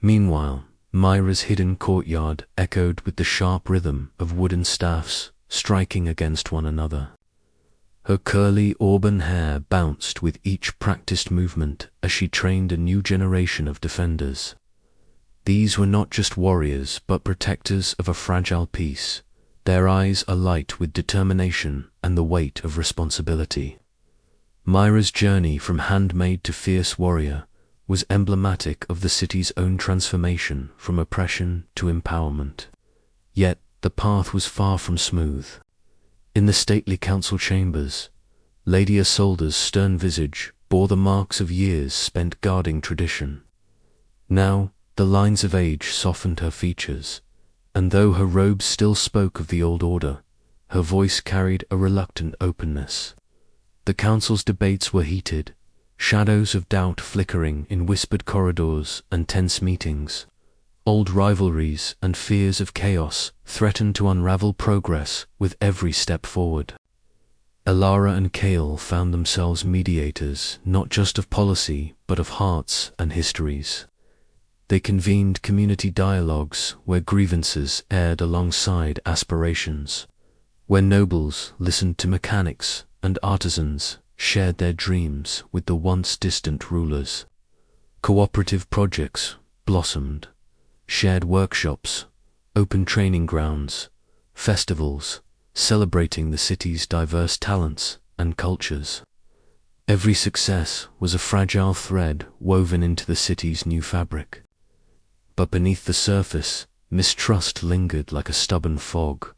Meanwhile, Myra's hidden courtyard echoed with the sharp rhythm of wooden staffs striking against one another. Her curly auburn hair bounced with each practiced movement as she trained a new generation of defenders. These were not just warriors but protectors of a fragile peace, their eyes alight with determination and the weight of responsibility. Myra's journey from handmaid to fierce warrior was emblematic of the city's own transformation from oppression to empowerment. Yet the path was far from smooth. In the stately council chambers, Lady Isolde's stern visage bore the marks of years spent guarding tradition. Now, the lines of age softened her features, and though her robes still spoke of the old order, her voice carried a reluctant openness. The council's debates were heated, shadows of doubt flickering in whispered corridors and tense meetings. Old rivalries and fears of chaos threatened to unravel progress with every step forward. Elara and Kael found themselves mediators not just of policy but of hearts and histories. They convened community dialogues where grievances aired alongside aspirations, where nobles listened to mechanics and artisans shared their dreams with the once distant rulers. Cooperative projects blossomed, shared workshops, open training grounds, festivals, celebrating the city's diverse talents and cultures. Every success was a fragile thread woven into the city's new fabric. But beneath the surface, mistrust lingered like a stubborn fog.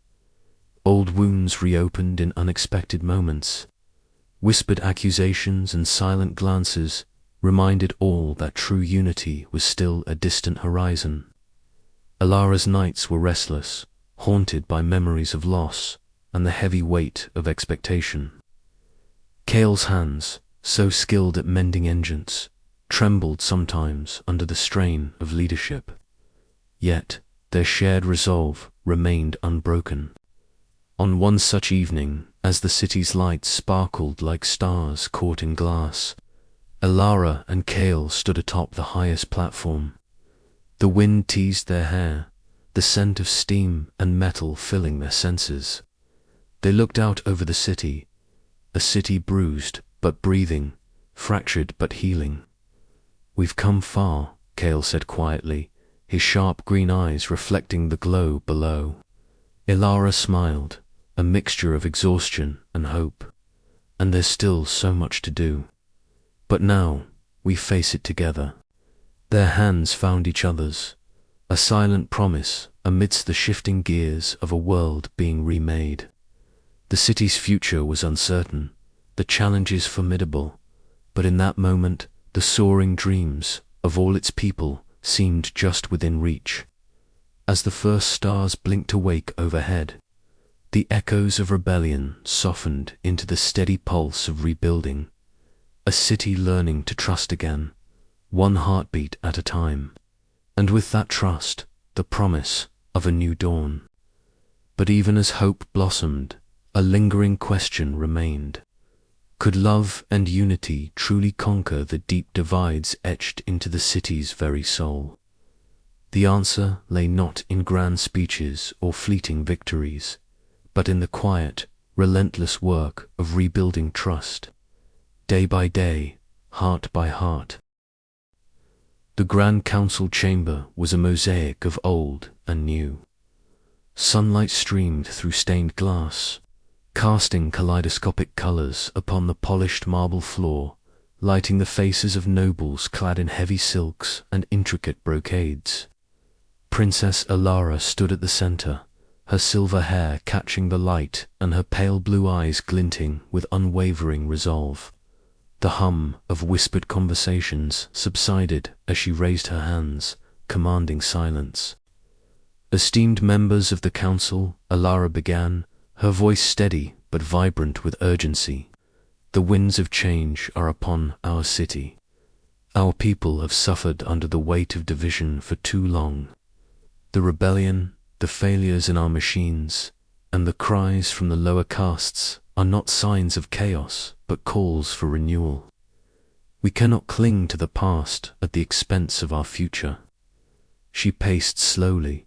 Old wounds reopened in unexpected moments. Whispered accusations and silent glances reminded all that true unity was still a distant horizon. Elara's nights were restless, haunted by memories of loss and the heavy weight of expectation. Kael's hands, so skilled at mending engines, trembled sometimes under the strain of leadership. Yet their shared resolve remained unbroken. On one such evening, as the city's lights sparkled like stars caught in glass, Elara and Kael stood atop the highest platform. The wind teased their hair, the scent of steam and metal filling their senses. They looked out over the city, a city bruised but breathing, fractured but healing. "We've come far," Kael said quietly, his sharp green eyes reflecting the glow below. Elara smiled, a mixture of exhaustion and hope. "And there's still so much to do. But now, we face it together." Their hands found each other's, a silent promise amidst the shifting gears of a world being remade. The city's future was uncertain, the challenges formidable, but in that moment, the soaring dreams of all its people seemed just within reach. As the first stars blinked awake overhead, the echoes of rebellion softened into the steady pulse of rebuilding, a city learning to trust again, one heartbeat at a time, and with that trust, the promise of a new dawn. But even as hope blossomed, a lingering question remained. Could love and unity truly conquer the deep divides etched into the city's very soul? The answer lay not in grand speeches or fleeting victories, but in the quiet, relentless work of rebuilding trust, day by day, heart by heart. The Grand Council chamber was a mosaic of old and new. Sunlight streamed through stained glass, casting kaleidoscopic colors upon the polished marble floor, lighting the faces of nobles clad in heavy silks and intricate brocades. Princess Elara stood at the center, her silver hair catching the light and her pale blue eyes glinting with unwavering resolve. The hum of whispered conversations subsided as she raised her hands, commanding silence. "Esteemed members of the council," Elara began, her voice steady but vibrant with urgency. "The winds of change are upon our city. Our people have suffered under the weight of division for too long. The rebellion, the failures in our machines, and the cries from the lower castes are not signs of chaos, but calls for renewal. We cannot cling to the past at the expense of our future." She paced slowly,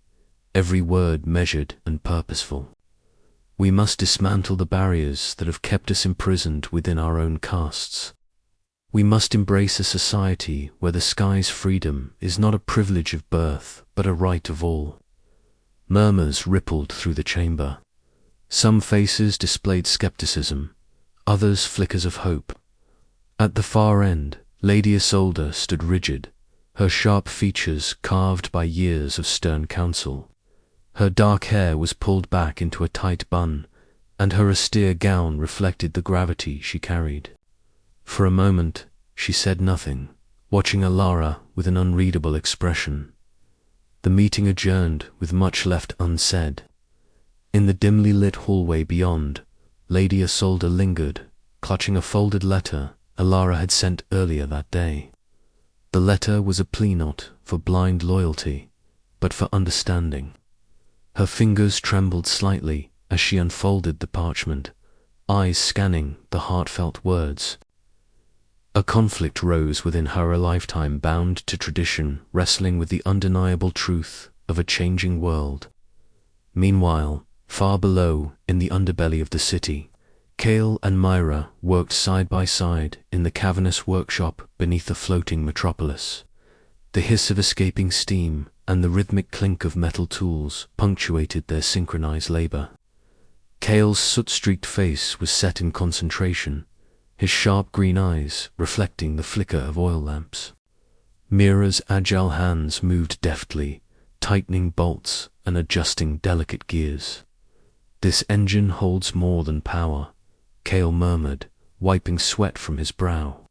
every word measured and purposeful. "We must dismantle the barriers that have kept us imprisoned within our own castes. We must embrace a society where the sky's freedom is not a privilege of birth, but a right of all." Murmurs rippled through the chamber. Some faces displayed skepticism, others flickers of hope. At the far end, Lady Isolde stood rigid, her sharp features carved by years of stern counsel. Her dark hair was pulled back into a tight bun, and her austere gown reflected the gravity she carried. For a moment, she said nothing, watching Elara with an unreadable expression. The meeting adjourned with much left unsaid. In the dimly lit hallway beyond, Lady Isolde lingered, clutching a folded letter Elara had sent earlier that day. The letter was a plea not for blind loyalty, but for understanding. Her fingers trembled slightly as she unfolded the parchment, eyes scanning the heartfelt words. A conflict rose within her, a lifetime bound to tradition, wrestling with the undeniable truth of a changing world. Meanwhile, far below, in the underbelly of the city, Kael and Myra worked side by side in the cavernous workshop beneath the floating metropolis. The hiss of escaping steam and the rhythmic clink of metal tools punctuated their synchronized labor. Kael's soot-streaked face was set in concentration, his sharp green eyes reflecting the flicker of oil lamps. Myra's agile hands moved deftly, tightening bolts and adjusting delicate gears. "This engine holds more than power," Kael murmured, wiping sweat from his brow.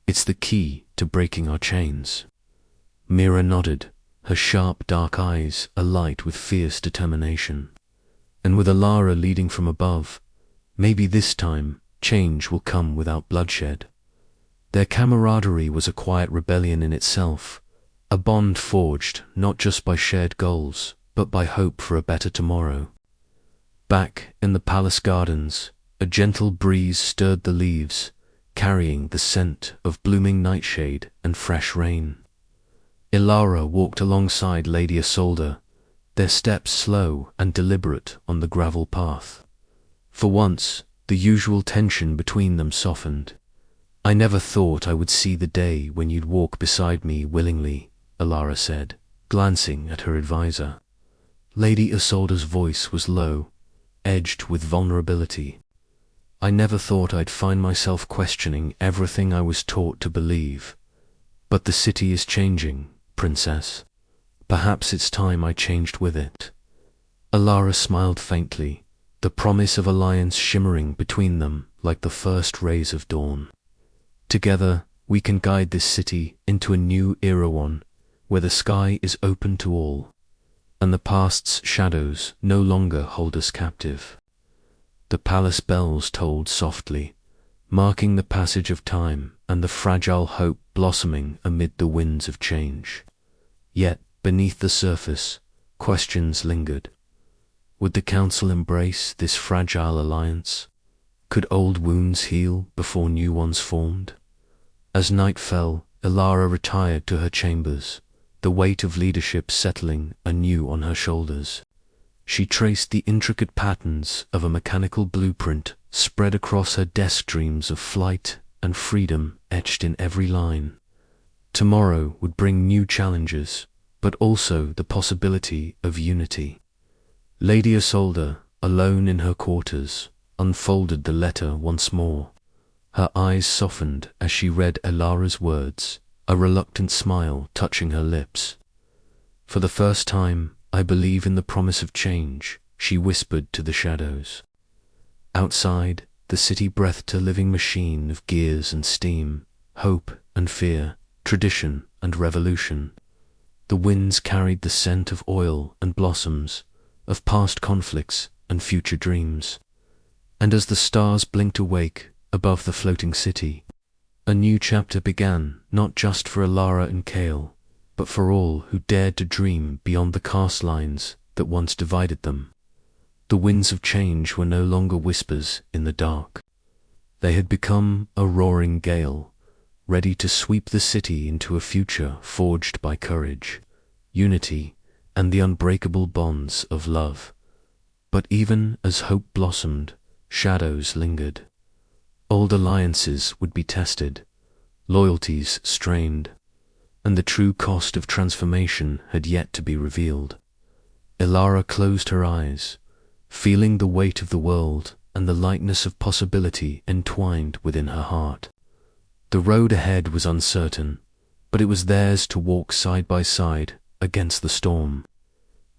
"It's the key to breaking our chains. Mira nodded, her sharp dark eyes alight with fierce determination. And with Elara leading from above, maybe this time change will come without bloodshed. Their camaraderie was a quiet rebellion in itself, a bond forged not just by shared goals, but by hope for a better tomorrow. Back in the palace gardens, a gentle breeze stirred the leaves, carrying the scent of blooming nightshade and fresh rain. Elara walked alongside Lady Isolde, their steps slow and deliberate on the gravel path. For once, the usual tension between them softened. "I never thought I would see the day when you'd walk beside me willingly," Elara said, glancing at her advisor. Lady Isolde's voice was low, edged with vulnerability. "I never thought I'd find myself questioning everything I was taught to believe. But the city is changing, Princess. Perhaps it's time I changed with it." Elara smiled faintly, the promise of alliance shimmering between them like the first rays of dawn. "Together, we can guide this city into a new era, one where the sky is open to all, and the past's shadows no longer hold us captive." The palace bells tolled softly, marking the passage of time and the fragile hope blossoming amid the winds of change. Yet, beneath the surface, questions lingered. Would the council embrace this fragile alliance? Could old wounds heal before new ones formed? As night fell, Elara retired to her chambers, the weight of leadership settling anew on her shoulders. She traced the intricate patterns of a mechanical blueprint spread across her desk, dreams of flight and freedom etched in every line. Tomorrow would bring new challenges, but also the possibility of unity. Lady Isolde, alone in her quarters, unfolded the letter once more. Her eyes softened as she read Elara's words, a reluctant smile touching her lips. "For the first time, I believe in the promise of change," she whispered to the shadows. Outside, the city breathed a living machine of gears and steam, hope and fear, tradition and revolution. The winds carried the scent of oil and blossoms, of past conflicts and future dreams. And as the stars blinked awake above the floating city, a new chapter began, not just for Elara and Kael, but for all who dared to dream beyond the caste lines that once divided them. The winds of change were no longer whispers in the dark. They had become a roaring gale, ready to sweep the city into a future forged by courage, unity, and the unbreakable bonds of love. But even as hope blossomed, shadows lingered. Old alliances would be tested, loyalties strained, and the true cost of transformation had yet to be revealed. Elara closed her eyes, feeling the weight of the world and the lightness of possibility entwined within her heart. The road ahead was uncertain, but it was theirs to walk side by side against the storm.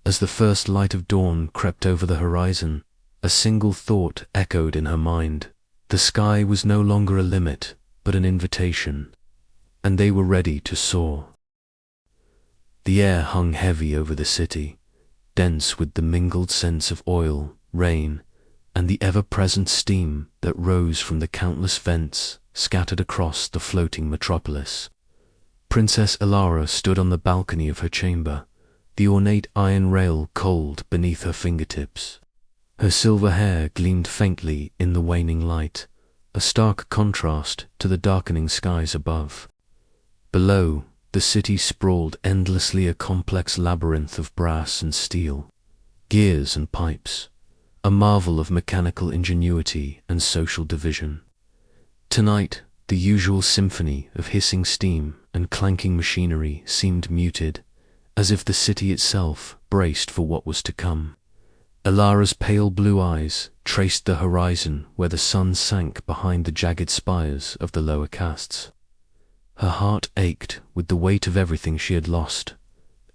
As the first light of dawn crept over the horizon, a single thought echoed in her mind. The sky was no longer a limit, but an invitation, and they were ready to soar. The air hung heavy over the city, dense with the mingled scents of oil, rain, and the ever-present steam that rose from the countless vents scattered across the floating metropolis. Princess Elara stood on the balcony of her chamber, the ornate iron rail cold beneath her fingertips. Her silver hair gleamed faintly in the waning light, a stark contrast to the darkening skies above. Below, the city sprawled endlessly, a complex labyrinth of brass and steel, gears and pipes, a marvel of mechanical ingenuity and social division. Tonight, the usual symphony of hissing steam and clanking machinery seemed muted, as if the city itself braced for what was to come. Elara's pale blue eyes traced the horizon where the sun sank behind the jagged spires of the lower castes. Her heart ached with the weight of everything she had lost,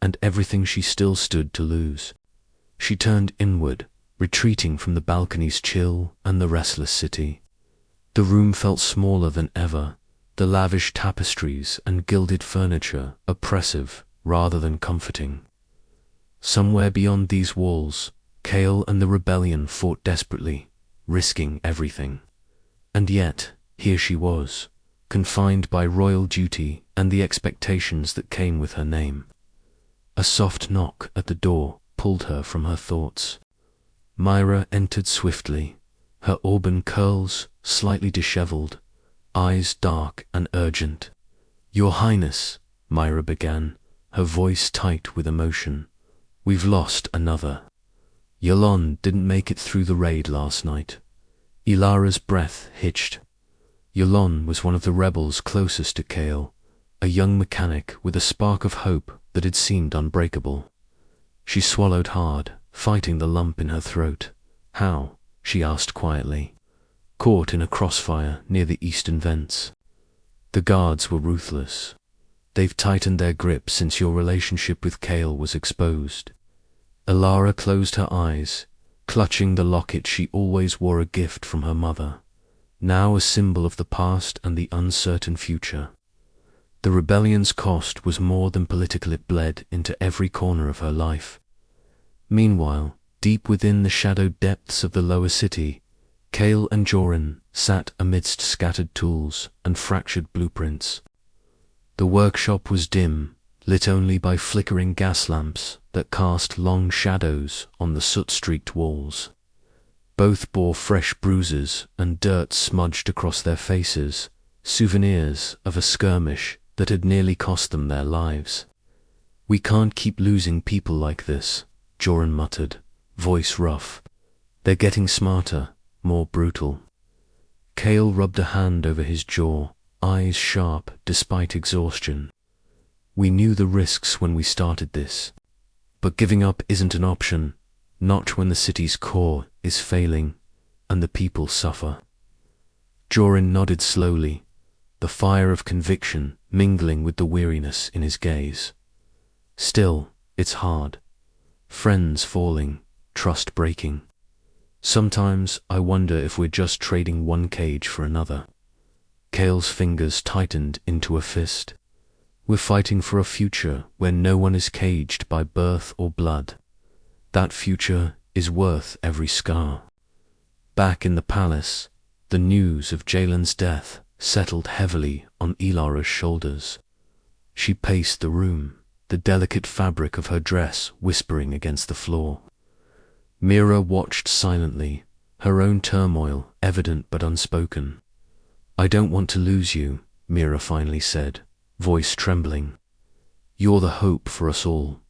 and everything she still stood to lose. She turned inward, retreating from the balcony's chill and the restless city. The room felt smaller than ever, the lavish tapestries and gilded furniture oppressive rather than comforting. Somewhere beyond these walls, Kael and the rebellion fought desperately, risking everything. And yet, here she was, confined by royal duty and the expectations that came with her name. A soft knock at the door pulled her from her thoughts. Myra entered swiftly, her auburn curls slightly disheveled, eyes dark and urgent. "Your Highness," Myra began, her voice tight with emotion, "we've lost another. Yolande didn't make it through the raid last night." Elara's breath hitched. Yolande was one of the rebels closest to Kael, a young mechanic with a spark of hope that had seemed unbreakable. She swallowed hard, fighting the lump in her throat. "How?" she asked quietly. "Caught in a crossfire near the eastern vents. The guards were ruthless. They've tightened their grip since your relationship with Kael was exposed." Elara closed her eyes, clutching the locket she always wore, a gift from her mother, now a symbol of the past and the uncertain future. The rebellion's cost was more than political. It bled into every corner of her life. Meanwhile, deep within the shadowed depths of the lower city, Kael and Joran sat amidst scattered tools and fractured blueprints. The workshop was dim, lit only by flickering gas lamps that cast long shadows on the soot-streaked walls. Both bore fresh bruises and dirt smudged across their faces, souvenirs of a skirmish that had nearly cost them their lives. "We can't keep losing people like this," Joran muttered, voice rough. "They're getting smarter, more brutal." Kael rubbed a hand over his jaw, eyes sharp despite exhaustion. "We knew the risks when we started this. But giving up isn't an option, not when the city's core is failing and the people suffer." Joran nodded slowly, the fire of conviction mingling with the weariness in his gaze. "Still, it's hard. Friends falling, trust breaking. Sometimes I wonder if we're just trading one cage for another." Kael's fingers tightened into a fist. "We're fighting for a future where no one is caged by birth or blood. That future is worth every scar." Back in the palace, the news of Jalen's death settled heavily on Elara's shoulders. She paced the room, the delicate fabric of her dress whispering against the floor. Mira watched silently, her own turmoil evident but unspoken. "I don't want to lose you," Mira finally said, voice trembling. "You're the hope for us all,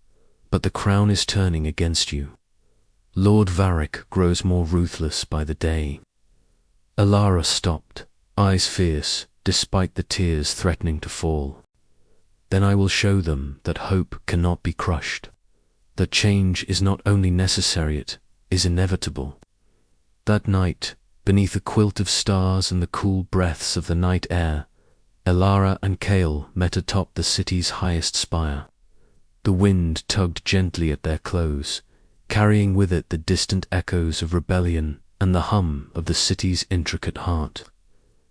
but the crown is turning against you. Lord Varric grows more ruthless by the day." Elara stopped, eyes fierce, despite the tears threatening to fall. "Then I will show them that hope cannot be crushed, that change is not only necessary, it is inevitable." That night, beneath a quilt of stars and the cool breaths of the night air, Elara and Kael met atop the city's highest spire. The wind tugged gently at their clothes, carrying with it the distant echoes of rebellion and the hum of the city's intricate heart.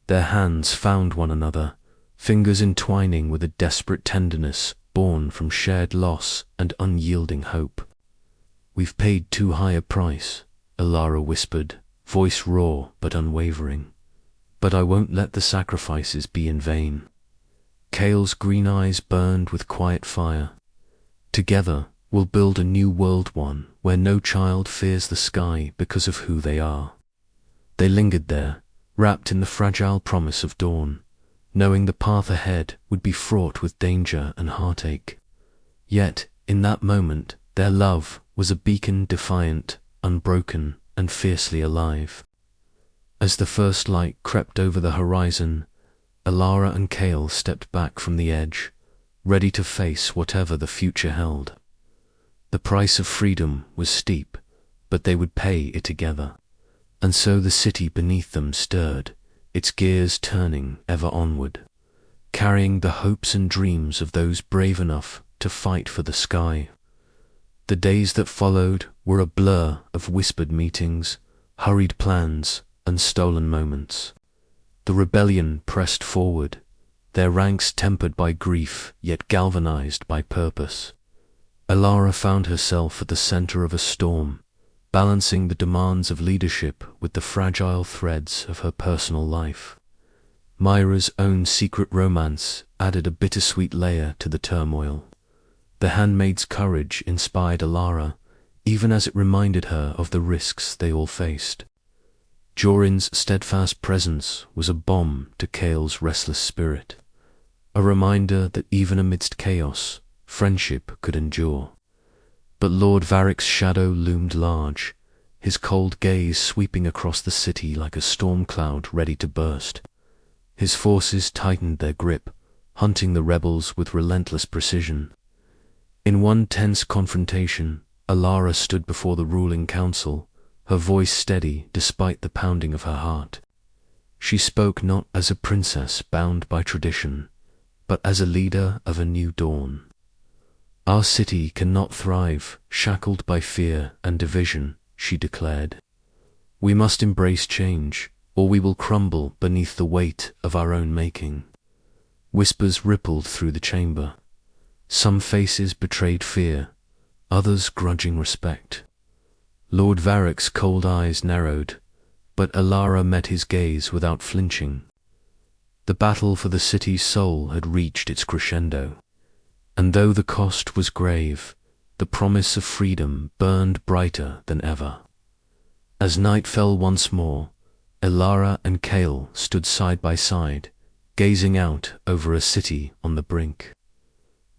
Their hands found one another, fingers entwining with a desperate tenderness born from shared loss and unyielding hope. "We've paid too high a price," Elara whispered, voice raw but unwavering. "But I won't let the sacrifices be in vain." Kael's green eyes burned with quiet fire. "Together, we'll build a new world, one where no child fears the sky because of who they are." They lingered there, wrapped in the fragile promise of dawn, knowing the path ahead would be fraught with danger and heartache. Yet, in that moment, their love was a beacon, defiant, unbroken, and fiercely alive. As the first light crept over the horizon, Elara and Kael stepped back from the edge, ready to face whatever the future held. The price of freedom was steep, but they would pay it together. And so the city beneath them stirred, its gears turning ever onward, carrying the hopes and dreams of those brave enough to fight for the sky. The days that followed were a blur of whispered meetings, hurried plans, and stolen moments. The rebellion pressed forward, their ranks tempered by grief, yet galvanized by purpose. Elara found herself at the center of a storm, balancing the demands of leadership with the fragile threads of her personal life. Myra's own secret romance added a bittersweet layer to the turmoil. The handmaid's courage inspired Elara, even as it reminded her of the risks they all faced. Jorin's steadfast presence was a balm to Kael's restless spirit, a reminder that even amidst chaos, friendship could endure. But Lord Varric's shadow loomed large, his cold gaze sweeping across the city like a storm cloud ready to burst. His forces tightened their grip, hunting the rebels with relentless precision. In one tense confrontation, Elara stood before the ruling council, her voice steady despite the pounding of her heart. She spoke not as a princess bound by tradition, but as a leader of a new dawn. Our city cannot thrive, shackled by fear and division, she declared. We must embrace change, or we will crumble beneath the weight of our own making. Whispers rippled through the chamber. Some faces betrayed fear, others grudging respect. Lord Varric's cold eyes narrowed, but Elara met his gaze without flinching. The battle for the city's soul had reached its crescendo, and though the cost was grave, the promise of freedom burned brighter than ever. As night fell once more, Elara and Kael stood side by side, gazing out over a city on the brink.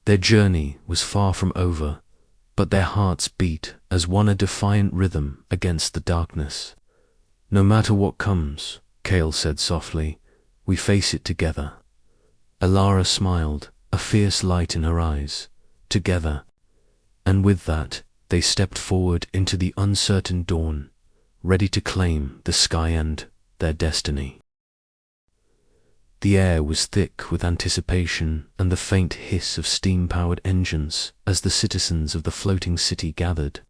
Their journey was far from over, but their hearts beat as one a defiant rhythm against the darkness. No matter what comes, Kael said softly, we face it together. Elara smiled, a fierce light in her eyes. Together. And with that, they stepped forward into the uncertain dawn, ready to claim the sky and their destiny. The air was thick with anticipation and the faint hiss of steam-powered engines as the citizens of the floating city gathered.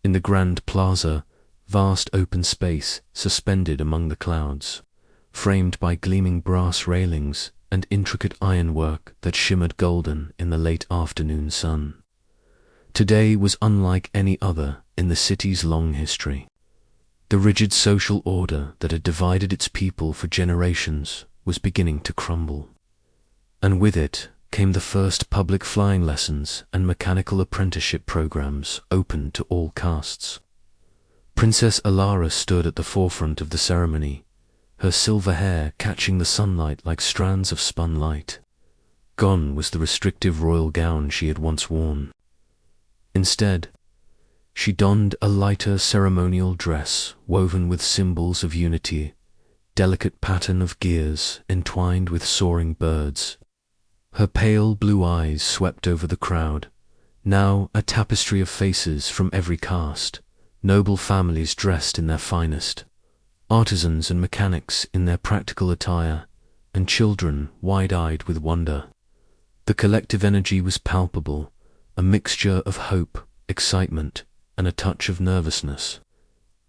In the grand plaza, vast open space suspended among the clouds, framed by gleaming brass railings and intricate ironwork that shimmered golden in the late afternoon sun. Today was unlike any other in the city's long history. The rigid social order that had divided its people for generations was beginning to crumble. And with it came the first public flying lessons and mechanical apprenticeship programs open to all castes. Princess Elara stood at the forefront of the ceremony, her silver hair catching the sunlight like strands of spun light. Gone was the restrictive royal gown she had once worn. Instead, she donned a lighter ceremonial dress woven with symbols of unity, delicate pattern of gears entwined with soaring birds. Her pale blue eyes swept over the crowd, now a tapestry of faces from every caste, noble families dressed in their finest, artisans and mechanics in their practical attire, and children wide-eyed with wonder. The collective energy was palpable, a mixture of hope, excitement, and a touch of nervousness.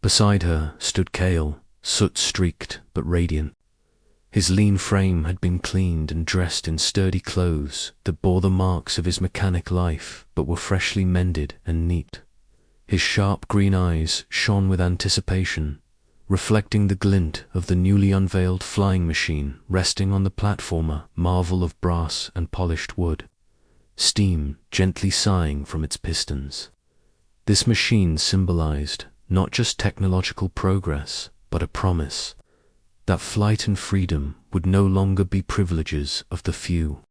Beside her stood Kael, soot-streaked but radiant. His lean frame had been cleaned and dressed in sturdy clothes that bore the marks of his mechanic life but were freshly mended and neat. His sharp green eyes shone with anticipation, reflecting the glint of the newly unveiled flying machine resting on the platformer marvel of brass and polished wood, steam gently sighing from its pistons. This machine symbolized not just technological progress, but a promise that flight and freedom would no longer be privileges of the few.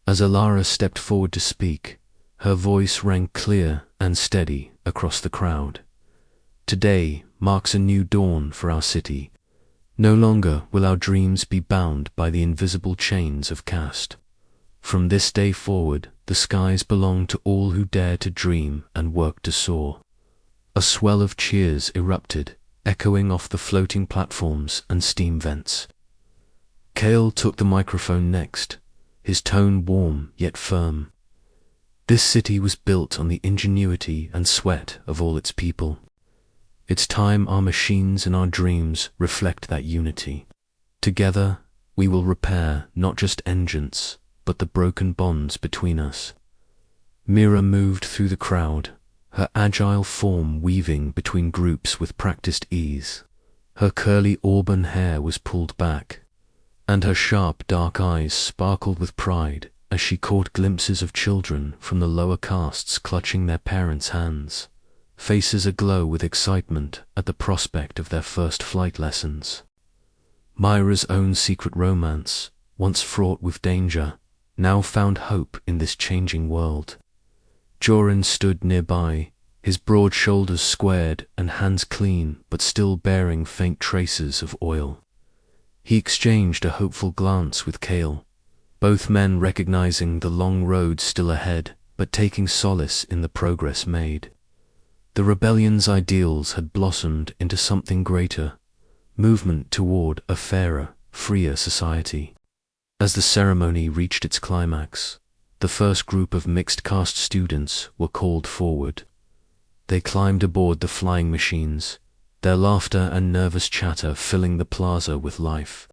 As Elara stepped forward to speak, her voice rang clear and steady across the crowd. Today marks a new dawn for our city. No longer will our dreams be bound by the invisible chains of caste. From this day forward, the skies belong to all who dare to dream and work to soar. A swell of cheers erupted, echoing off the floating platforms and steam vents. Kael took the microphone next, his tone warm yet firm. This city was built on the ingenuity and sweat of all its people. It's time our machines and our dreams reflect that unity. Together, We will repair not just engines, but the broken bonds between us. Mira moved through the crowd, her agile form weaving between groups with practiced ease. Her curly auburn hair was pulled back, and her sharp dark eyes sparkled with pride as she caught glimpses of children from the lower castes clutching their parents' hands, faces aglow with excitement at the prospect of their first flight lessons. Myra's own secret romance, once fraught with danger, now found hope in this changing world. Joran stood nearby, his broad shoulders squared and hands clean but still bearing faint traces of oil. He exchanged a hopeful glance with Kael, both men recognizing the long road still ahead but taking solace in the progress made. The rebellion's ideals had blossomed into something greater, movement toward a fairer, freer society. As the ceremony reached its climax, the first group of mixed-caste students were called forward. They climbed aboard the flying machines, their laughter and nervous chatter filling the plaza with life.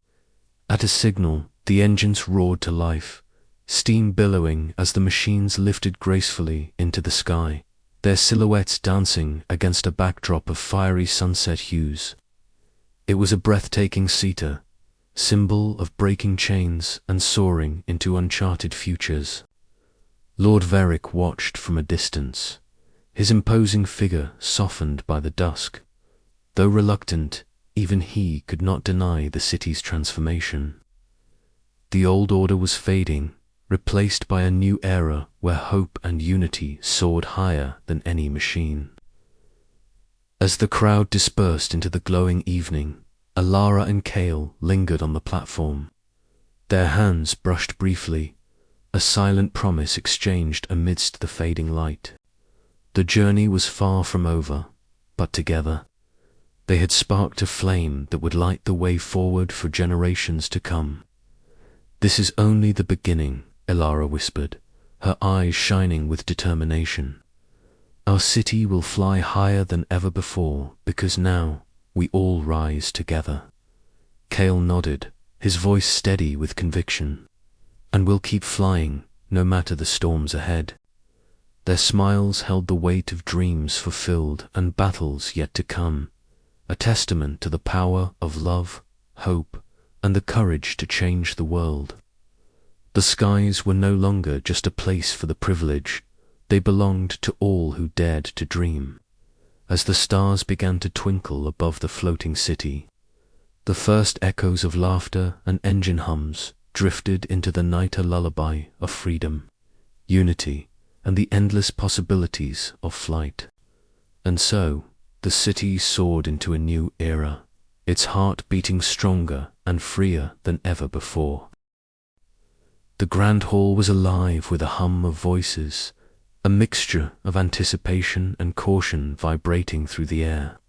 At a signal, the engines roared to life, steam billowing as the machines lifted gracefully into the sky, their silhouettes dancing against a backdrop of fiery sunset hues. It was a breathtaking Sita, symbol of breaking chains and soaring into uncharted futures. Lord Veric watched from a distance, his imposing figure softened by the dusk. Though reluctant, even he could not deny the city's transformation. The old order was fading, replaced by a new era where hope and unity soared higher than any machine. As the crowd dispersed into the glowing evening, Elara and Kael lingered on the platform. Their hands brushed briefly, a silent promise exchanged amidst the fading light. The journey was far from over, but together, they had sparked a flame that would light the way forward for generations to come. "This is only the beginning," Elara whispered, her eyes shining with determination. "Our city will fly higher than ever before because now we all rise together." Kael nodded, his voice steady with conviction. "And we'll keep flying, no matter the storms ahead." Their smiles held the weight of dreams fulfilled and battles yet to come, a testament to the power of love, hope, and the courage to change the world. The skies were no longer just a place for the privileged, they belonged to all who dared to dream. As the stars began to twinkle above the floating city, the first echoes of laughter and engine hums drifted into the night, a lullaby of freedom, unity, and the endless possibilities of flight. And so, the city soared into a new era, its heart beating stronger and freer than ever before. The grand hall was alive with a hum of voices, a mixture of anticipation and caution vibrating through the air.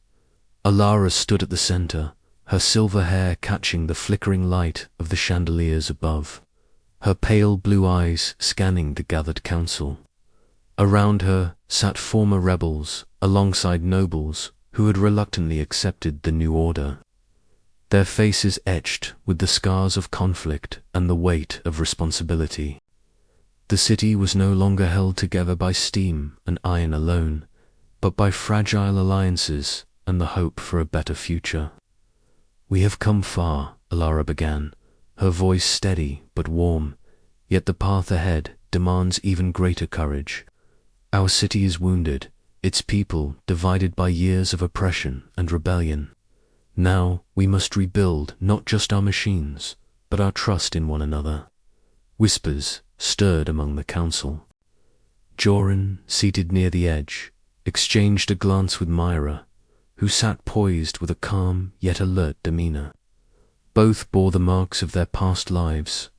Elara stood at the center, her silver hair catching the flickering light of the chandeliers above, her pale blue eyes scanning the gathered council. Around her sat former rebels alongside nobles who had reluctantly accepted the new order, their faces etched with the scars of conflict and the weight of responsibility. The city was no longer held together by steam and iron alone, but by fragile alliances and the hope for a better future. "We have come far," Elara began, her voice steady but warm, "yet the path ahead demands even greater courage. Our city is wounded, its people divided by years of oppression and rebellion. Now we must rebuild not just our machines, but our trust in one another." Whispers stirred among the council. Joran, seated near the edge, exchanged a glance with Myra, who sat poised with a calm yet alert demeanor. Both bore the marks of their past lives.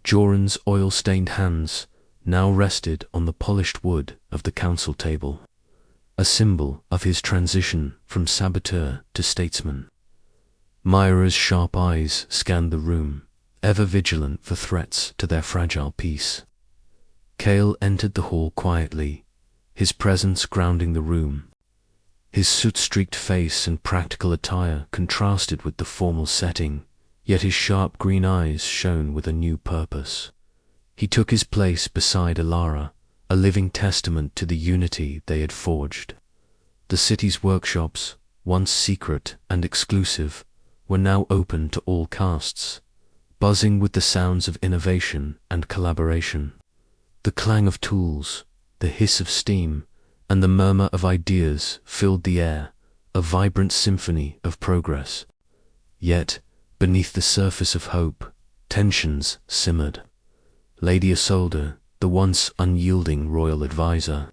Joran's oil-stained hands now rested on the polished wood of the council table, a symbol of his transition from saboteur to statesman. Myra's sharp eyes scanned the room, ever vigilant for threats to their fragile peace. Kael entered the hall quietly, his presence grounding the room. His soot-streaked face and practical attire contrasted with the formal setting, yet his sharp green eyes shone with a new purpose. He took his place beside Elara, a living testament to the unity they had forged. The city's workshops, once secret and exclusive, were now open to all castes, buzzing with the sounds of innovation and collaboration. The clang of tools, the hiss of steam, and the murmur of ideas filled the air, a vibrant symphony of progress. Yet, beneath the surface of hope, tensions simmered. Lady Isolde, the once unyielding royal advisor,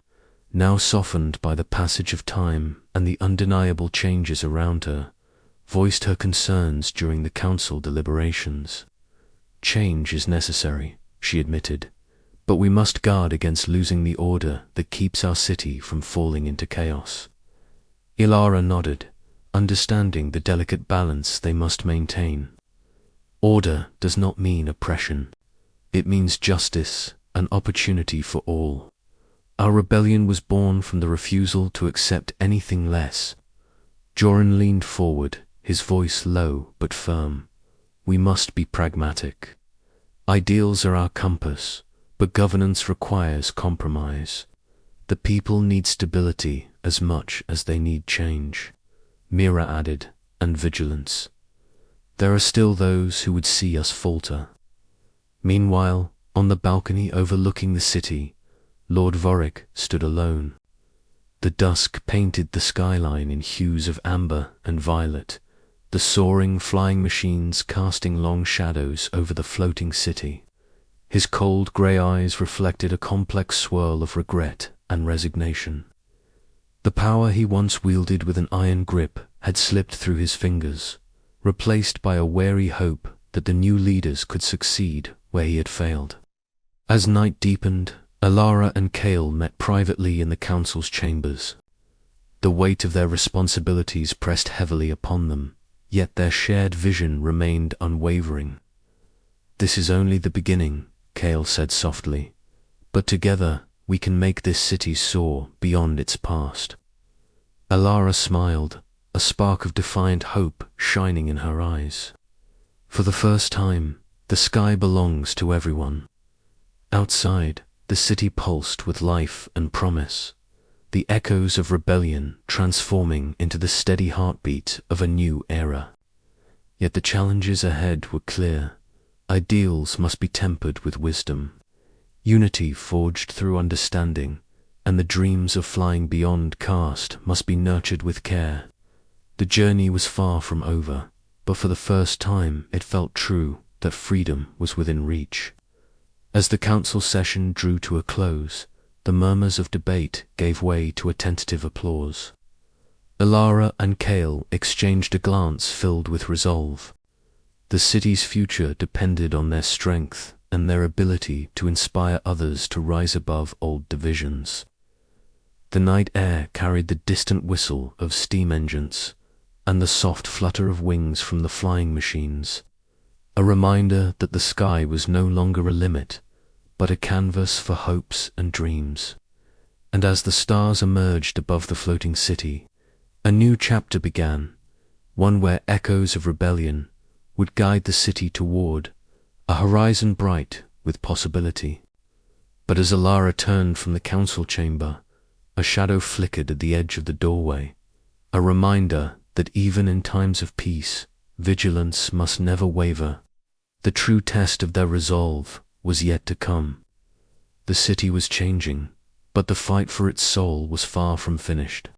now softened by the passage of time and the undeniable changes around her, voiced her concerns during the council deliberations. Change is necessary, she admitted, but we must guard against losing the order that keeps our city from falling into chaos. Elara nodded, understanding the delicate balance they must maintain. Order does not mean oppression. It means justice, an opportunity for all. Our rebellion was born from the refusal to accept anything less. Joran leaned forward, his voice low but firm. We must be pragmatic. Ideals are our compass, but governance requires compromise. The people need stability as much as they need change. Mira added, and vigilance. There are still those who would see us falter. Meanwhile, on the balcony overlooking the city, Lord Vorik stood alone. The dusk painted the skyline in hues of amber and violet, the soaring flying machines casting long shadows over the floating city. His cold grey eyes reflected a complex swirl of regret and resignation. The power he once wielded with an iron grip had slipped through his fingers, replaced by a wary hope that the new leaders could succeed where he had failed. As night deepened, Elara and Kael met privately in the council's chambers. The weight of their responsibilities pressed heavily upon them, yet their shared vision remained unwavering. "This is only the beginning," Kael said softly, "but together we can make this city soar beyond its past." Elara smiled, a spark of defiant hope shining in her eyes. For the first time, the sky belongs to everyone. Outside, the city pulsed with life and promise, the echoes of rebellion transforming into the steady heartbeat of a new era. Yet the challenges ahead were clear. Ideals must be tempered with wisdom, unity forged through understanding, and the dreams of flying beyond caste must be nurtured with care. The journey was far from over, but for the first time it felt true that freedom was within reach. As the council session drew to a close, the murmurs of debate gave way to a tentative applause. Elara and Kael exchanged a glance filled with resolve. The city's future depended on their strength and their ability to inspire others to rise above old divisions. The night air carried the distant whistle of steam engines and the soft flutter of wings from the flying machines, a reminder that the sky was no longer a limit, but a canvas for hopes and dreams. And as the stars emerged above the floating city, a new chapter began, one where echoes of rebellion would guide the city toward a horizon bright with possibility. But as Elara turned from the council chamber, a shadow flickered at the edge of the doorway, a reminder that even in times of peace, vigilance must never waver. The true test of their resolve was yet to come. The city was changing, but the fight for its soul was far from finished.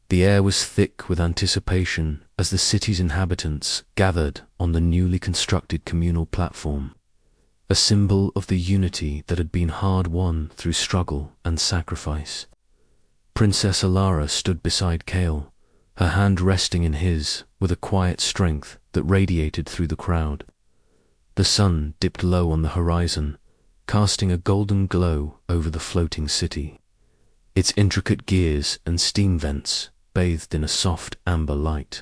The air was thick with anticipation as the city's inhabitants gathered on the newly constructed communal platform, a symbol of the unity that had been hard-won through struggle and sacrifice. Princess Elara stood beside Kael, her hand resting in his with a quiet strength that radiated through the crowd. The sun dipped low on the horizon, casting a golden glow over the floating city, its intricate gears and steam vents bathed in a soft amber light.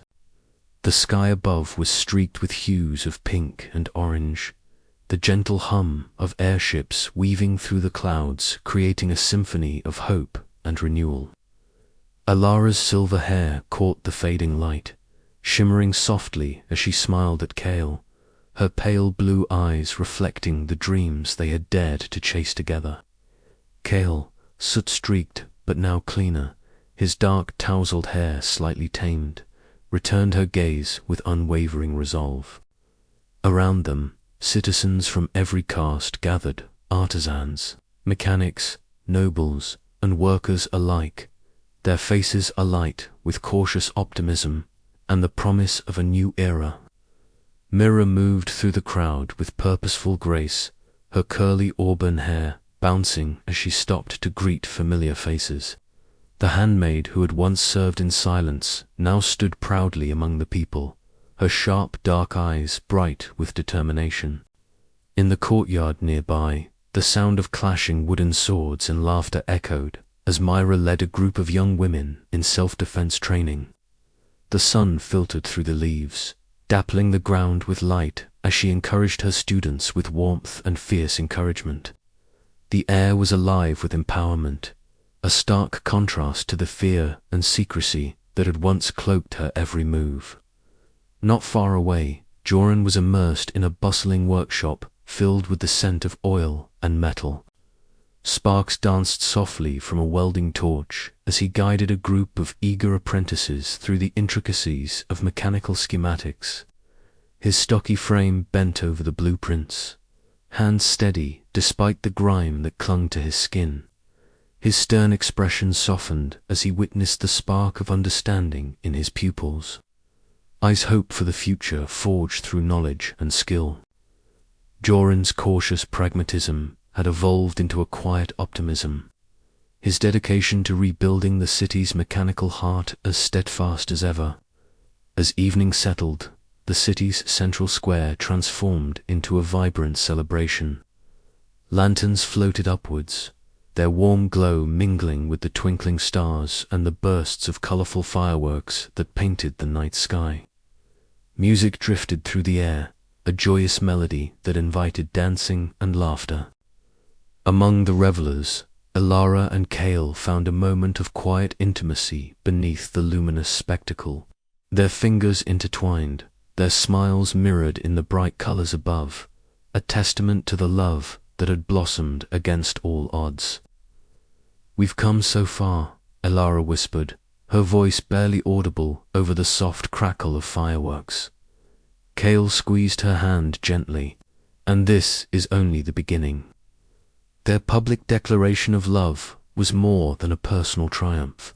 The sky above was streaked with hues of pink and orange, the gentle hum of airships weaving through the clouds, creating a symphony of hope and renewal. Elara's silver hair caught the fading light, shimmering softly as she smiled at Kael, her pale blue eyes reflecting the dreams they had dared to chase together. Kael, soot-streaked but now cleaner, his dark tousled hair slightly tamed, returned her gaze with unwavering resolve. Around them, citizens from every caste gathered, artisans, mechanics, nobles, and workers alike, their faces alight with cautious optimism and the promise of a new era. Mira moved through the crowd with purposeful grace, her curly auburn hair bouncing as she stopped to greet familiar faces. The handmaid who had once served in silence now stood proudly among the people, her sharp dark eyes bright with determination. In the courtyard nearby, the sound of clashing wooden swords and laughter echoed as Myra led a group of young women in self-defense training. The sun filtered through the leaves, dappling the ground with light as she encouraged her students with warmth and fierce encouragement. The air was alive with empowerment, a stark contrast to the fear and secrecy that had once cloaked her every move. Not far away, Joran was immersed in a bustling workshop filled with the scent of oil and metal. Sparks danced softly from a welding torch as he guided a group of eager apprentices through the intricacies of mechanical schematics. His stocky frame bent over the blueprints, hands steady despite the grime that clung to his skin. His stern expression softened as he witnessed the spark of understanding in his pupils. Eyes hope for the future forged through knowledge and skill. Joran's cautious pragmatism had evolved into a quiet optimism, his dedication to rebuilding the city's mechanical heart as steadfast as ever. As evening settled, the city's central square transformed into a vibrant celebration. Lanterns floated upwards, their warm glow mingling with the twinkling stars and the bursts of colorful fireworks that painted the night sky. Music drifted through the air, a joyous melody that invited dancing and laughter. Among the revelers, Elara and Kael found a moment of quiet intimacy beneath the luminous spectacle. Their fingers intertwined, their smiles mirrored in the bright colors above, a testament to the love that had blossomed against all odds. "We've come so far," Elara whispered, her voice barely audible over the soft crackle of fireworks. Kael squeezed her hand gently, "And this is only the beginning." Their public declaration of love was more than a personal triumph.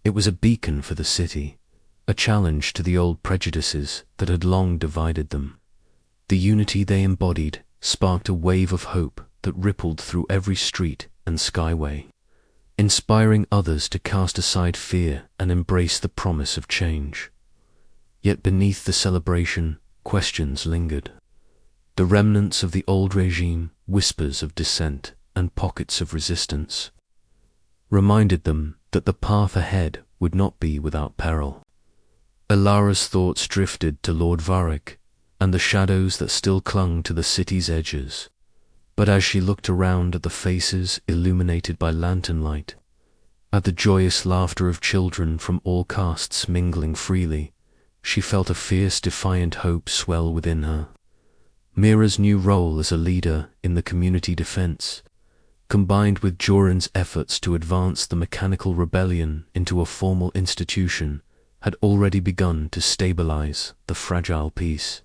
It was a beacon for the city, a challenge to the old prejudices that had long divided them. The unity they embodied sparked a wave of hope that rippled through every street and skyway, inspiring others to cast aside fear and embrace the promise of change. Yet beneath the celebration, questions lingered. The remnants of the old regime, whispers of dissent and pockets of resistance, reminded them that the path ahead would not be without peril. Elara's thoughts drifted to Lord Varric and the shadows that still clung to the city's edges. But as she looked around at the faces illuminated by lantern light, at the joyous laughter of children from all castes mingling freely, she felt a fierce, defiant hope swell within her. Mira's new role as a leader in the community defense, combined with Joran's efforts to advance the mechanical rebellion into a formal institution, had already begun to stabilize the fragile peace.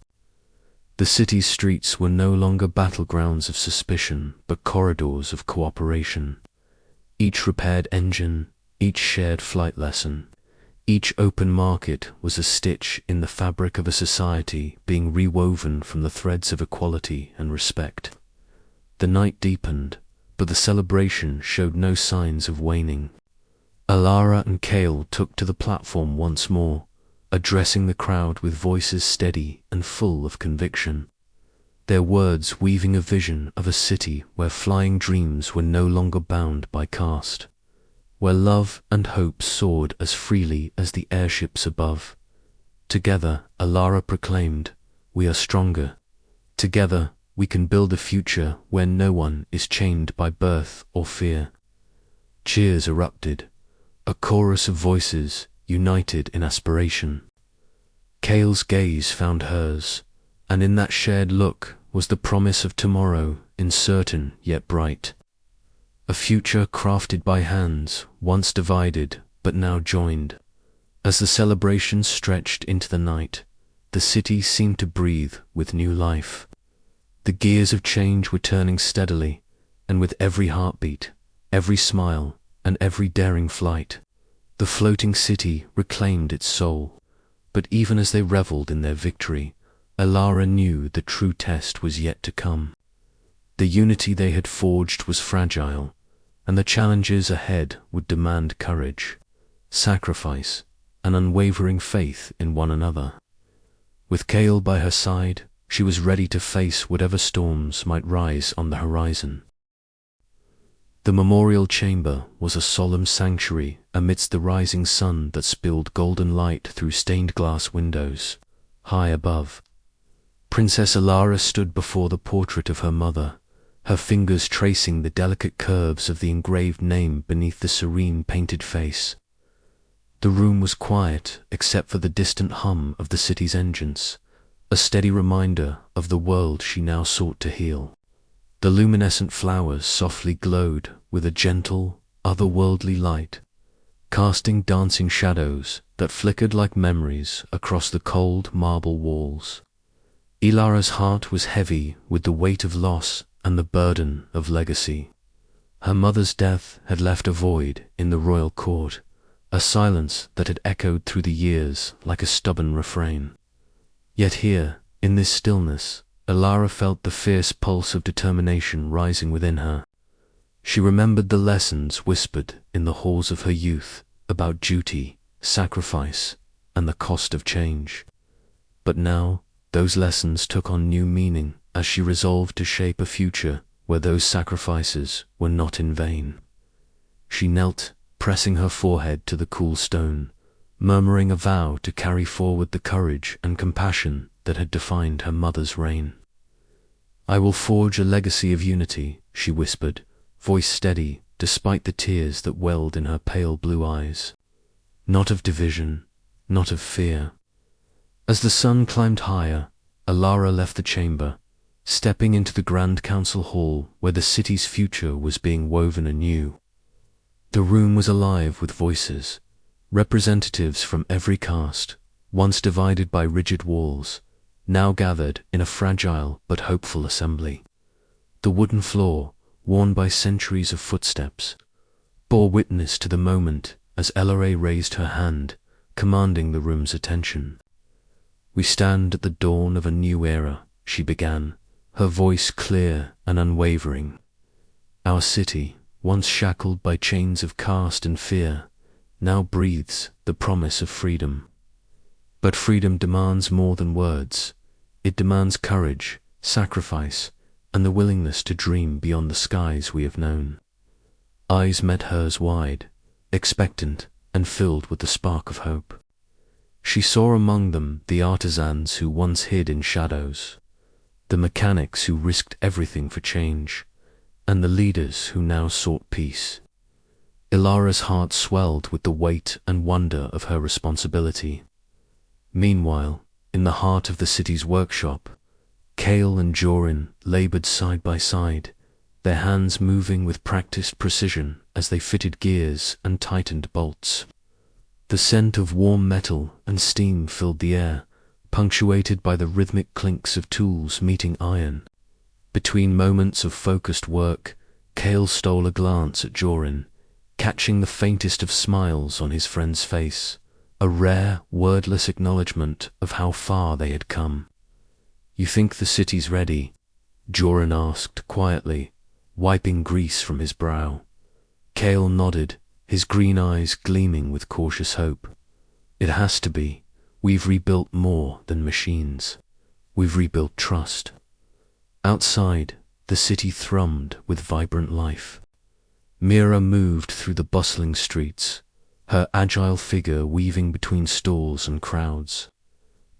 The city's streets were no longer battlegrounds of suspicion, but corridors of cooperation. Each repaired engine, each shared flight lesson, each open market was a stitch in the fabric of a society being rewoven from the threads of equality and respect. The night deepened, but the celebration showed no signs of waning. Elara and Kael took to the platform once more, addressing the crowd with voices steady and full of conviction, their words weaving a vision of a city where flying dreams were no longer bound by caste, where love and hope soared as freely as the airships above. Together, Elara proclaimed, "We are stronger. Together, we can build a future where no one is chained by birth or fear." Cheers erupted, a chorus of voices united in aspiration. Kael's gaze found hers, and in that shared look was the promise of tomorrow, uncertain yet bright. A future crafted by hands, once divided but now joined. As the celebration stretched into the night, the city seemed to breathe with new life. The gears of change were turning steadily, and with every heartbeat, every smile, and every daring flight, the floating city reclaimed its soul. But even as they reveled in their victory, Elara knew the true test was yet to come. The unity they had forged was fragile, and the challenges ahead would demand courage, sacrifice, and unwavering faith in one another. With Kael by her side, she was ready to face whatever storms might rise on the horizon. The memorial chamber was a solemn sanctuary amidst the rising sun that spilled golden light through stained glass windows. High above, Princess Elara stood before the portrait of her mother, her fingers tracing the delicate curves of the engraved name beneath the serene painted face. The room was quiet except for the distant hum of the city's engines, a steady reminder of the world she now sought to heal. The luminescent flowers softly glowed with a gentle, otherworldly light, casting dancing shadows that flickered like memories across the cold marble walls. Elara's heart was heavy with the weight of loss and the burden of legacy. Her mother's death had left a void in the royal court, a silence that had echoed through the years like a stubborn refrain. Yet here, in this stillness, Elara felt the fierce pulse of determination rising within her. She remembered the lessons whispered in the halls of her youth about duty, sacrifice, and the cost of change. But now, those lessons took on new meaning as she resolved to shape a future where those sacrifices were not in vain. She knelt, pressing her forehead to the cool stone, murmuring a vow to carry forward the courage and compassion that had defined her mother's reign. "I will forge a legacy of unity," she whispered, voice steady despite the tears that welled in her pale blue eyes. "Not of division, not of fear." As the sun climbed higher, Elara left the chamber, stepping into the Grand Council Hall where the city's future was being woven anew. The room was alive with voices, representatives from every caste, once divided by rigid walls, now gathered in a fragile but hopeful assembly. The wooden floor, worn by centuries of footsteps, bore witness to the moment as Elara raised her hand, commanding the room's attention. "We stand at the dawn of a new era," she began, her voice clear and unwavering. "Our city, once shackled by chains of caste and fear, now breathes the promise of freedom. But freedom demands more than words. It demands courage, sacrifice, and the willingness to dream beyond the skies we have known." Eyes met hers wide, expectant and filled with the spark of hope. She saw among them the artisans who once hid in shadows, the mechanics who risked everything for change, and the leaders who now sought peace. Elara's heart swelled with the weight and wonder of her responsibility. Meanwhile, in the heart of the city's workshop, Kael and Jorin labored side by side, their hands moving with practiced precision as they fitted gears and tightened bolts. The scent of warm metal and steam filled the air, punctuated by the rhythmic clinks of tools meeting iron. Between moments of focused work, Kael stole a glance at Jorin, catching the faintest of smiles on his friend's face, a rare, wordless acknowledgement of how far they had come. "You think the city's ready?" Jorin asked quietly, wiping grease from his brow. Kael nodded, his green eyes gleaming with cautious hope. "It has to be. We've rebuilt more than machines. We've rebuilt trust." Outside, the city thrummed with vibrant life. Mira moved through the bustling streets, her agile figure weaving between stores and crowds.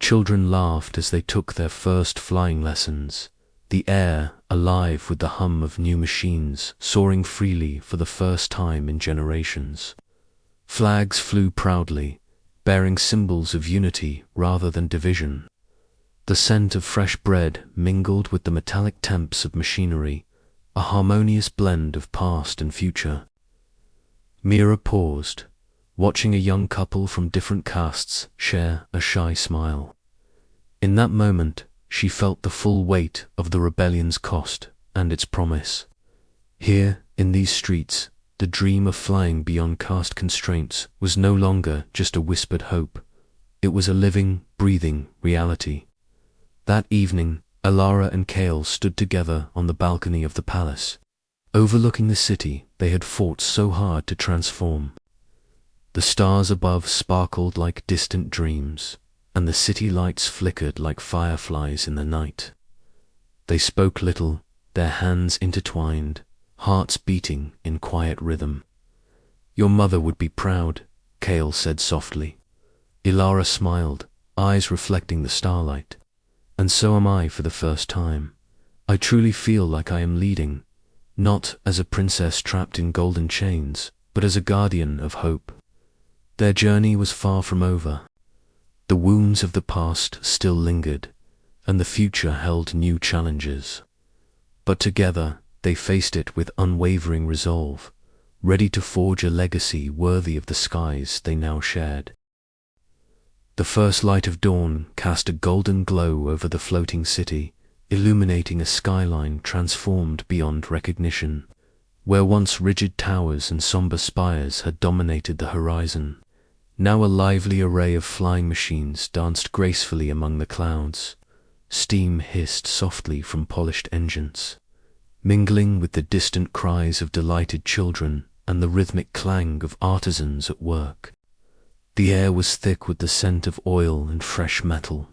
Children laughed as they took their first flying lessons, the air alive with the hum of new machines soaring freely for the first time in generations. Flags flew proudly, bearing symbols of unity rather than division. The scent of fresh bread mingled with the metallic temps of machinery, a harmonious blend of past and future. Mira paused, watching a young couple from different castes share a shy smile. In that moment, she felt the full weight of the rebellion's cost and its promise. Here, in these streets, the dream of flying beyond caste constraints was no longer just a whispered hope. It was a living, breathing reality. That evening, Elara and Kael stood together on the balcony of the palace, overlooking the city they had fought so hard to transform. The stars above sparkled like distant dreams, and the city lights flickered like fireflies in the night. They spoke little, their hands intertwined, hearts beating in quiet rhythm. "Your mother would be proud," Kael said softly. Elara smiled, eyes reflecting the starlight. "And so am I for the first time. I truly feel like I am leading, not as a princess trapped in golden chains, but as a guardian of hope." Their journey was far from over. The wounds of the past still lingered, and the future held new challenges. But together, they faced it with unwavering resolve, ready to forge a legacy worthy of the skies they now shared. The first light of dawn cast a golden glow over the floating city, illuminating a skyline transformed beyond recognition. Where once rigid towers and somber spires had dominated the horizon, now a lively array of flying machines danced gracefully among the clouds. Steam hissed softly from polished engines, mingling with the distant cries of delighted children and the rhythmic clang of artisans at work. The air was thick with the scent of oil and fresh metal,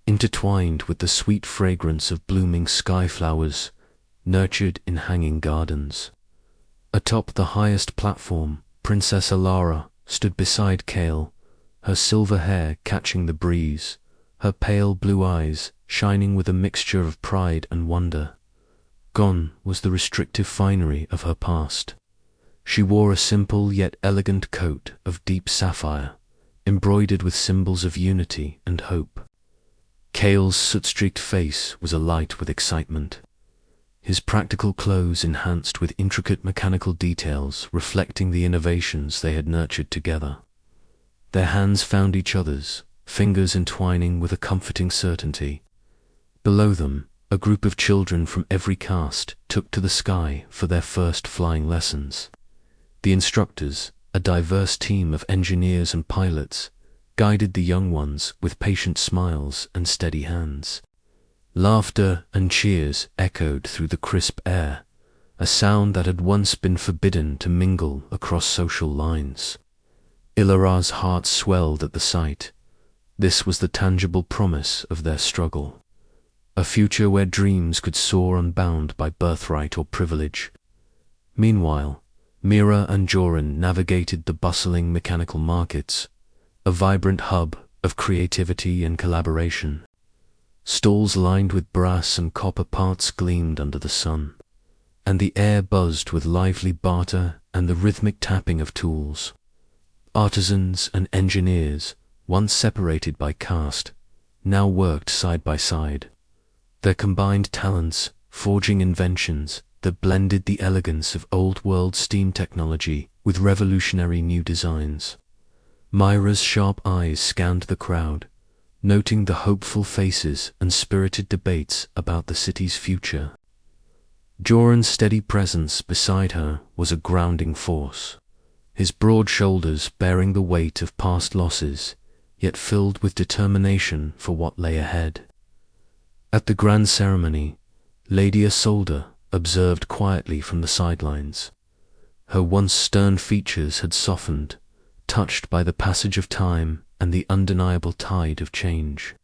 intertwined with the sweet fragrance of blooming sky flowers nurtured in hanging gardens. Atop the highest platform, Princess Elara stood beside Kael, her silver hair catching the breeze, her pale blue eyes shining with a mixture of pride and wonder. Gone was the restrictive finery of her past. She wore a simple yet elegant coat of deep sapphire, embroidered with symbols of unity and hope. Kael's soot-streaked face was alight with excitement, his practical clothes enhanced with intricate mechanical details reflecting the innovations they had nurtured together. Their hands found each other's, fingers entwining with a comforting certainty. Below them, a group of children from every caste took to the sky for their first flying lessons. The instructors, a diverse team of engineers and pilots, guided the young ones with patient smiles and steady hands. Laughter and cheers echoed through the crisp air, a sound that had once been forbidden to mingle across social lines. Ilara's heart swelled at the sight. This was the tangible promise of their struggle, a future where dreams could soar unbound by birthright or privilege. Meanwhile, Mira and Joran navigated the bustling mechanical markets, a vibrant hub of creativity and collaboration. Stalls lined with brass and copper parts gleamed under the sun, and the air buzzed with lively barter and the rhythmic tapping of tools. Artisans and engineers, once separated by caste, now worked side by side, their combined talents forging inventions that blended the elegance of old-world steam technology with revolutionary new designs. Myra's sharp eyes scanned the crowd, noting the hopeful faces and spirited debates about the city's future. Joran's steady presence beside her was a grounding force, his broad shoulders bearing the weight of past losses, yet filled with determination for what lay ahead. At the grand ceremony, Lady Isolde observed quietly from the sidelines. Her once stern features had softened, touched by the passage of time and the undeniable tide of change.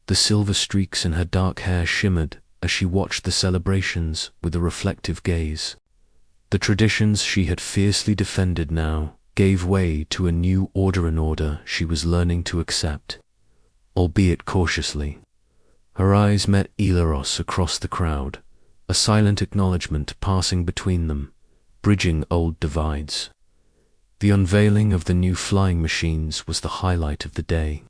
The silver streaks in her dark hair shimmered as she watched the celebrations with a reflective gaze. The traditions she had fiercely defended now gave way to a new order she was learning to accept, albeit cautiously. Her eyes met Elaros across the crowd, a silent acknowledgement passing between them, bridging old divides. The unveiling of the new flying machines was the highlight of the day.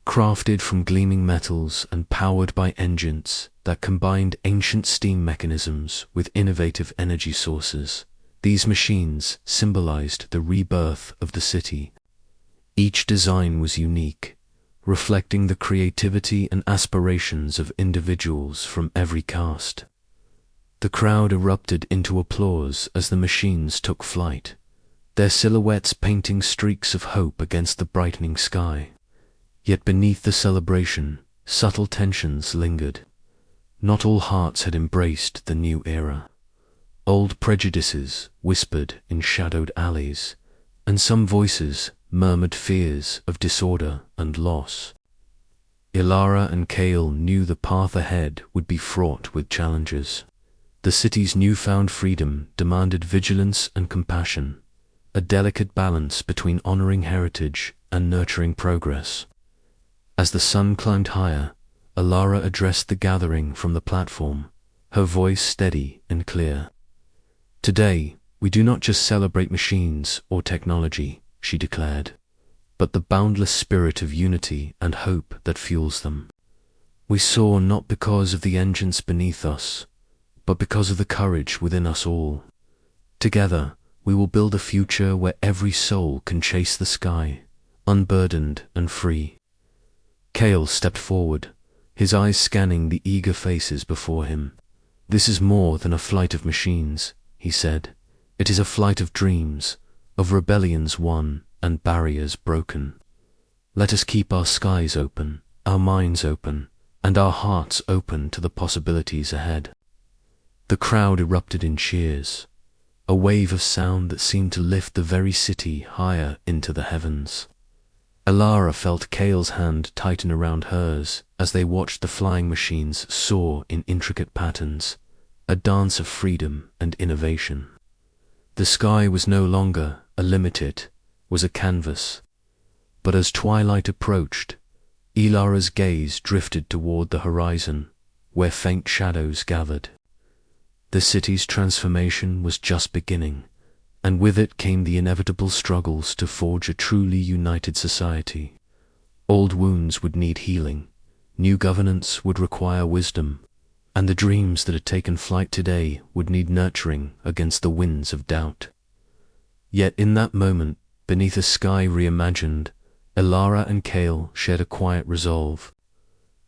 Crafted from gleaming metals and powered by engines that combined ancient steam mechanisms with innovative energy sources, these machines symbolized the rebirth of the city. Each design was unique, reflecting the creativity and aspirations of individuals from every caste. The crowd erupted into applause as the machines took flight, their silhouettes painting streaks of hope against the brightening sky. Yet beneath the celebration, subtle tensions lingered. Not all hearts had embraced the new era. Old prejudices whispered in shadowed alleys, and some voices murmured fears of disorder and loss. Elara and Kael knew the path ahead would be fraught with challenges. The city's newfound freedom demanded vigilance and compassion, a delicate balance between honoring heritage and nurturing progress. As the sun climbed higher, Elara addressed the gathering from the platform, her voice steady and clear. "Today, we do not just celebrate machines or technology," she declared, "but the boundless spirit of unity and hope that fuels them. We soar not because of the engines beneath us, but because of the courage within us all. Together, we will build a future where every soul can chase the sky, unburdened and free." Kael stepped forward, his eyes scanning the eager faces before him. "This is more than a flight of machines," he said. "It is a flight of dreams, of rebellions won and barriers broken. Let us keep our skies open, our minds open, and our hearts open to the possibilities ahead." The crowd erupted in cheers, a wave of sound that seemed to lift the very city higher into the heavens. Elara felt Kael's hand tighten around hers as they watched the flying machines soar in intricate patterns, a dance of freedom and innovation. The sky was no longer a limit, it was a canvas. But as twilight approached, Elara's gaze drifted toward the horizon, where faint shadows gathered. The city's transformation was just beginning, and with it came the inevitable struggles to forge a truly united society. Old wounds would need healing, new governance would require wisdom, and the dreams that had taken flight today would need nurturing against the winds of doubt. Yet in that moment, beneath a sky reimagined, Elara and Kael shared a quiet resolve.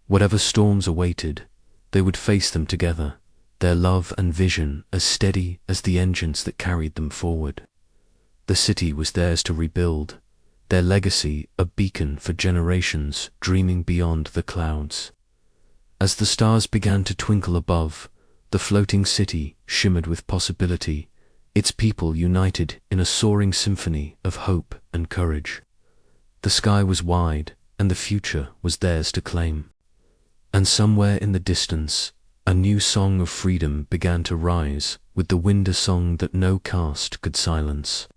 Whatever storms awaited, they would face them together, their love and vision as steady as the engines that carried them forward. The city was theirs to rebuild, their legacy a beacon for generations dreaming beyond the clouds. As the stars began to twinkle above, the floating city shimmered with possibility, its people united in a soaring symphony of hope and courage. The sky was wide, and the future was theirs to claim. And somewhere in the distance, a new song of freedom began to rise, with the wind a song that no caste could silence,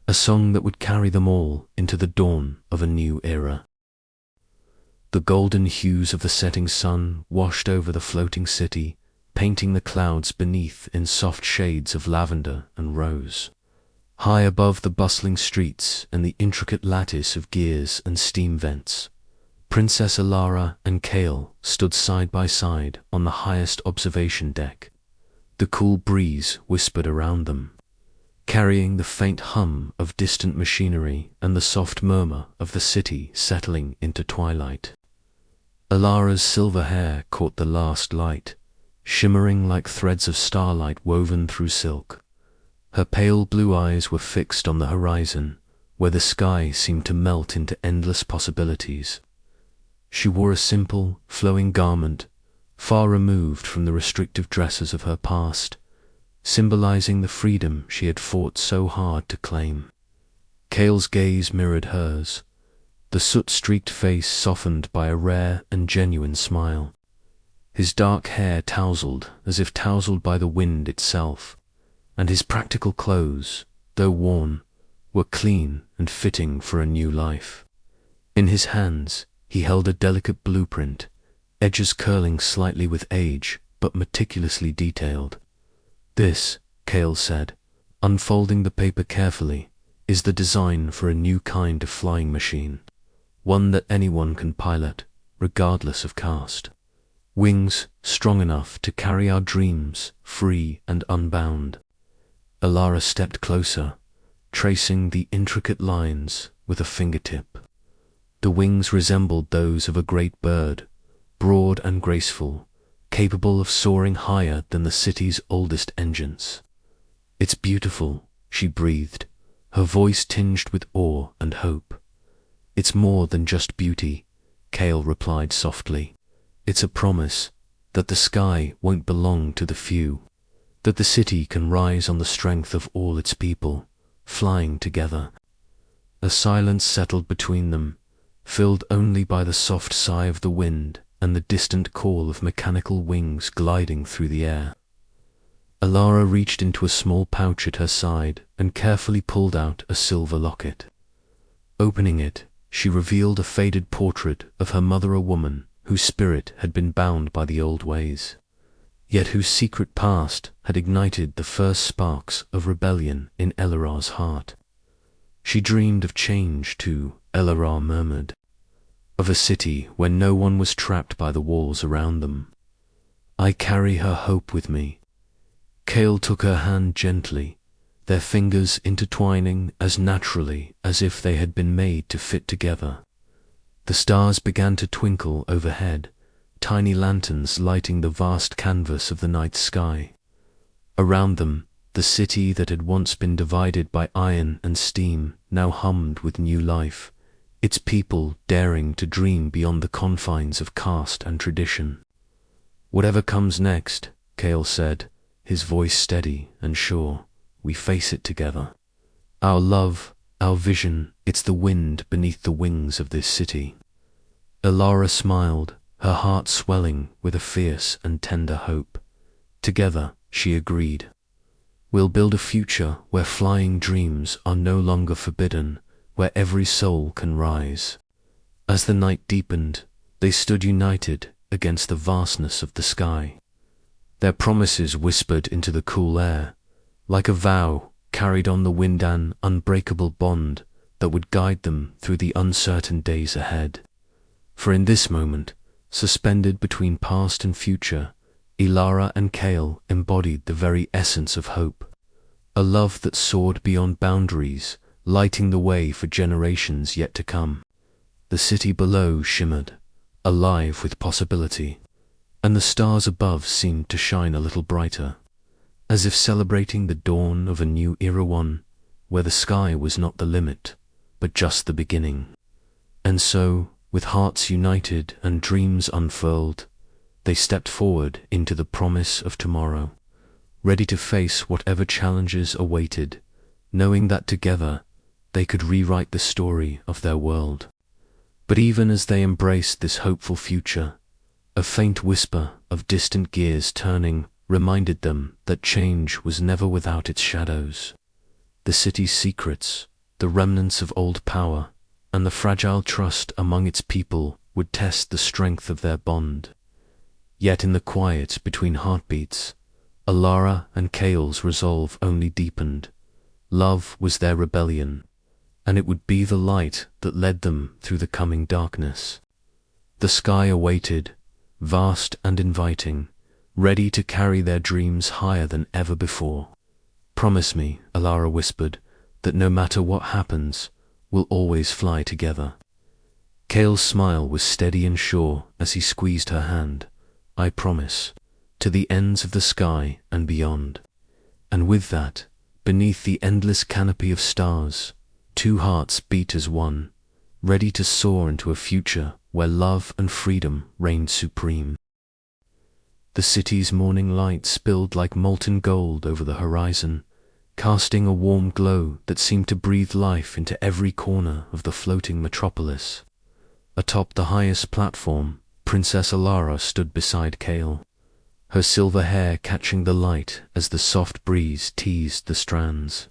a song that would carry them all into the dawn of a new era. The golden hues of the setting sun washed over the floating city, painting the clouds beneath in soft shades of lavender and rose. High above the bustling streets and the intricate lattice of gears and steam vents, Princess Elara and Kael stood side by side on the highest observation deck. The cool breeze whispered around them, carrying the faint hum of distant machinery and the soft murmur of the city settling into twilight. Elara's silver hair caught the last light, shimmering like threads of starlight woven through silk. Her pale blue eyes were fixed on the horizon, where the sky seemed to melt into endless possibilities. She wore a simple, flowing garment, far removed from the restrictive dresses of her past, symbolizing the freedom she had fought so hard to claim. Kael's gaze mirrored hers, the soot-streaked face softened by a rare and genuine smile. His dark hair tousled as if tousled by the wind itself, and his practical clothes, though worn, were clean and fitting for a new life. In his hands, he held a delicate blueprint, edges curling slightly with age, but meticulously detailed. "This," Kael said, unfolding the paper carefully, is the design for a new kind of flying machine, one that anyone can pilot, regardless of caste. Wings strong enough to carry our dreams free and unbound. Elara stepped closer, tracing the intricate lines with a fingertip. The wings resembled those of a great bird, broad and graceful, capable of soaring higher than the city's oldest engines. "It's beautiful," she breathed, her voice tinged with awe and hope. "It's more than just beauty," Kael replied softly. "It's a promise that the sky won't belong to the few, that the city can rise on the strength of all its people, flying together." A silence settled between them, filled only by the soft sigh of the wind and the distant call of mechanical wings gliding through the air. Elara reached into a small pouch at her side and carefully pulled out a silver locket. Opening it, she revealed a faded portrait of her mother, a woman whose spirit had been bound by the old ways, yet whose secret past had ignited the first sparks of rebellion in Elara's heart. She dreamed of change too, Elara murmured, of a city where no one was trapped by the walls around them. "I carry her hope with me." Kael took her hand gently, their fingers intertwining as naturally as if they had been made to fit together. The stars began to twinkle overhead, tiny lanterns lighting the vast canvas of the night sky. Around them, the city that had once been divided by iron and steam now hummed with new life, its people daring to dream beyond the confines of caste and tradition. "Whatever comes next," Kael said, his voice steady and sure, "we face it together. Our love, our vision, it's the wind beneath the wings of this city." Elara smiled, her heart swelling with a fierce and tender hope. "Together," she agreed. "We'll build a future where flying dreams are no longer forbidden, where every soul can rise." As the night deepened, they stood united against the vastness of the sky. Their promises whispered into the cool air, like a vow carried on the wind, an unbreakable bond that would guide them through the uncertain days ahead. For in this moment, suspended between past and future, Elara and Kael embodied the very essence of hope, a love that soared beyond boundaries, lighting the way for generations yet to come. The city below shimmered, alive with possibility, and the stars above seemed to shine a little brighter, as if celebrating the dawn of a new era, one where the sky was not the limit, but just the beginning. And so, with hearts united and dreams unfurled, they stepped forward into the promise of tomorrow, ready to face whatever challenges awaited, knowing that together they could rewrite the story of their world. But even as they embraced this hopeful future, a faint whisper of distant gears turning reminded them that change was never without its shadows. The city's secrets, the remnants of old power, and the fragile trust among its people would test the strength of their bond. Yet in the quiet between heartbeats, Elara and Kael's resolve only deepened. Love was their rebellion, and it would be the light that led them through the coming darkness. The sky awaited, vast and inviting, ready to carry their dreams higher than ever before. "Promise me," Elara whispered, "that no matter what happens, we'll always fly together." Kael's smile was steady and sure as he squeezed her hand. "I promise, to the ends of the sky and beyond." And with that, beneath the endless canopy of stars, two hearts beat as one, ready to soar into a future where love and freedom reigned supreme. The city's morning light spilled like molten gold over the horizon, casting a warm glow that seemed to breathe life into every corner of the floating metropolis. Atop the highest platform, Princess Elara stood beside Kael, her silver hair catching the light as the soft breeze teased the strands.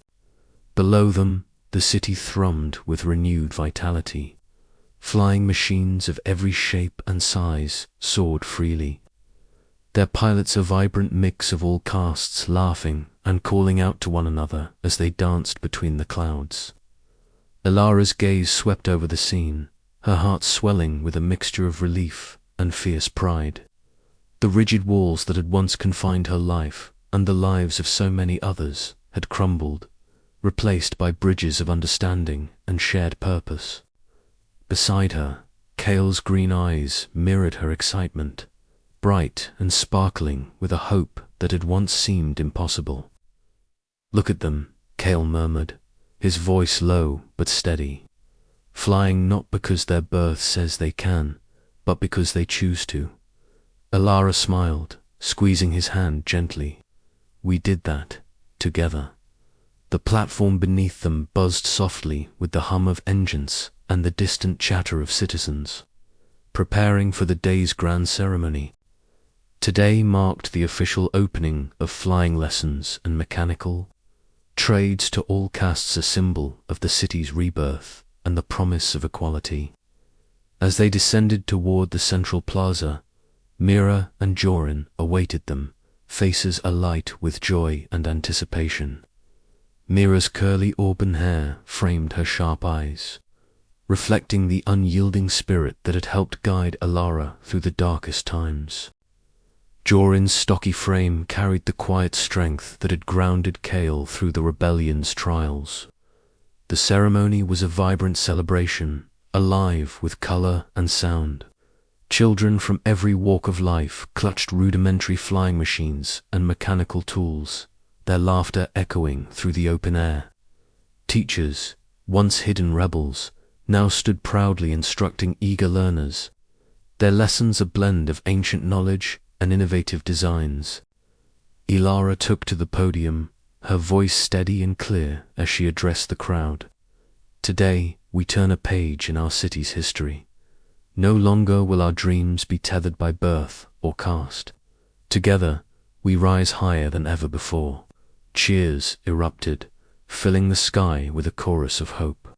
Below them, the city thrummed with renewed vitality. Flying machines of every shape and size soared freely, their pilots a vibrant mix of all castes, laughing and calling out to one another as they danced between the clouds. Elara's gaze swept over the scene, her heart swelling with a mixture of relief and fierce pride. The rigid walls that had once confined her life and the lives of so many others had crumbled, replaced by bridges of understanding and shared purpose. Beside her, Kael's green eyes mirrored her excitement, bright and sparkling with a hope that had once seemed impossible. "Look at them," Kael murmured, his voice low but steady. "Flying not because their birth says they can, but because they choose to." Elara smiled, squeezing his hand gently. "We did that, together." The platform beneath them buzzed softly with the hum of engines and the distant chatter of citizens, preparing for the day's grand ceremony. Today marked the official opening of flying lessons and mechanical trades, to all castes a symbol of the city's rebirth and the promise of equality. As they descended toward the central plaza, Mira and Jorin awaited them, faces alight with joy and anticipation. Mira's curly auburn hair framed her sharp eyes, reflecting the unyielding spirit that had helped guide Elara through the darkest times. Jorin's stocky frame carried the quiet strength that had grounded Kael through the rebellion's trials. The ceremony was a vibrant celebration, alive with color and sound. Children from every walk of life clutched rudimentary flying machines and mechanical tools, their laughter echoing through the open air. Teachers, once hidden rebels, now stood proudly instructing eager learners, their lessons a blend of ancient knowledge and innovative designs. Elara took to the podium, her voice steady and clear as she addressed the crowd. "Today, we turn a page in our city's history. No longer will our dreams be tethered by birth or caste. Together, we rise higher than ever before." Cheers erupted, filling the sky with a chorus of hope.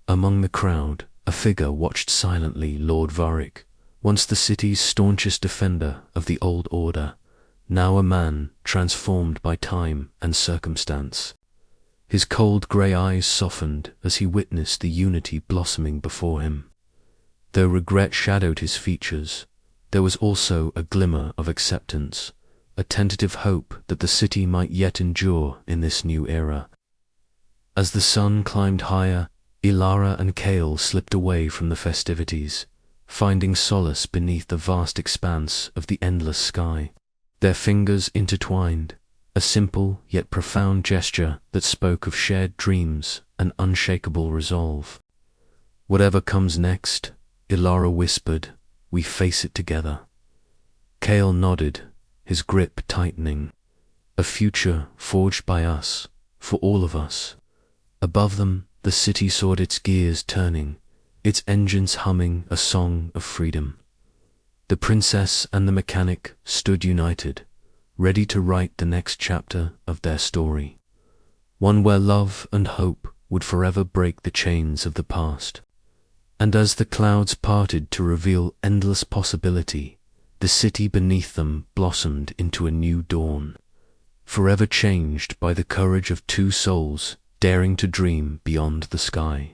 Among the crowd, a figure watched silently Lord Varric, once the city's staunchest defender of the old order, now a man transformed by time and circumstance. His cold grey eyes softened as he witnessed the unity blossoming before him. Though regret shadowed his features, there was also a glimmer of acceptance, a tentative hope that the city might yet endure in this new era. As the sun climbed higher, Elara and Kael slipped away from the festivities, finding solace beneath the vast expanse of the endless sky. Their fingers intertwined, a simple yet profound gesture that spoke of shared dreams and unshakable resolve. "Whatever comes next," Elara whispered, "we face it together." Kael nodded, his grip tightening. A future forged by us, for all of us. Above them, the city saw its gears turning, its engines humming a song of freedom. The princess and the mechanic stood united, ready to write the next chapter of their story, one where love and hope would forever break the chains of the past. And as the clouds parted to reveal endless possibility, the city beneath them blossomed into a new dawn, forever changed by the courage of two souls daring to dream beyond the sky.